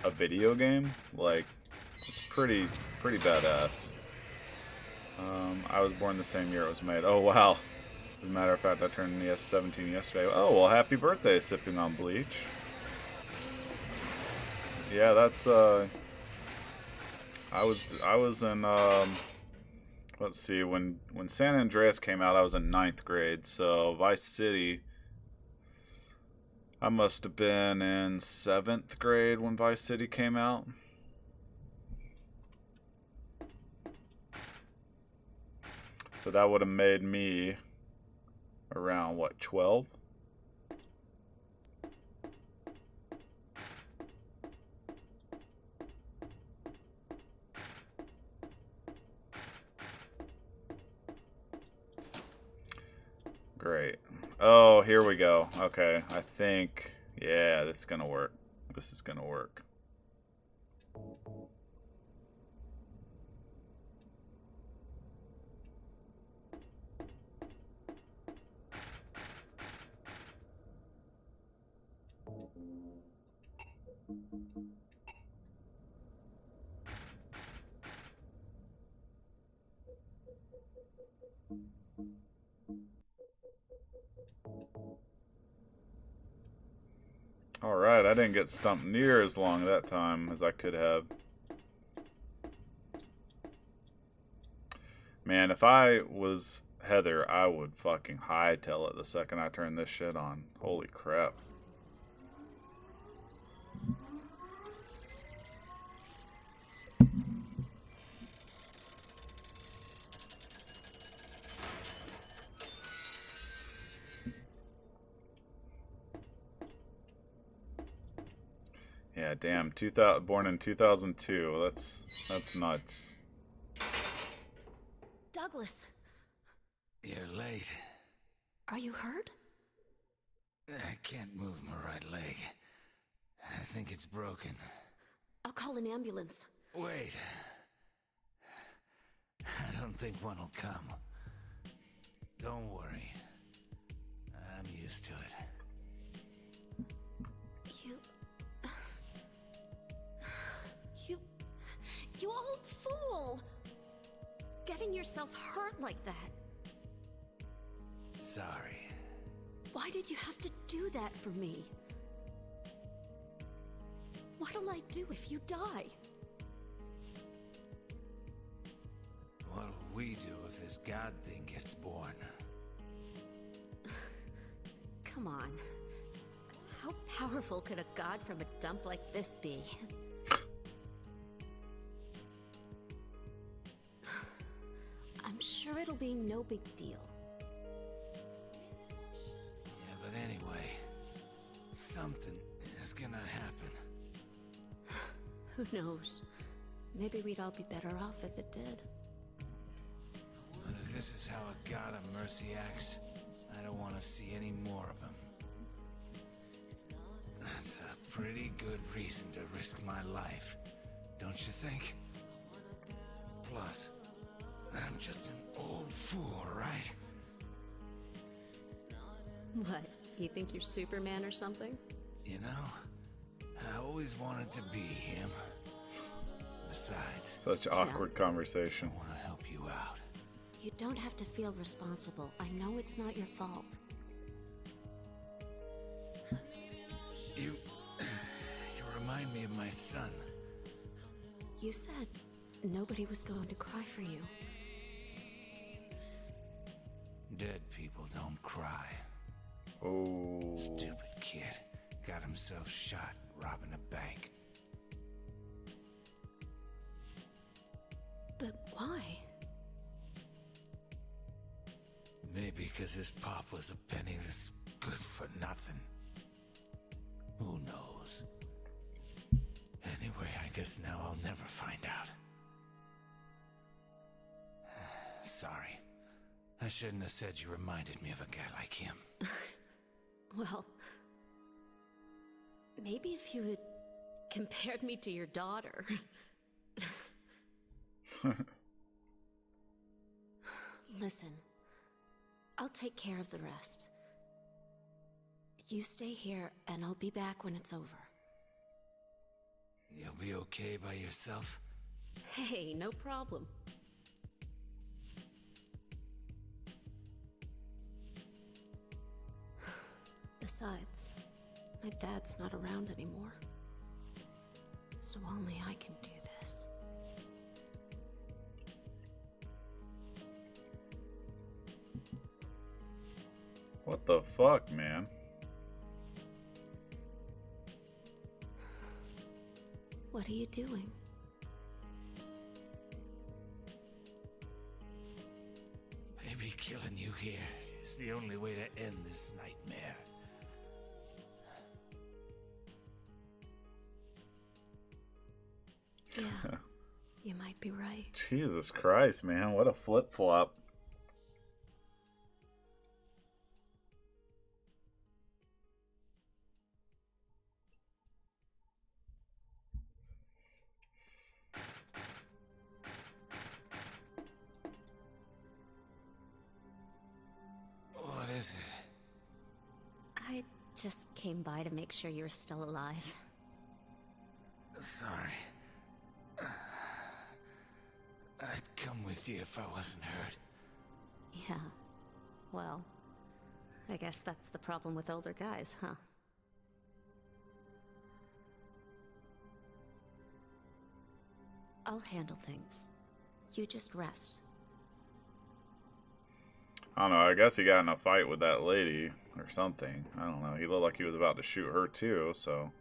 a video game. Like, it's pretty badass. I was born the same year it was made. Oh, wow. As a matter of fact, I turned 17 yesterday. Oh, well, happy birthday, Sipping on Bleach. Yeah, that's, I was in, let's see, when San Andreas came out, I was in 9th grade. So Vice City, I must have been in 7th grade when Vice City came out. So that would have made me around, what, 12? Great. Oh, here we go. Okay, I think, yeah, this is gonna work. This is gonna work. Alright, I didn't get stumped near as long that time as I could have. Man, if I was Heather, I would fucking hightail it the second I turn this shit on. Holy crap. Yeah, damn. 2000, born in 2002. That's nuts. Douglas, You're late. are you hurt? I can't move my right leg. I think it's broken. I'll call an ambulance. Wait. I don't think one will come. Don't worry. I'm used to it. You old fool! Getting yourself hurt like that. Sorry. Why did you have to do that for me? What'll I do if you die? What'll we do if this god thing gets born? Come on. How powerful could a god from a dump like this be? I'm sure it'll be no big deal. Yeah, but anyway, something is gonna happen. Who knows? Maybe we'd all be better off if it did. But if this is how a god of mercy acts, I don't want to see any more of him. That's a pretty good reason to risk my life, don't you think? Plus, I'm just an old fool, right? What? You think you're Superman or something? You know, I always wanted to be him. Besides, Such awkward conversation. I want to help you out. You don't have to feel responsible. I know it's not your fault. You remind me of my son. You said nobody was going to cry for you. Dead people don't cry. Oh. Stupid kid. Got himself shot robbing a bank. But why? Maybe because his pop was a penniless good for nothing. Who knows? Anyway, I guess now I'll never find out. Sorry. I shouldn't have said you reminded me of a guy like him. Well, maybe if you had compared me to your daughter. Listen, I'll take care of the rest. You stay here, and I'll be back when it's over. You'll be okay by yourself? Hey, no problem. Besides, my dad's not around anymore. So only I can do this. What the fuck, man? What are you doing? Maybe killing you here is the only way to end this nightmare. Yeah, you might be right. Jesus Christ, man. What a flip-flop. What is it? I just came by to make sure you're still alive. Sorry. I'd come with you if I wasn't hurt. Yeah. Well, I guess that's the problem with older guys, huh? I'll handle things. You just rest. I don't know. I guess he got in a fight with that lady or something. I don't know. He looked like he was about to shoot her too, so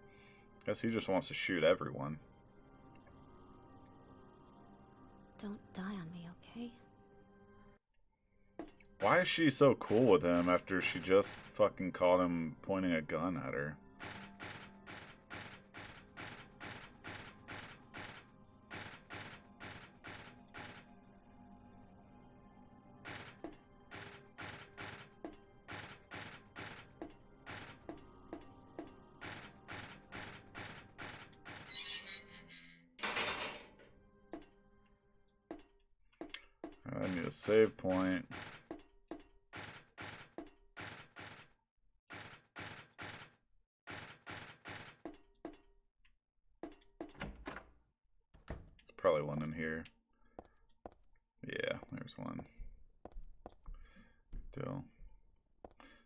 I guess he just wants to shoot everyone. Don't die on me, okay? Why is she so cool with him after she just fucking caught him pointing a gun at her? I need a save point. There's probably one in here. Yeah, there's one. Still.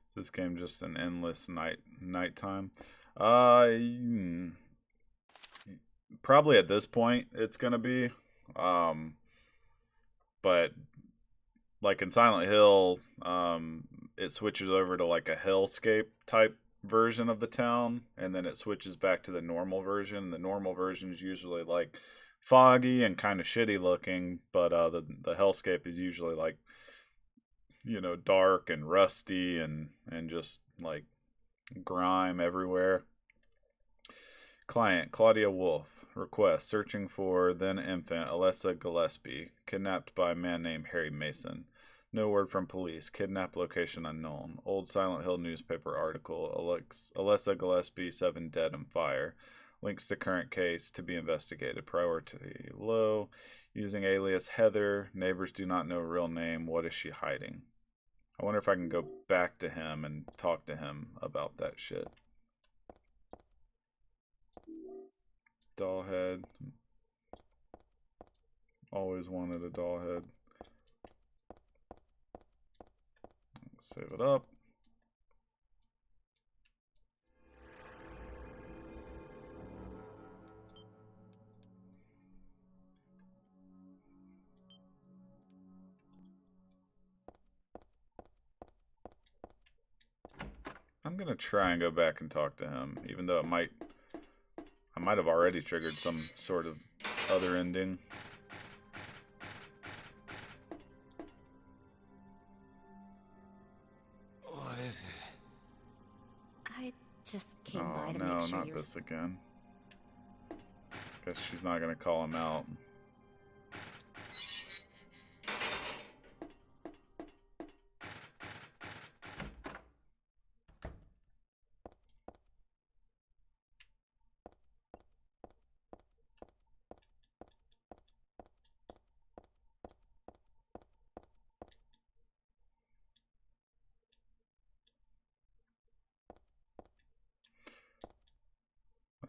Is this game just an endless nighttime? Probably at this point it's gonna be. But like in Silent Hill, it switches over to like a hellscape type version of the town, and then it switches back to the normal version. The normal version is usually like foggy and kind of shitty looking, but the hellscape is usually like, you know, dark and rusty and just like grime everywhere. Client Claudia Wolf. Request searching for then infant Alessa Gillespie, kidnapped by a man named Harry Mason. No word from police. Kidnap location unknown. Old Silent Hill newspaper article. Alessa Gillespie 7 dead in fire. Links to current case to be investigated. Priority low. Using alias Heather. Neighbors do not know real name. What is she hiding? I wonder if I can go back to him and talk to him about that shit. Doll head. Always wanted a doll head. Save it up. I'm gonna try and go back and talk to him, even though I might have already triggered some sort of other ending. What is it? I just came Oh by to no, make sure not you're... this again. Guess she's not gonna call him out.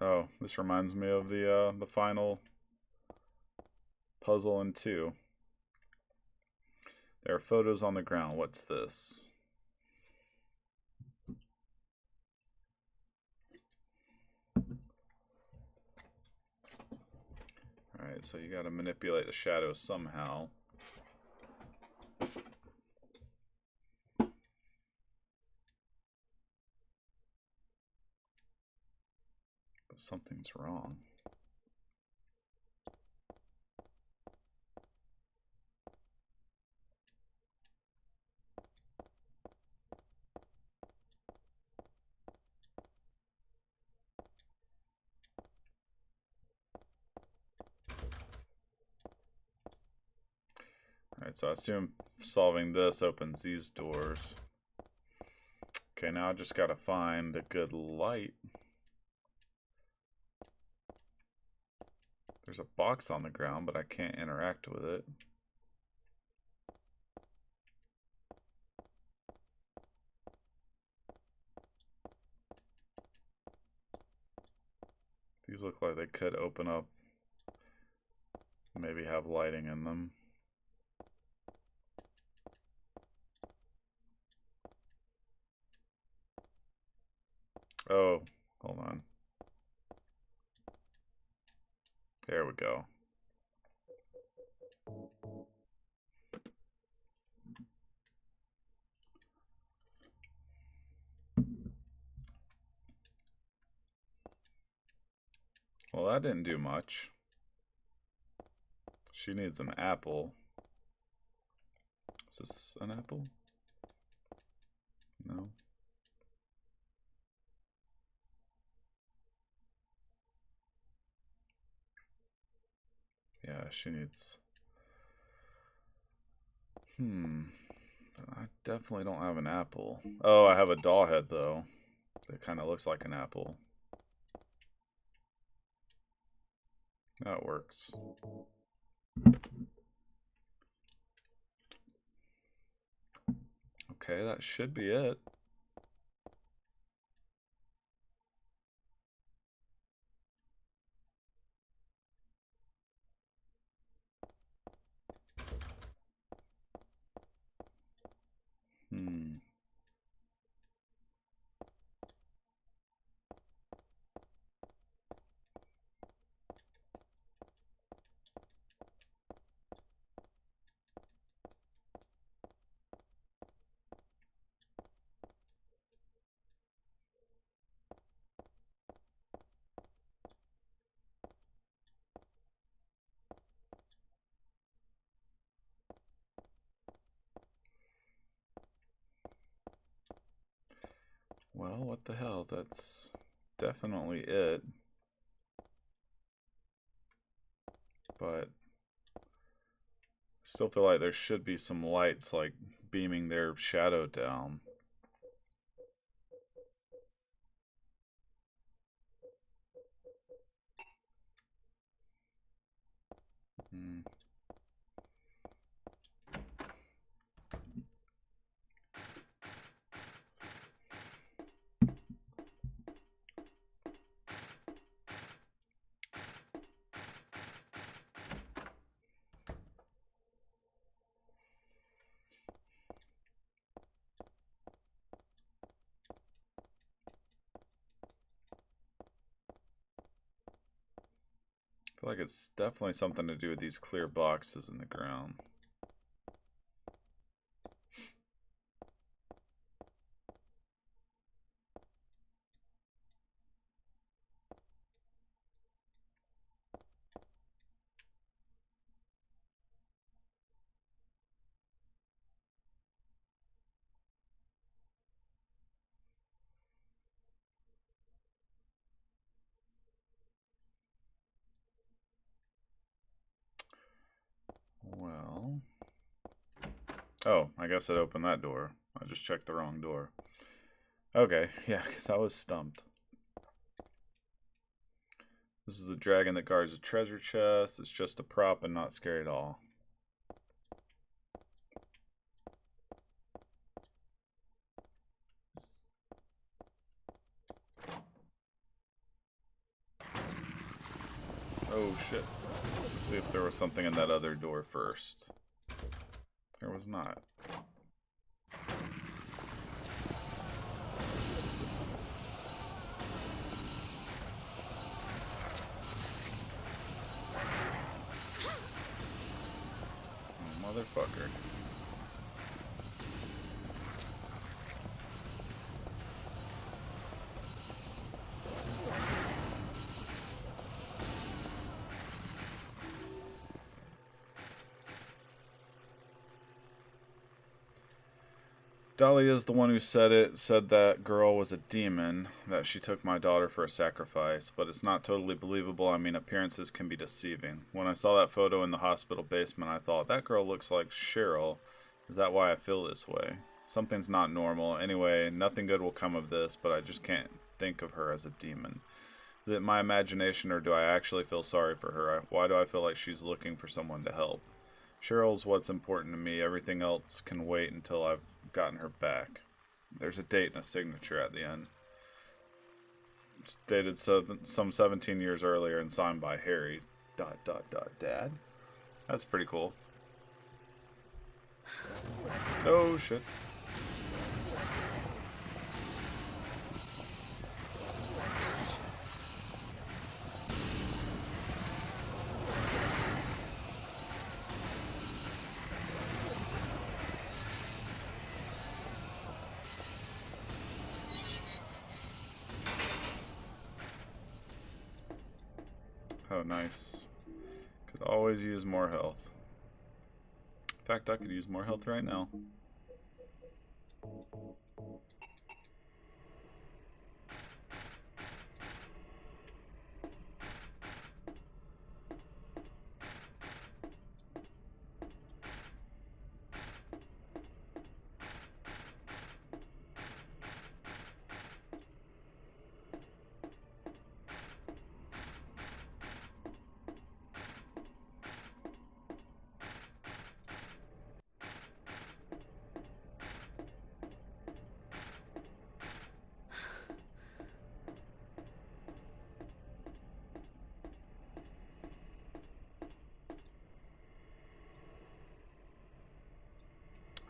Oh, this reminds me of the final puzzle in 2. There are photos on the ground. What's this? Alright, so you gotta manipulate the shadows somehow. something's wrong. Alright, so I assume solving this opens these doors. Okay, now I just gotta find a good light. There's a box on the ground, but I can't interact with it. These look like they could open up, maybe have lighting in them. Oh, hold on. There we go. Well, that didn't do much. She needs an apple. Is this an apple? No. Yeah, she needs... I definitely don't have an apple. Oh, I have a doll head, though. That kind of looks like an apple. That works. Okay, that should be it. Well, what the hell? That's definitely it. But I still feel like there should be some lights like beaming their shadow down. I feel like it's definitely something to do with these clear boxes in the ground. Well, oh, I guess it opened that door. I just checked the wrong door. Okay, yeah, because I was stumped. This is the dragon that guards a treasure chest. It's just a prop and not scary at all. Oh shit. Let's see if there was something in that other door first. There was not. Oh, motherfucker. Dahlia is the one who said it, said that girl was a demon, that she took my daughter for a sacrifice, but it's not totally believable. I mean, appearances can be deceiving. When I saw that photo in the hospital basement, I thought, that girl looks like Cheryl. Is that why I feel this way? Something's not normal. Anyway, nothing good will come of this, but I just can't think of her as a demon. Is it my imagination, or do I actually feel sorry for her? Why do I feel like she's looking for someone to help? Cheryl's what's important to me. Everything else can wait until I've gotten her back. There's a date and a signature at the end. It's dated some 17 years earlier and signed by Harry. ... Dad. That's pretty cool. Oh shit. Oh, nice. Could always use more health. In fact, I could use more health right now.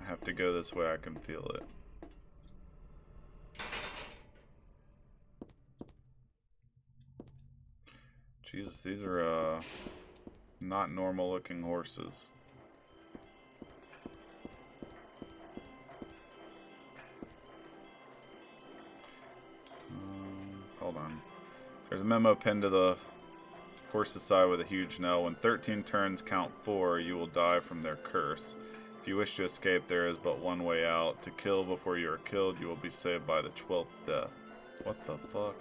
I have to go this way, I can feel it. Jesus, these are not normal looking horses. Hold on. There's a memo pinned to the horse's side with a huge nail. When 13 turns count 4, you will die from their curse. If you wish to escape, there is but one way out. To kill before you are killed, you will be saved by the 12th death. What the fuck?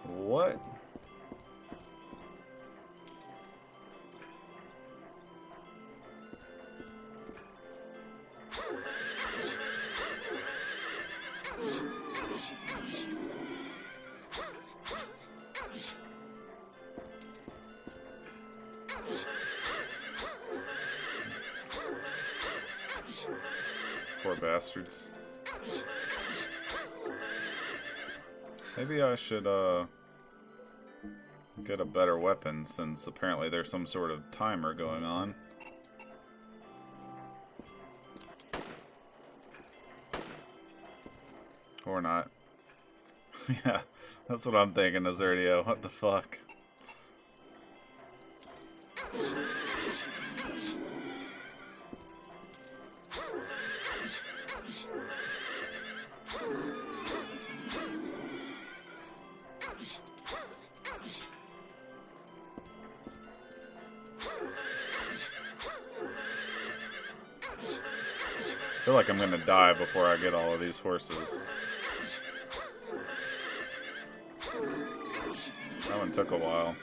What? Poor bastards. Maybe I should, get a better weapon, since apparently there's some sort of timer going on. Or not. Yeah, that's what I'm thinking, Azerdio. What the fuck? I feel like I'm gonna die before I get all of these horses. That one took a while.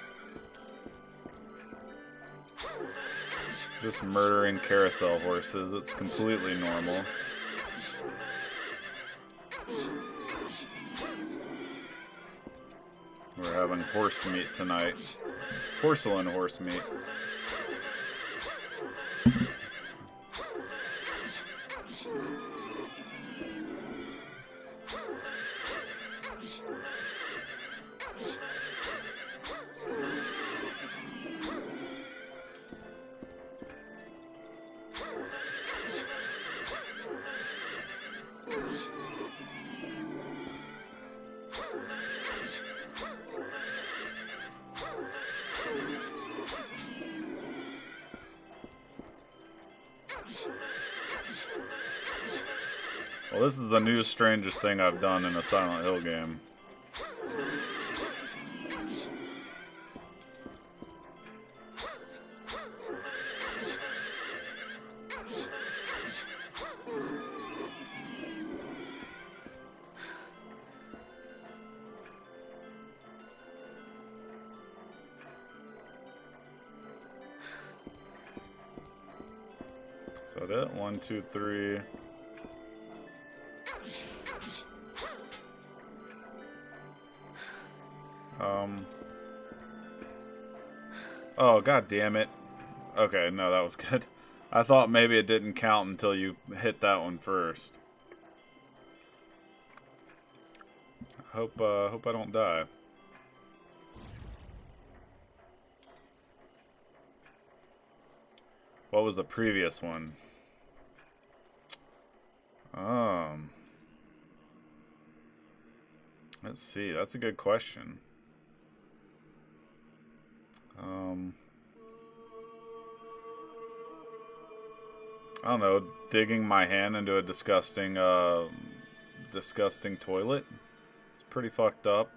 Just murdering carousel horses, it's completely normal. We're having horse meat tonight. Porcelain horse meat. Well, this is the new strangest thing I've done in a Silent Hill game. So that 1, 2, 3. Oh, god damn it. Okay, no, that was good. I thought maybe it didn't count until you hit that one first. Hope I don't die. What was the previous one? Let's see. That's a good question. I don't know. Digging my hand into a disgusting, disgusting toilet. It's pretty fucked up.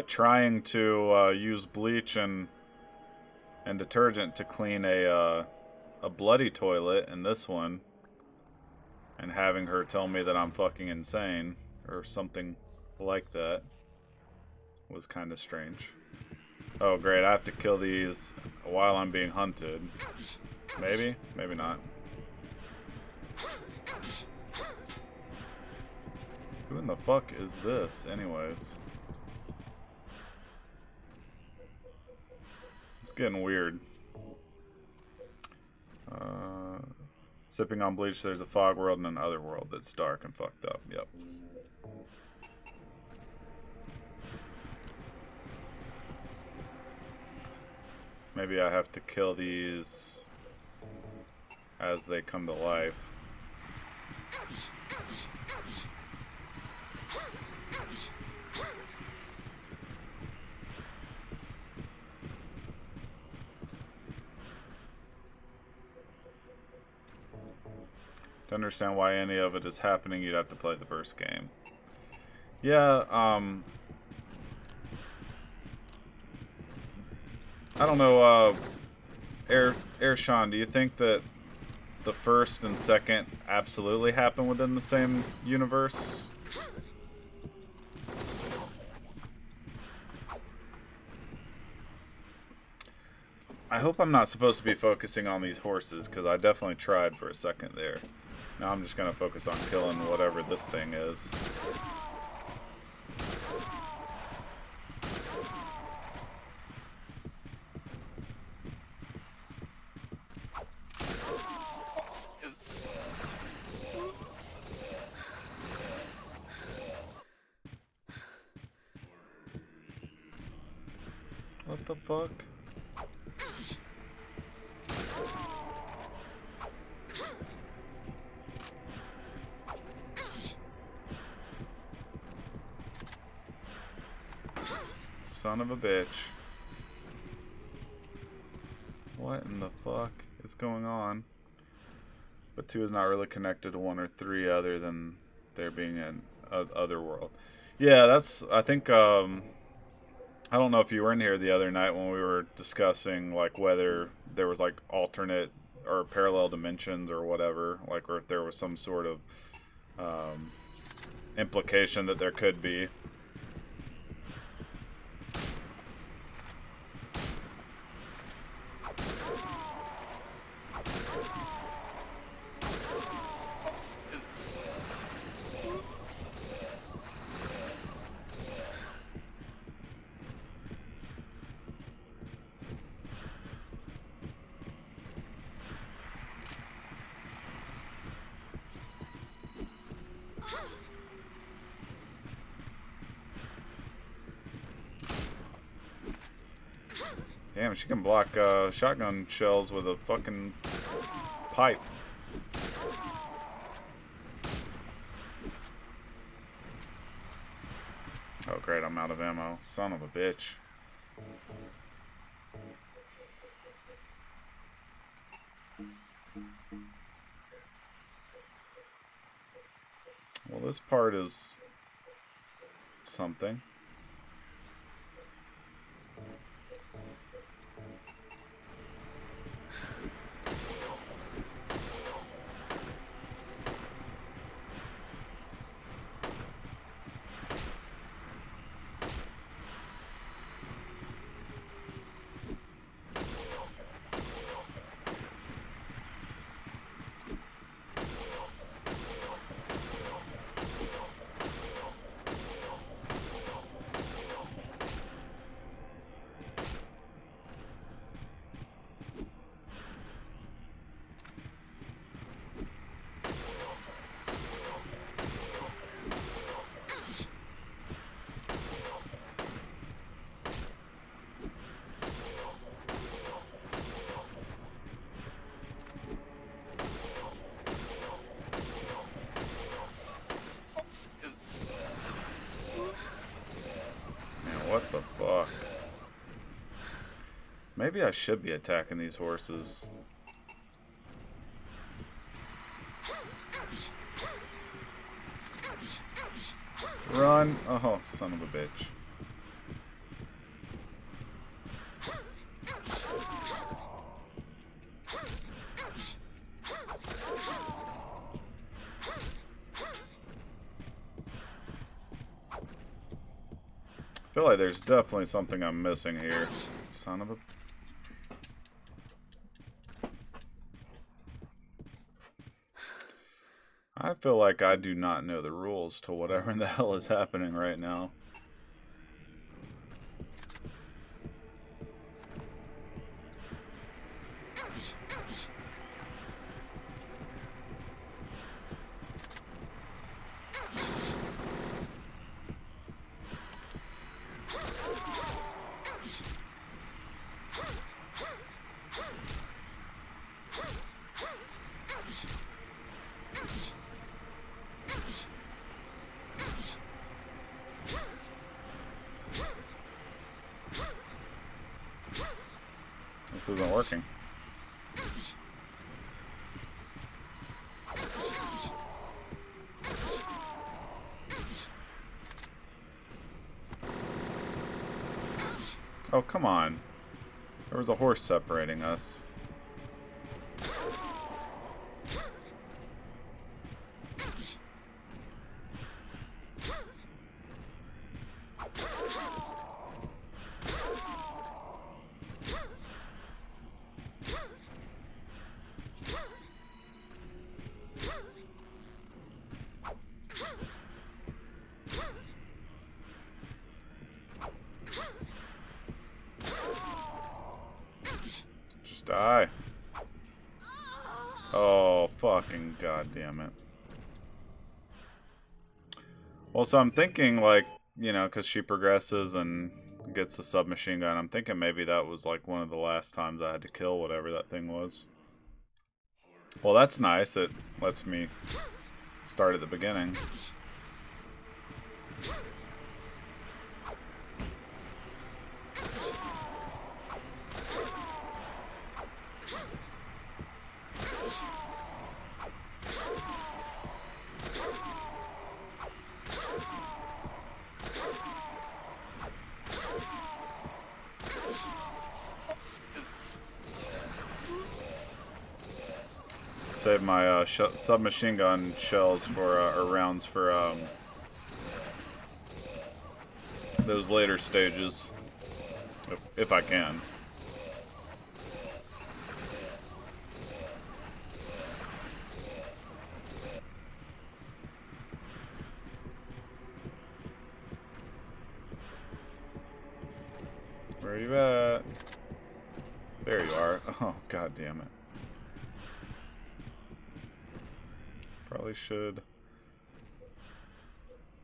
Trying to use bleach and detergent to clean a bloody toilet in this one, and having her tell me that I'm fucking insane or something like that was kind of strange. Oh great, I have to kill these while I'm being hunted. Maybe? Maybe not. Who in the fuck is this anyways? It's getting weird. Sipping on bleach, there's a fog world and another world that's dark and fucked up. Yep. Maybe I have to kill these as they come to life. To understand why any of it is happening, you'd have to play the first game. Yeah, I don't know, Sean, do you think that the first and second absolutely happen within the same universe? I hope I'm not supposed to be focusing on these horses, because I definitely tried for a second there. Now I'm just going to focus on killing whatever this thing is. What the fuck? Son of a bitch. What in the fuck is going on? But 2 is not really connected to 1 or 3 other than there being an other world. Yeah, that's, I think, I don't know if you were in here the other night when we were discussing, like, whether there was, like, alternate or parallel dimensions or whatever, like, or if there was some sort of implication that there could be. Damn, she can block shotgun shells with a fucking pipe. Oh great, I'm out of ammo. Son of a bitch. Well, this part is something. What the fuck? Maybe I should be attacking these horses. Run! Oh, son of a bitch. I feel like there's definitely something I'm missing here. Son of a... I feel like I do not know the rules to whatever the hell is happening right now. This isn't working. Oh, come on. There was a horse separating us. Die. Oh, fucking goddamn it. Well, so I'm thinking, like, you know, because she progresses and gets the submachine gun, I'm thinking maybe that was, like, one of the last times I had to kill whatever that thing was. Well, that's nice. It lets me start at the beginning. Save my submachine gun shells for or rounds for those later stages, if I can. Where are you at? There you are. Oh, god damn it. Probably should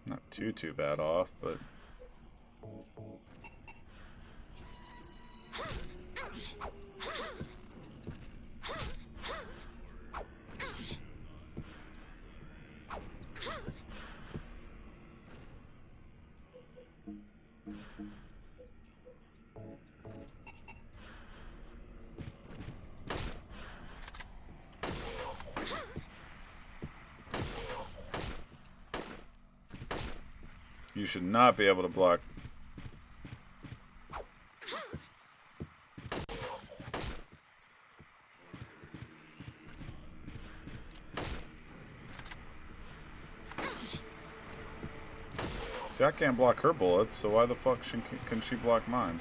not too bad off, but You should not be able to block. See, I can't block her bullets, so why the fuck can she block mine?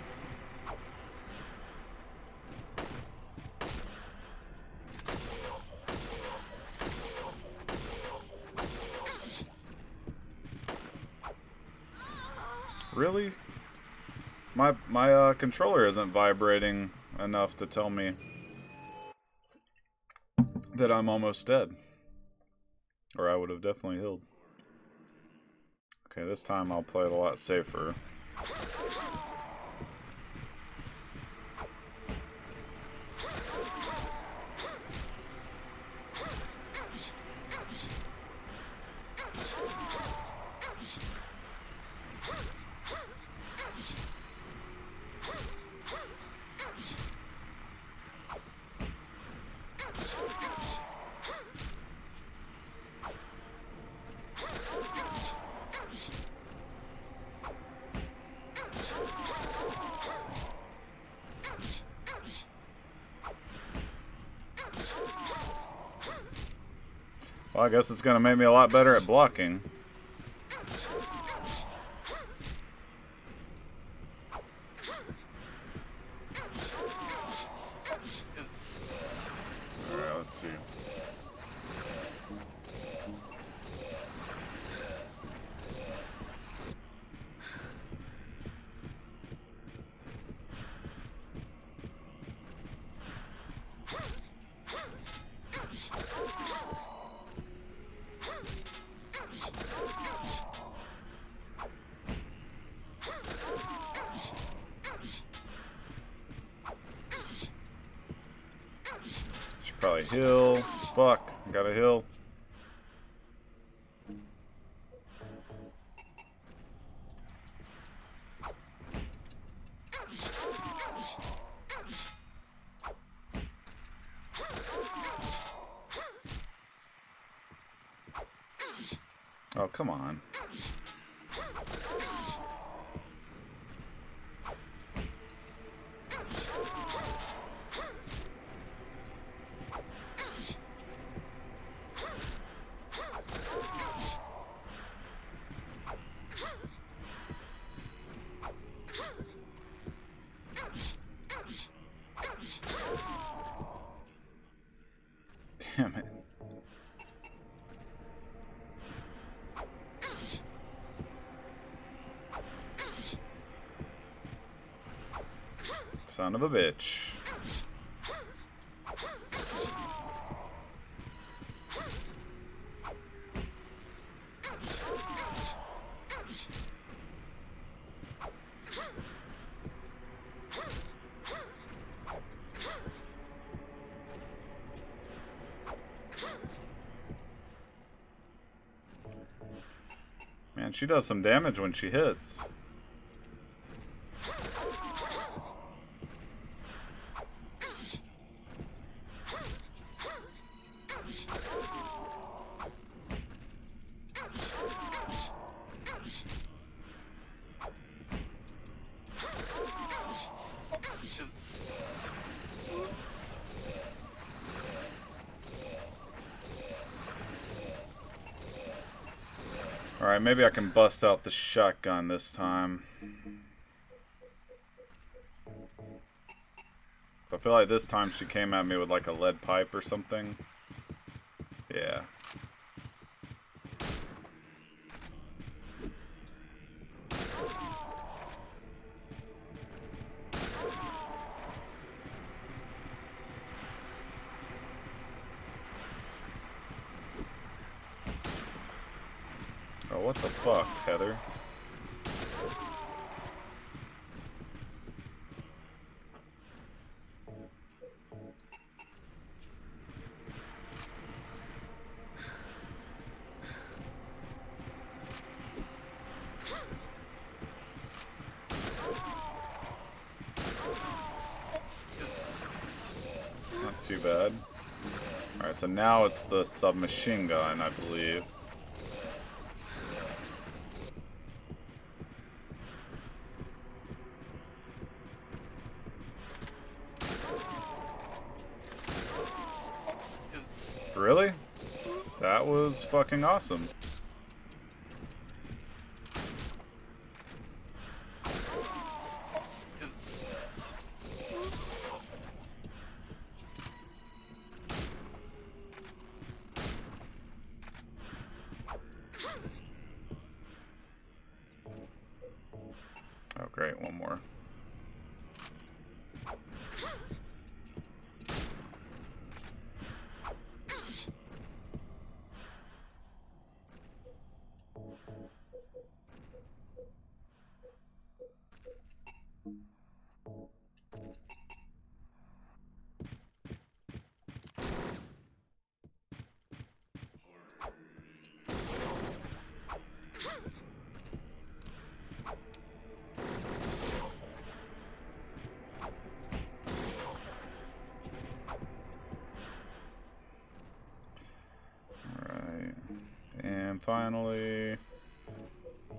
Really? My controller isn't vibrating enough to tell me that I'm almost dead. Or I would have definitely healed. Okay, this time I'll play it a lot safer. Well, I guess it's gonna make me a lot better at blocking. Alright, let's see. Should probably heal. Fuck, gotta heal. Oh, come on. Damn it. Son of a bitch. Man, she does some damage when she hits. Alright, maybe I can bust out the shotgun this time. I feel like this time she came at me with like a lead pipe or something. Yeah. Oh, what the fuck, Heather? Not too bad. Alright, so now it's the submachine gun, I believe. that was fucking awesome. Oh great, one more. And finally,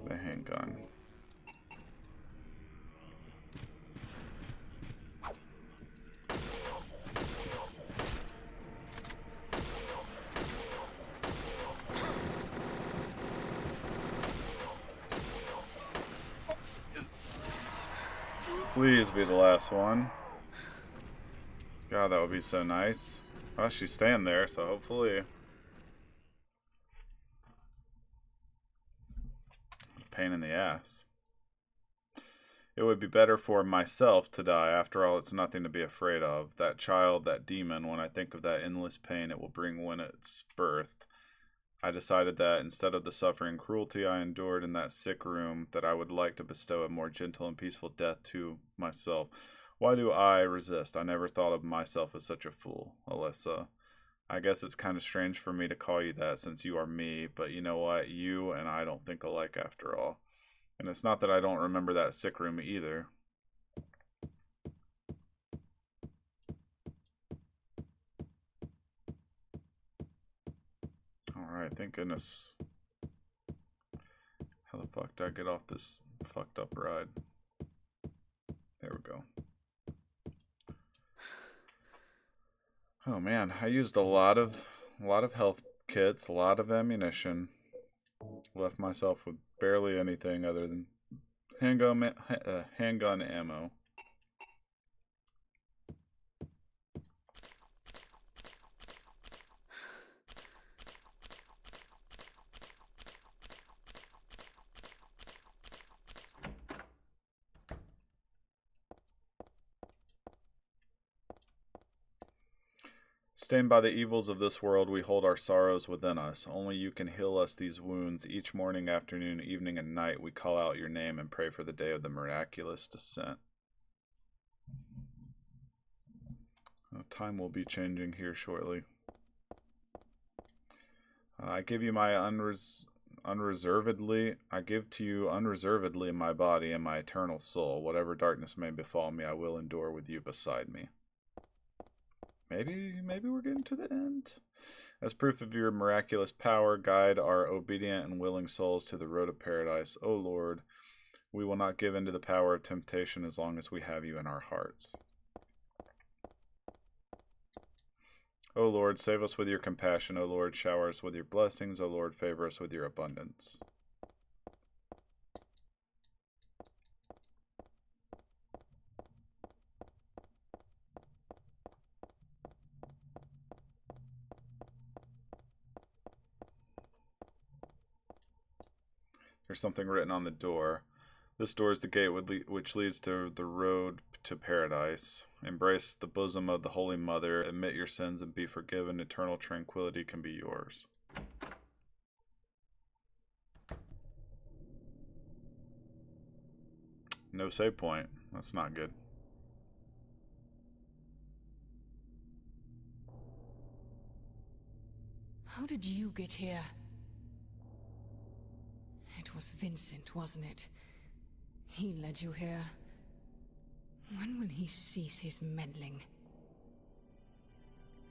the handgun. Please be the last one. God, that would be so nice. Well, she's staying there, so hopefully... Pain in the ass. It would be better for myself to die. After all, it's nothing to be afraid of. That child, that demon, when I think of that endless pain it will bring when it's birthed, I decided that instead of the suffering and cruelty I endured in that sick room, that I would like to bestow a more gentle and peaceful death to myself. Why do I resist? I never thought of myself as such a fool, Alyssa. I guess it's kind of strange for me to call you that since you are me, but you know what? You and I don't think alike after all. And it's not that I don't remember that sick room either. Alright, thank goodness. How the fuck did I get off this fucked up ride? There we go. Oh man, I used a lot of health kits, a lot of ammunition. Left myself with barely anything other than handgun ammo. Stained by the evils of this world, we hold our sorrows within us. Only you can heal us these wounds. Each morning, afternoon, evening, and night, we call out your name and pray for the day of the miraculous descent. Time will be changing here shortly. I give you my I give to you unreservedly my body and my eternal soul. Whatever darkness may befall me, I will endure with you beside me. Maybe we're getting to the end. As proof of your miraculous power, guide our obedient and willing souls to the road of paradise. O Lord, we will not give in to the power of temptation as long as we have you in our hearts. O Lord, save us with your compassion. O Lord, shower us with your blessings. O Lord, favor us with your abundance. There's something written on the door. This door is the gate which leads to the road to paradise. Embrace the bosom of the Holy Mother. Admit your sins and be forgiven. Eternal tranquility can be yours. No save point. That's not good. How did you get here? It was Vincent, wasn't it? He led you here. When will he cease his meddling?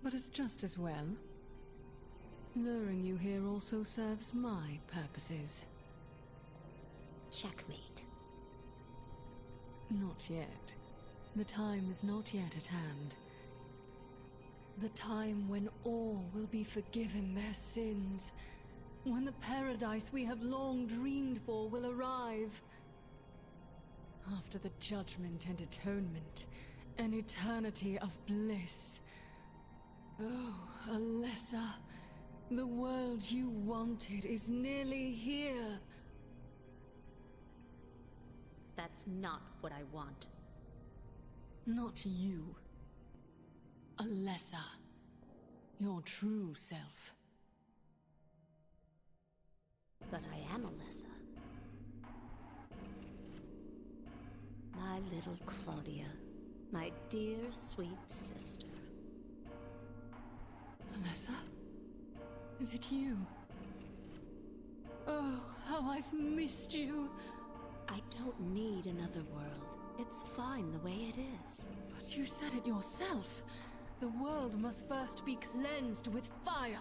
But it's just as well. Luring you here also serves my purposes. Checkmate. Not yet. The time is not yet at hand. The time when all will be forgiven their sins. When the paradise we have long dreamed for will arrive. After the judgment and atonement, an eternity of bliss. Oh, Alessa, the world you wanted is nearly here. That's not what I want. Not you. Alessa. Your true self. But I am Alessa. My little Claudia. My dear, sweet sister. Alessa? Is it you? Oh, how I've missed you. I don't need another world. It's fine the way it is. But you said it yourself. The world must first be cleansed with fire.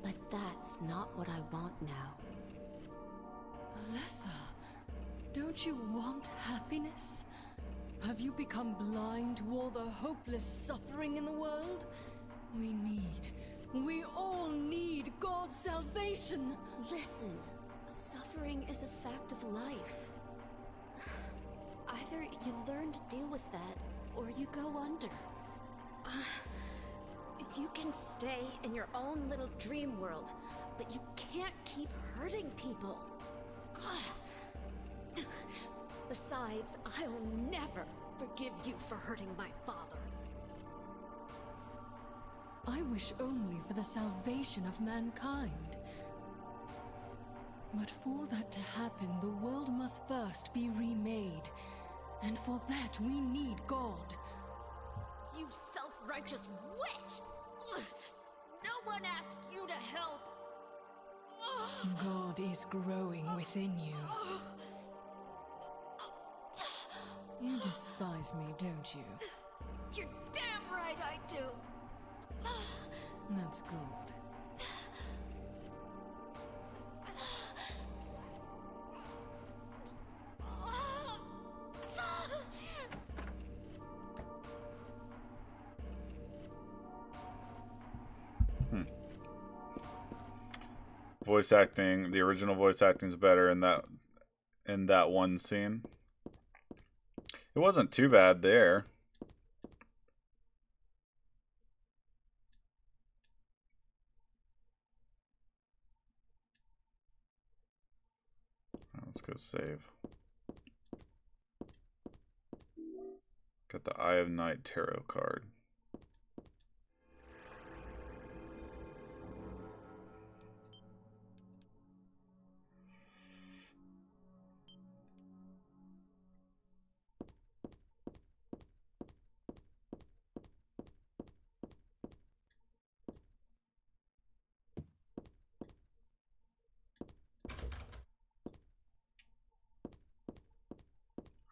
But that's not what I want now. Alessa, don't you want happiness? Have you become blind to all the hopeless suffering in the world? We all need God's salvation. Listen, suffering is a fact of life. Either you learn to deal with that, or you go under. You can stay in your own little dream world, but you can't keep hurting people. Besides, I'll never forgive you for hurting my father. I wish only for the salvation of mankind. But for that to happen, the world must first be remade. And for that, we need God. You self-righteous witch! No one asked you to help! God is growing within you. You despise me, don't you? You're damn right I do! That's good. Voice acting, the original voice acting is better in that one scene. It wasn't too bad there. Let's go save. Got the Eye of Night tarot card.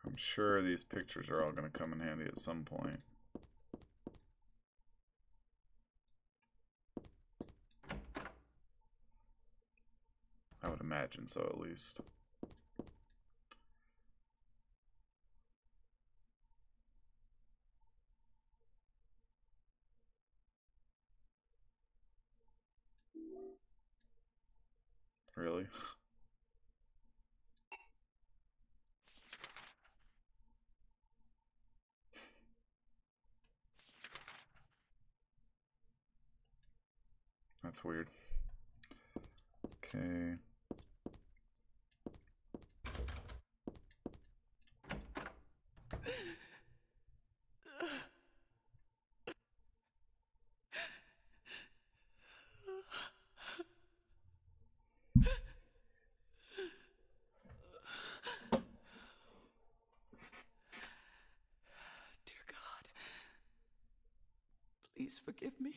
I'm sure these pictures are all going to come in handy at some point. I would imagine so, at least. Really? That's weird. Okay. Dear God, please forgive me.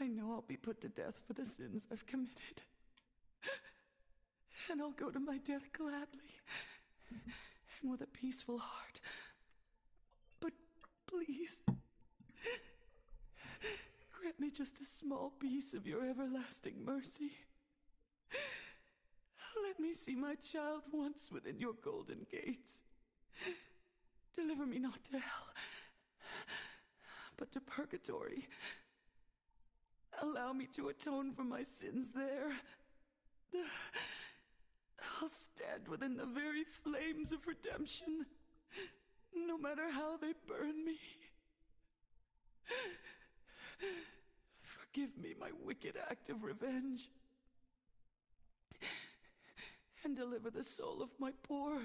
I know I'll be put to death for the sins I've committed. And I'll go to my death gladly and with a peaceful heart. But please, grant me just a small piece of your everlasting mercy. Let me see my child once within your golden gates. Deliver me not to hell, but to purgatory. Allow me to atone for my sins there. I'll stand within the very flames of redemption, no matter how they burn me. Forgive me my wicked act of revenge, and deliver the soul of my poor,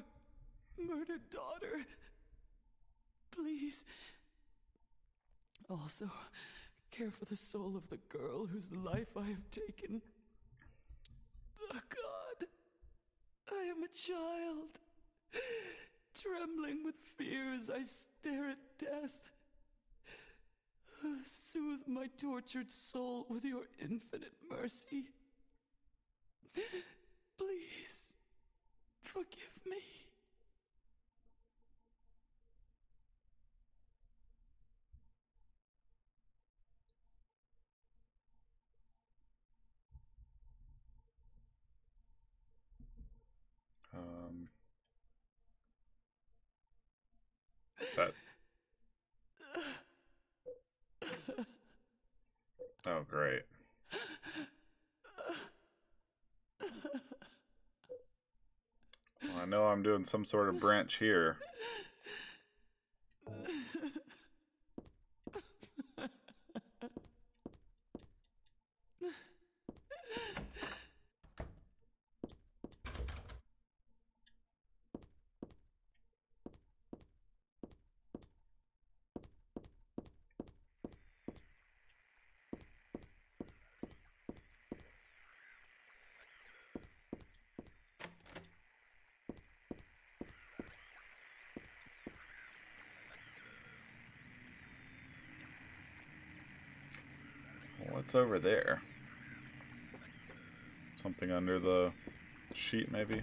murdered daughter. Please. Also, care for the soul of the girl whose life I have taken. Oh God, I am a child, trembling with fear as I stare at death. Soothe my tortured soul with your infinite mercy. Please, forgive me. That. Oh, great. Well, I know I'm doing some sort of branch here. What's over there? Something under the sheet, maybe?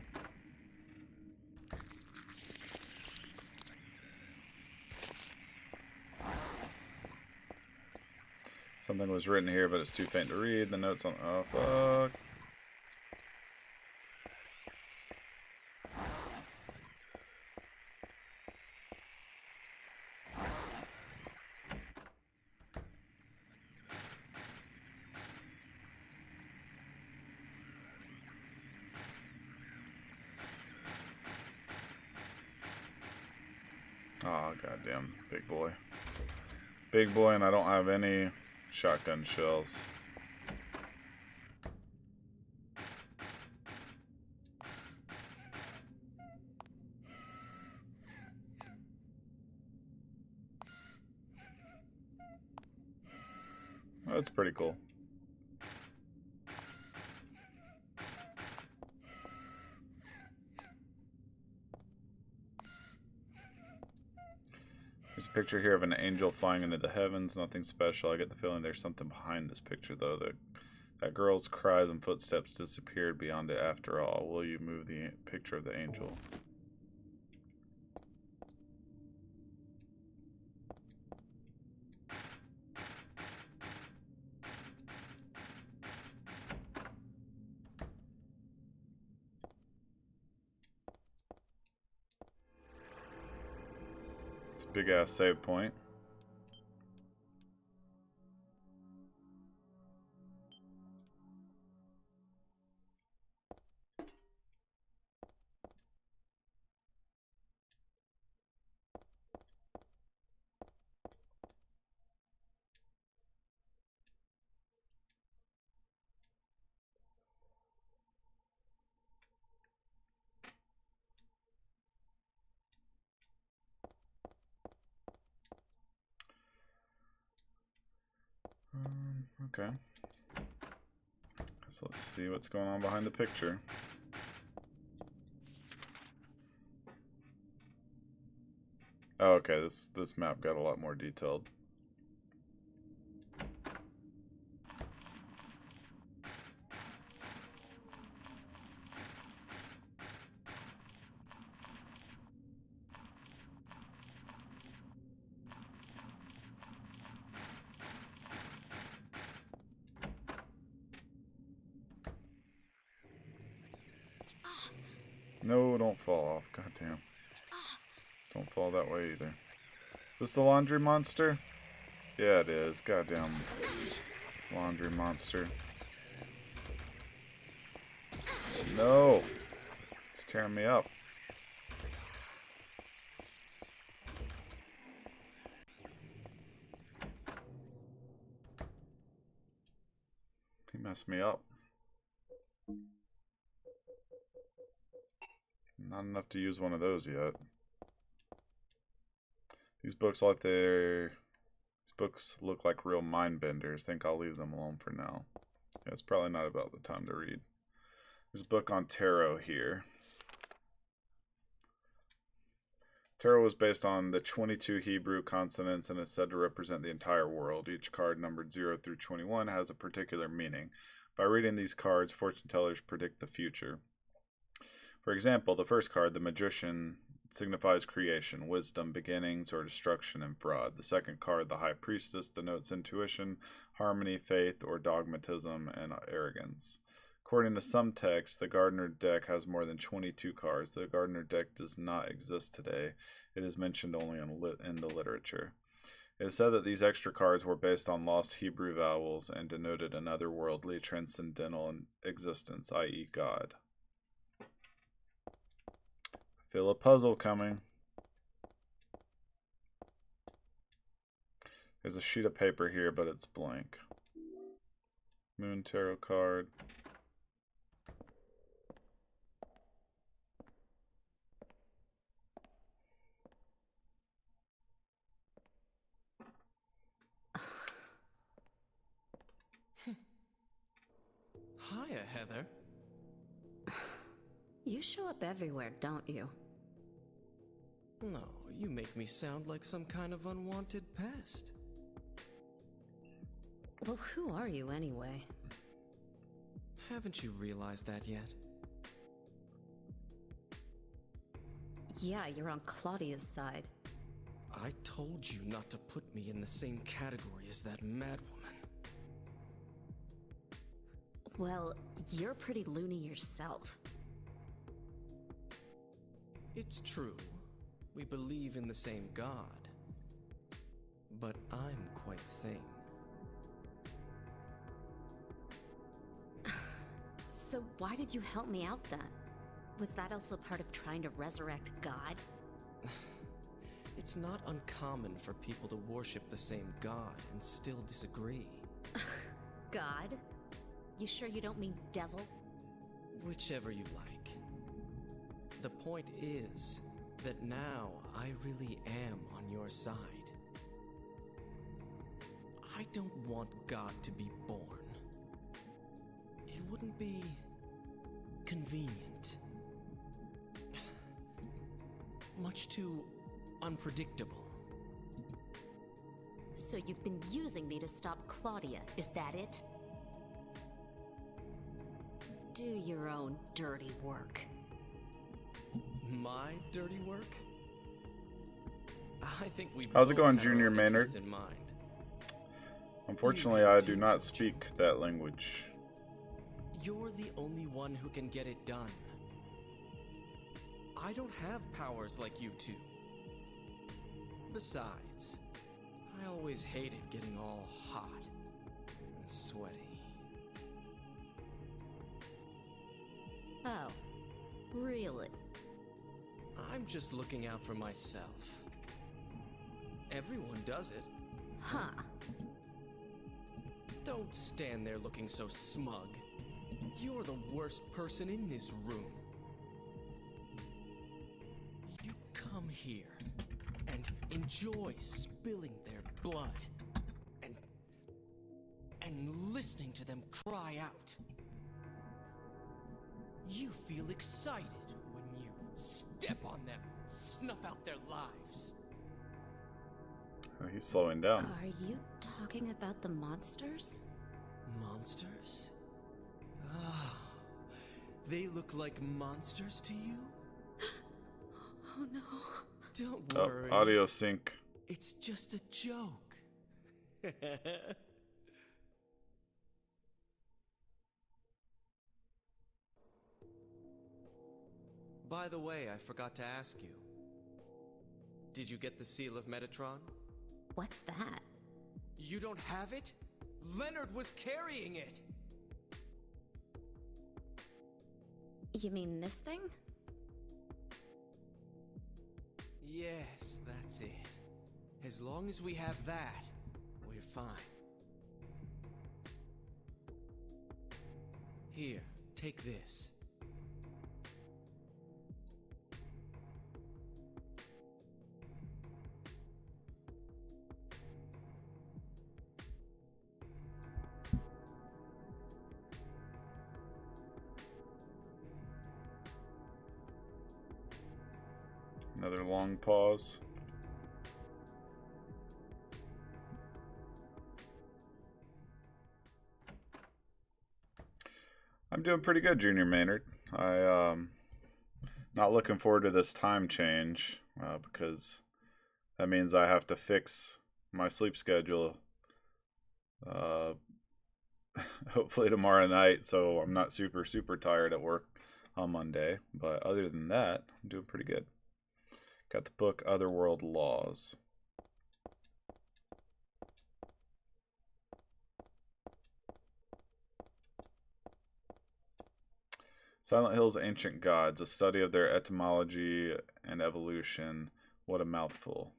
Something was written here, but it's too faint to read. The notes on... Oh, fuck. Oh, goddamn. Big boy. Big boy, and I don't have any shotgun shells. Oh, that's pretty cool. There's a picture here of an angel flying into the heavens. Nothing special. I get the feeling there's something behind this picture, though. That girl's cries and footsteps disappeared beyond it after all. Will you move the picture of the angel? It's a big ass save point. Okay. So let's see what's going on behind the picture. Oh, okay, this map got a lot more detailed. No, don't fall off. Goddamn. Don't fall that way either. Is this the laundry monster? Yeah, it is. Goddamn laundry monster. No! It's tearing me up. He messed me up. Not enough to use one of those yet. These books look like real mind benders. Think I'll leave them alone for now. Yeah, it's probably not about the time to read. There's a book on tarot here. Tarot was based on the 22 Hebrew consonants and is said to represent the entire world. Each card numbered 0 through 21 has a particular meaning. By reading these cards, fortune tellers predict the future. For example, the first card, the Magician, signifies creation, wisdom, beginnings, or destruction and fraud. The second card, the High Priestess, denotes intuition, harmony, faith, or dogmatism and arrogance. According to some texts, the Gardner deck has more than 22 cards. The Gardner deck does not exist today. It is mentioned only in the literature. It is said that these extra cards were based on lost Hebrew vowels and denoted an otherworldly, transcendental existence, i.e. God. Feel a puzzle coming. There's a sheet of paper here, but it's blank. Moon tarot card. Hiya, Heather. You show up everywhere, don't you? No, you make me sound like some kind of unwanted pest. Well, who are you anyway? Haven't you realized that yet? Yeah, you're on Claudia's side. I told you not to put me in the same category as that madwoman. Well, you're pretty loony yourself. It's true. We believe in the same God. But I'm quite sane. So why did you help me out then? Was that also part of trying to resurrect God? It's not uncommon for people to worship the same God and still disagree. God? You sure you don't mean devil? Whichever you like. The point is that now I really am on your side. I don't want God to be born. It wouldn't be convenient. Much too unpredictable. So you've been using me to stop Claudia, is that it? Do your own dirty work. My dirty work? I think we How's it both going, had our Junior own Maynard? interests in mind. Unfortunately, I do not speak that language. You're the only one who can get it done. I don't have powers like you two. Besides, I always hated getting all hot and sweaty. Oh, really? I'm just looking out for myself. Everyone does it. Huh. Don't stand there looking so smug. You're the worst person in this room. You come here and enjoy spilling their blood and listening to them cry out. You feel excited when you step on them, snuff out their lives. Oh, he's slowing down. Are you talking about the monsters? Monsters? Ah, they look like monsters to you? Oh no. Don't Oh, worry. audio sync. It's just a joke. By the way, I forgot to ask you. Did you get the Seal of Metatron? What's that? You don't have it? Leonard was carrying it! You mean this thing? Yes, that's it. As long as we have that, we're fine. Here, take this. Another long pause. I'm doing pretty good, Junior Maynard. Not looking forward to this time change because that means I have to fix my sleep schedule hopefully tomorrow night, so I'm not super tired at work on Monday. But other than that, I'm doing pretty good. Got the book Otherworld Laws. Silent Hill's Ancient Gods, a study of their etymology and evolution. What a mouthful.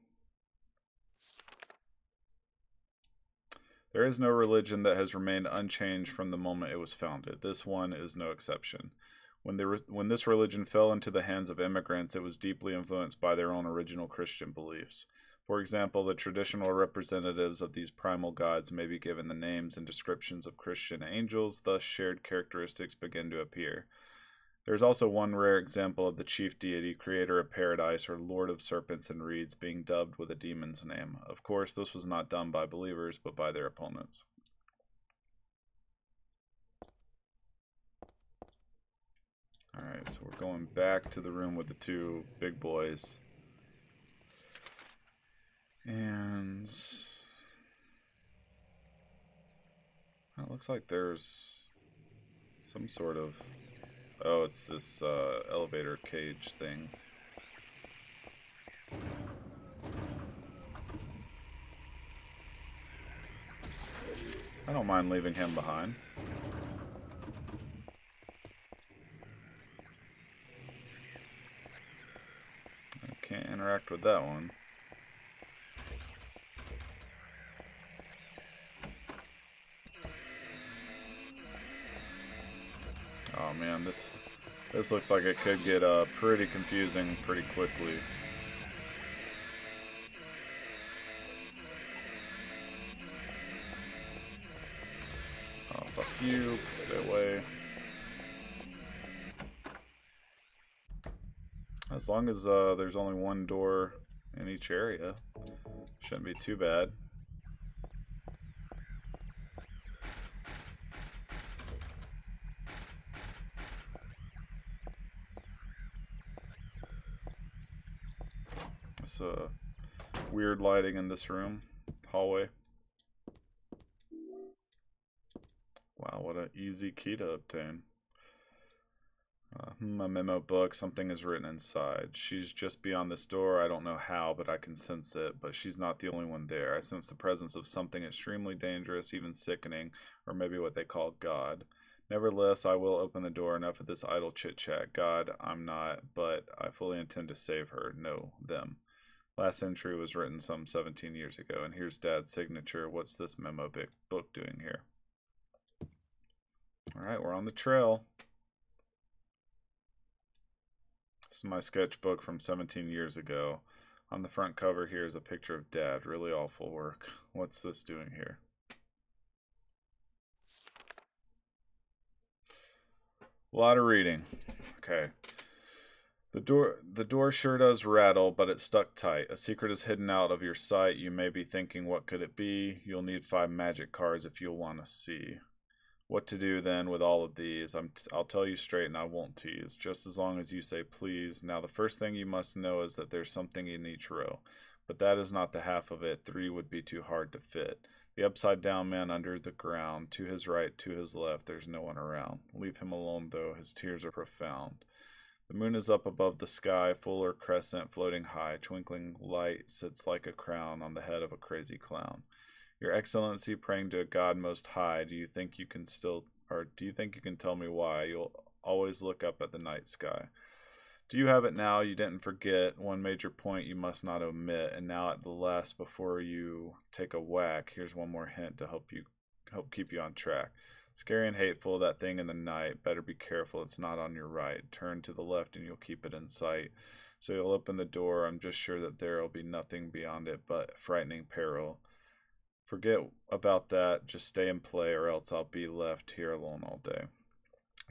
There is no religion that has remained unchanged from the moment it was founded. This one is no exception. When this religion fell into the hands of immigrants, it was deeply influenced by their own original Christian beliefs. For example, the traditional representatives of these primal gods may be given the names and descriptions of Christian angels, thus shared characteristics begin to appear. There is also one rare example of the chief deity, creator of paradise, or lord of serpents and reeds, being dubbed with a demon's name. Of course, this was not done by believers, but by their opponents. Alright, so we're going back to the room with the two big boys. And it looks like there's some sort of... Oh, it's this elevator cage thing. I don't mind leaving him behind. I can't interact with that one. Oh man, this looks like it could get pretty confusing pretty quickly. Oh, fuck you. Stay away. As long as there's only one door in each area, shouldn't be too bad. It's weird lighting in this room, hallway. Wow, what an easy key to obtain. A memo book, something is written inside. She's just beyond this door. I don't know how, but I can sense it. But she's not the only one there. I sense the presence of something extremely dangerous, even sickening, or maybe what they call God. Nevertheless, I will open the door. Enough of this idle chit-chat. God, I'm not, but I fully intend to save her. No, them. Last entry was written some 17 years ago, and here's Dad's signature. What's this memo book doing here? Alright, we're on the trail. This is my sketchbook from 17 years ago. On the front cover here is a picture of Dad. Really awful work. What's this doing here? A lot of reading. Okay. The door sure does rattle, but it's stuck tight. A secret is hidden out of your sight. You may be thinking, what could it be? You'll need 5 magic cards if you'll want to see. What to do then with all of these? I'll tell you straight and I won't tease. Just as long as you say please. Now the first thing you must know is that there's something in each row. But that is not the half of it. 3 would be too hard to fit. The upside down man under the ground. To his right, to his left, there's no one around. Leave him alone though, his tears are profound. The moon is up above the sky, fuller crescent floating high. Twinkling light sits like a crown on the head of a crazy clown. Your Excellency, praying to a God most high, do you think you can tell me why? You'll always look up at the night sky. Do you have it now? You didn't forget. One major point you must not omit. And now at the last, before you take a whack, here's one more hint to help keep you on track. Scary and hateful, that thing in the night. Better be careful, it's not on your right. Turn to the left and you'll keep it in sight. So you'll open the door. I'm just sure that there will be nothing beyond it but frightening peril. Forget about that. Just stay and play, or else I'll be left here alone all day.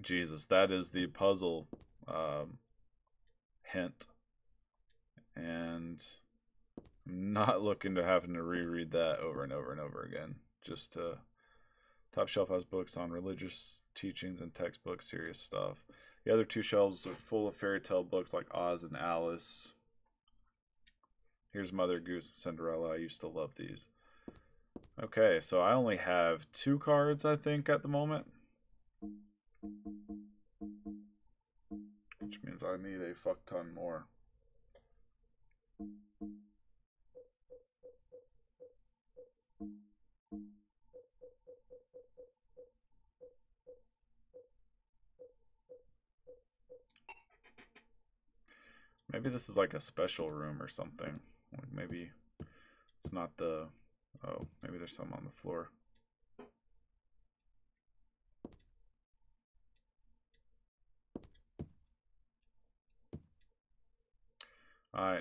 Jesus, that is the puzzle hint. And I'm not looking to having to reread that over and over and over again. Just to... Top shelf has books on religious teachings and textbooks, serious stuff. The other two shelves are full of fairy tale books like Oz and Alice. Here's Mother Goose and Cinderella. I used to love these. Okay, so I only have 2 cards, I think, at the moment. Which means I need a fuck ton more. Maybe this is like a special room or something. Like maybe it's not the... Oh, maybe there's some on the floor.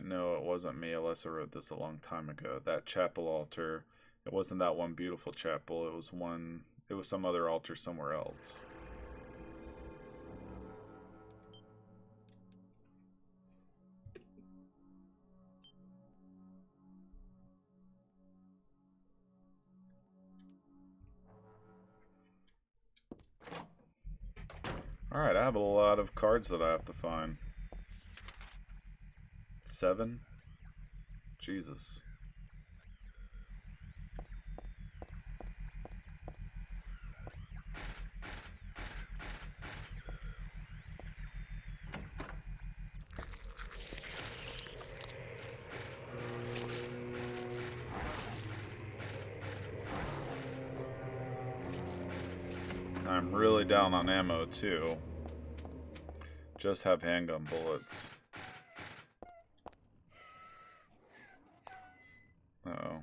No, it wasn't me. Alyssa wrote this a long time ago. That chapel altar, it wasn't that one beautiful chapel. It was some other altar somewhere else. Alright, I have a lot of cards that I have to find. 7? Jesus. I'm really down on ammo too. Just have handgun bullets. Uh-oh.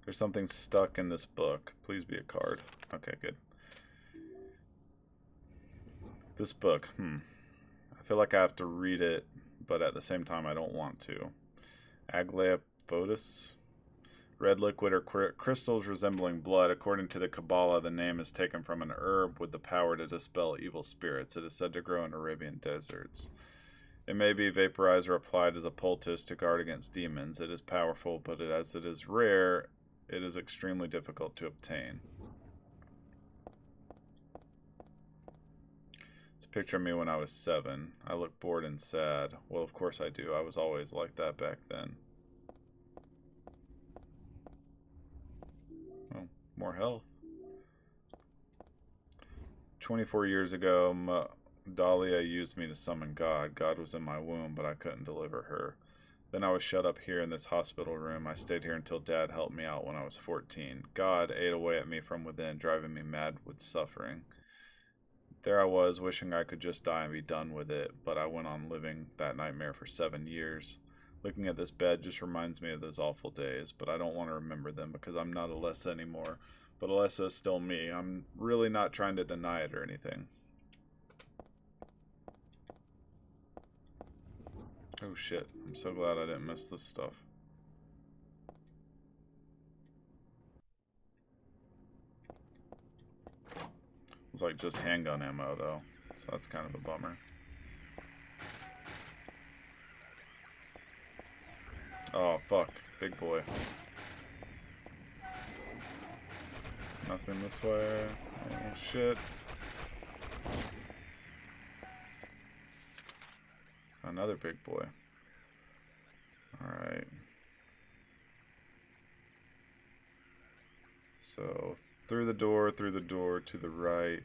There's something stuck in this book. Please be a card. Okay, good. This book, I feel like I have to read it, but at the same time I don't want to. Aglaophotis? Red liquid or crystals resembling blood. According to the Kabbalah, the name is taken from an herb with the power to dispel evil spirits. It is said to grow in Arabian deserts. It may be vaporized or applied as a poultice to guard against demons. It is powerful, but as it is rare, it is extremely difficult to obtain. It's a picture of me when I was 7. I look bored and sad. Well, of course I do. I was always like that back then. Oh, more health. 24 years ago, Dahlia used me to summon God. God was in my womb, but I couldn't deliver her. Then I was shut up here in this hospital room. I stayed here until Dad helped me out when I was 14. God ate away at me from within, driving me mad with suffering. There I was, wishing I could just die and be done with it, but I went on living that nightmare for 7 years. Looking at this bed just reminds me of those awful days, but I don't want to remember them because I'm not Alessa anymore. But Alessa is still me. I'm really not trying to deny it or anything. Oh shit, I'm so glad I didn't miss this stuff. It's like just handgun ammo though, so that's kind of a bummer. Oh fuck, big boy. Nothing this way. Oh shit. Another big boy. Alright. So, through the door, to the right.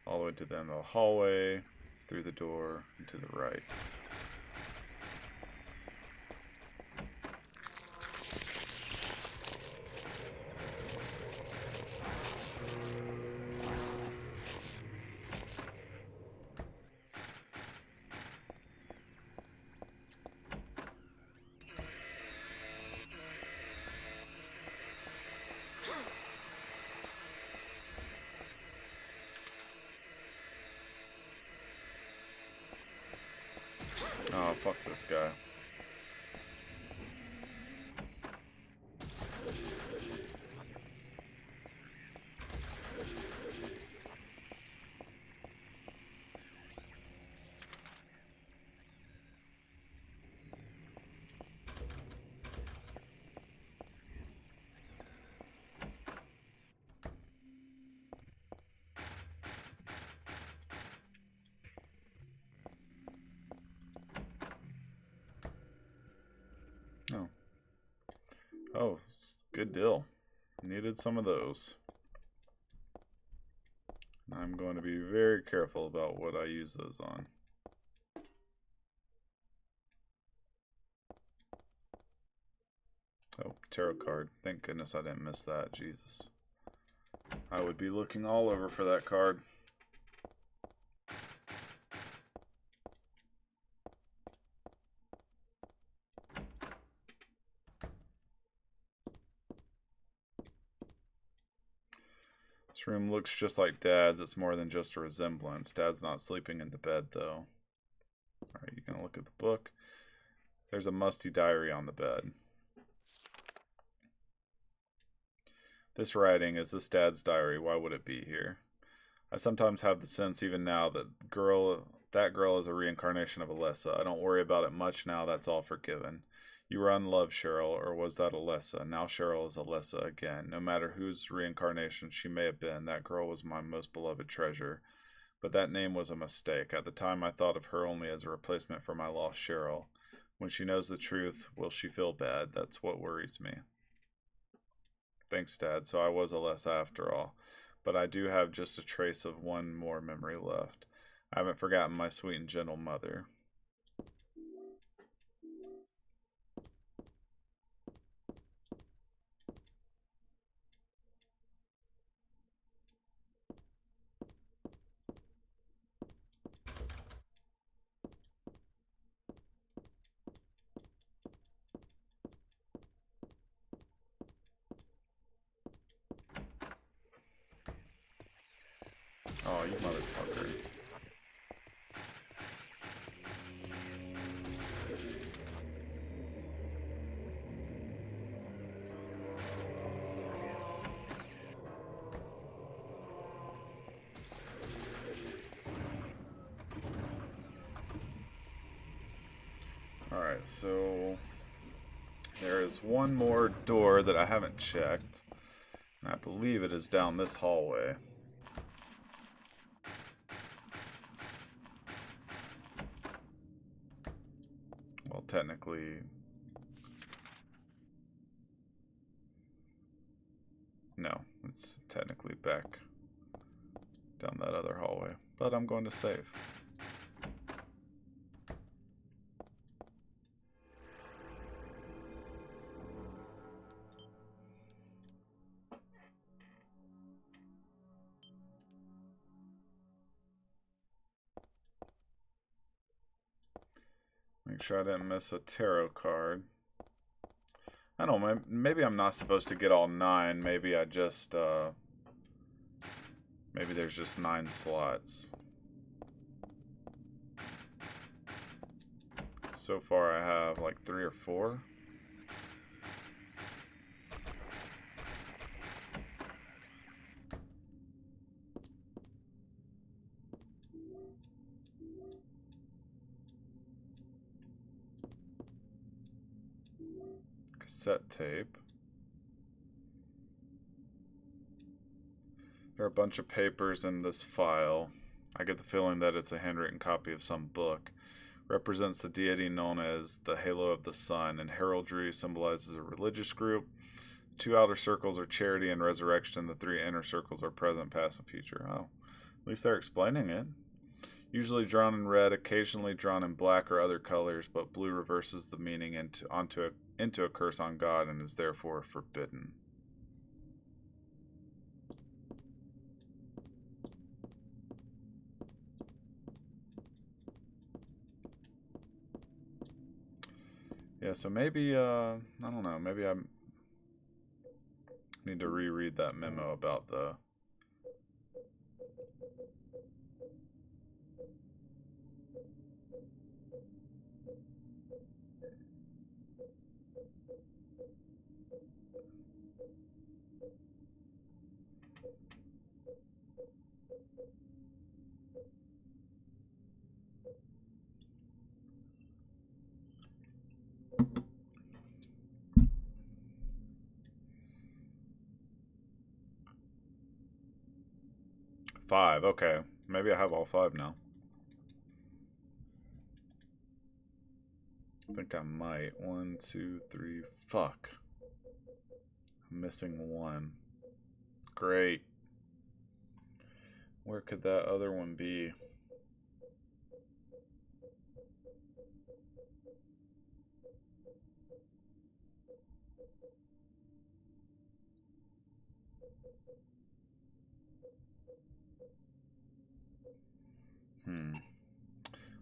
All the way to the end of the hallway. Through the door, and to the right. Oh, fuck this guy. Oh. Oh, good deal. Needed some of those. I'm going to be very careful about what I use those on. Oh, tarot card. Thank goodness I didn't miss that. Jesus. I would be looking all over for that card. This room looks just like Dad's. It's more than just a resemblance. Dad's not sleeping in the bed, though. Alright, you gonna look at the book? There's a musty diary on the bed. This writing, is this Dad's diary? Why would it be here? I sometimes have the sense, even now, that that girl is a reincarnation of Alessa. I don't worry about it much now. That's all forgiven. You were unloved, Cheryl, or was that Alessa? Now Cheryl is Alessa again. No matter whose reincarnation she may have been, that girl was my most beloved treasure. But that name was a mistake. At the time, I thought of her only as a replacement for my lost Cheryl. When she knows the truth, will she feel bad? That's what worries me. Thanks, Dad. So I was Alessa after all. But I do have just a trace of one more memory left. I haven't forgotten my sweet and gentle mother. Oh, you motherfucker. Alright, so there is one more door that I haven't checked, and I believe it is down this hallway. Well, technically, no, it's technically back down that other hallway, but I'm going to save. Make sure I didn't miss a tarot card. I don't know, maybe I'm not supposed to get all 9. Maybe I just, maybe there's just 9 slots. So far I have like 3 or 4. Cassette tape. There are a bunch of papers in this file. I get the feeling that it's a handwritten copy of some book. Represents the deity known as the Halo of the Sun, and heraldry symbolizes a religious group. 2 outer circles are charity and resurrection. The 3 inner circles are present, past, and future. Oh, at least they're explaining it. Usually drawn in red, occasionally drawn in black or other colors, but blue reverses the meaning into a curse on God and is therefore forbidden. Yeah, so maybe, I don't know, maybe I need to reread that memo about the... Five, okay. Maybe I have all 5 now. I think I might. 1, 2, 3, fuck. I'm missing 1. Great. Where could that other one be?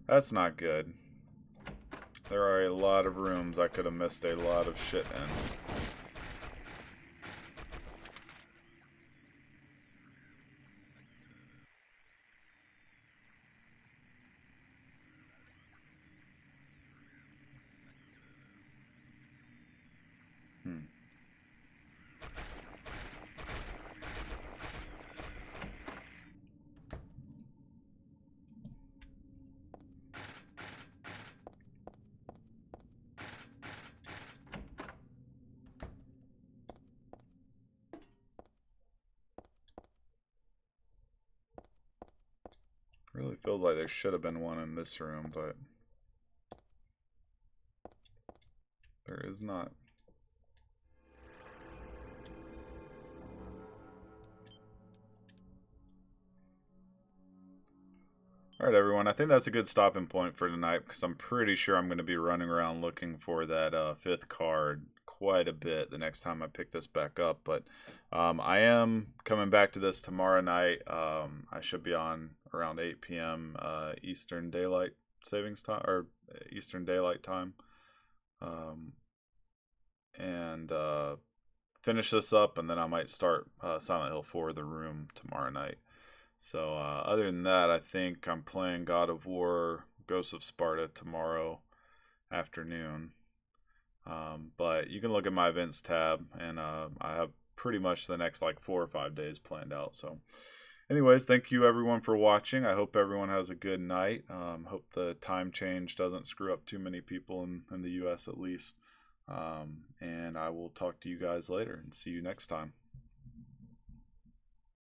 That's not good. There are a lot of rooms I could have missed a lot of shit in. Really feels like there should have been one in this room, but there is not. Alright everyone, I think that's a good stopping point for tonight because I'm pretty sure I'm going to be running around looking for that 5th card quite a bit the next time I pick this back up. But I am coming back to this tomorrow night. I should be on around 8 p.m. Eastern Daylight Savings Time, or Eastern Daylight Time. And finish this up, and then I might start Silent Hill 4 The Room tomorrow night. So other than that, I think I'm playing God of War Ghosts of Sparta tomorrow afternoon. But you can look at my events tab, and I have pretty much the next like 4 or 5 days planned out. So anyways, thank you everyone for watching. I hope everyone has a good night. Hope the time change doesn't screw up too many people in the US at least. And I will talk to you guys later and see you next time.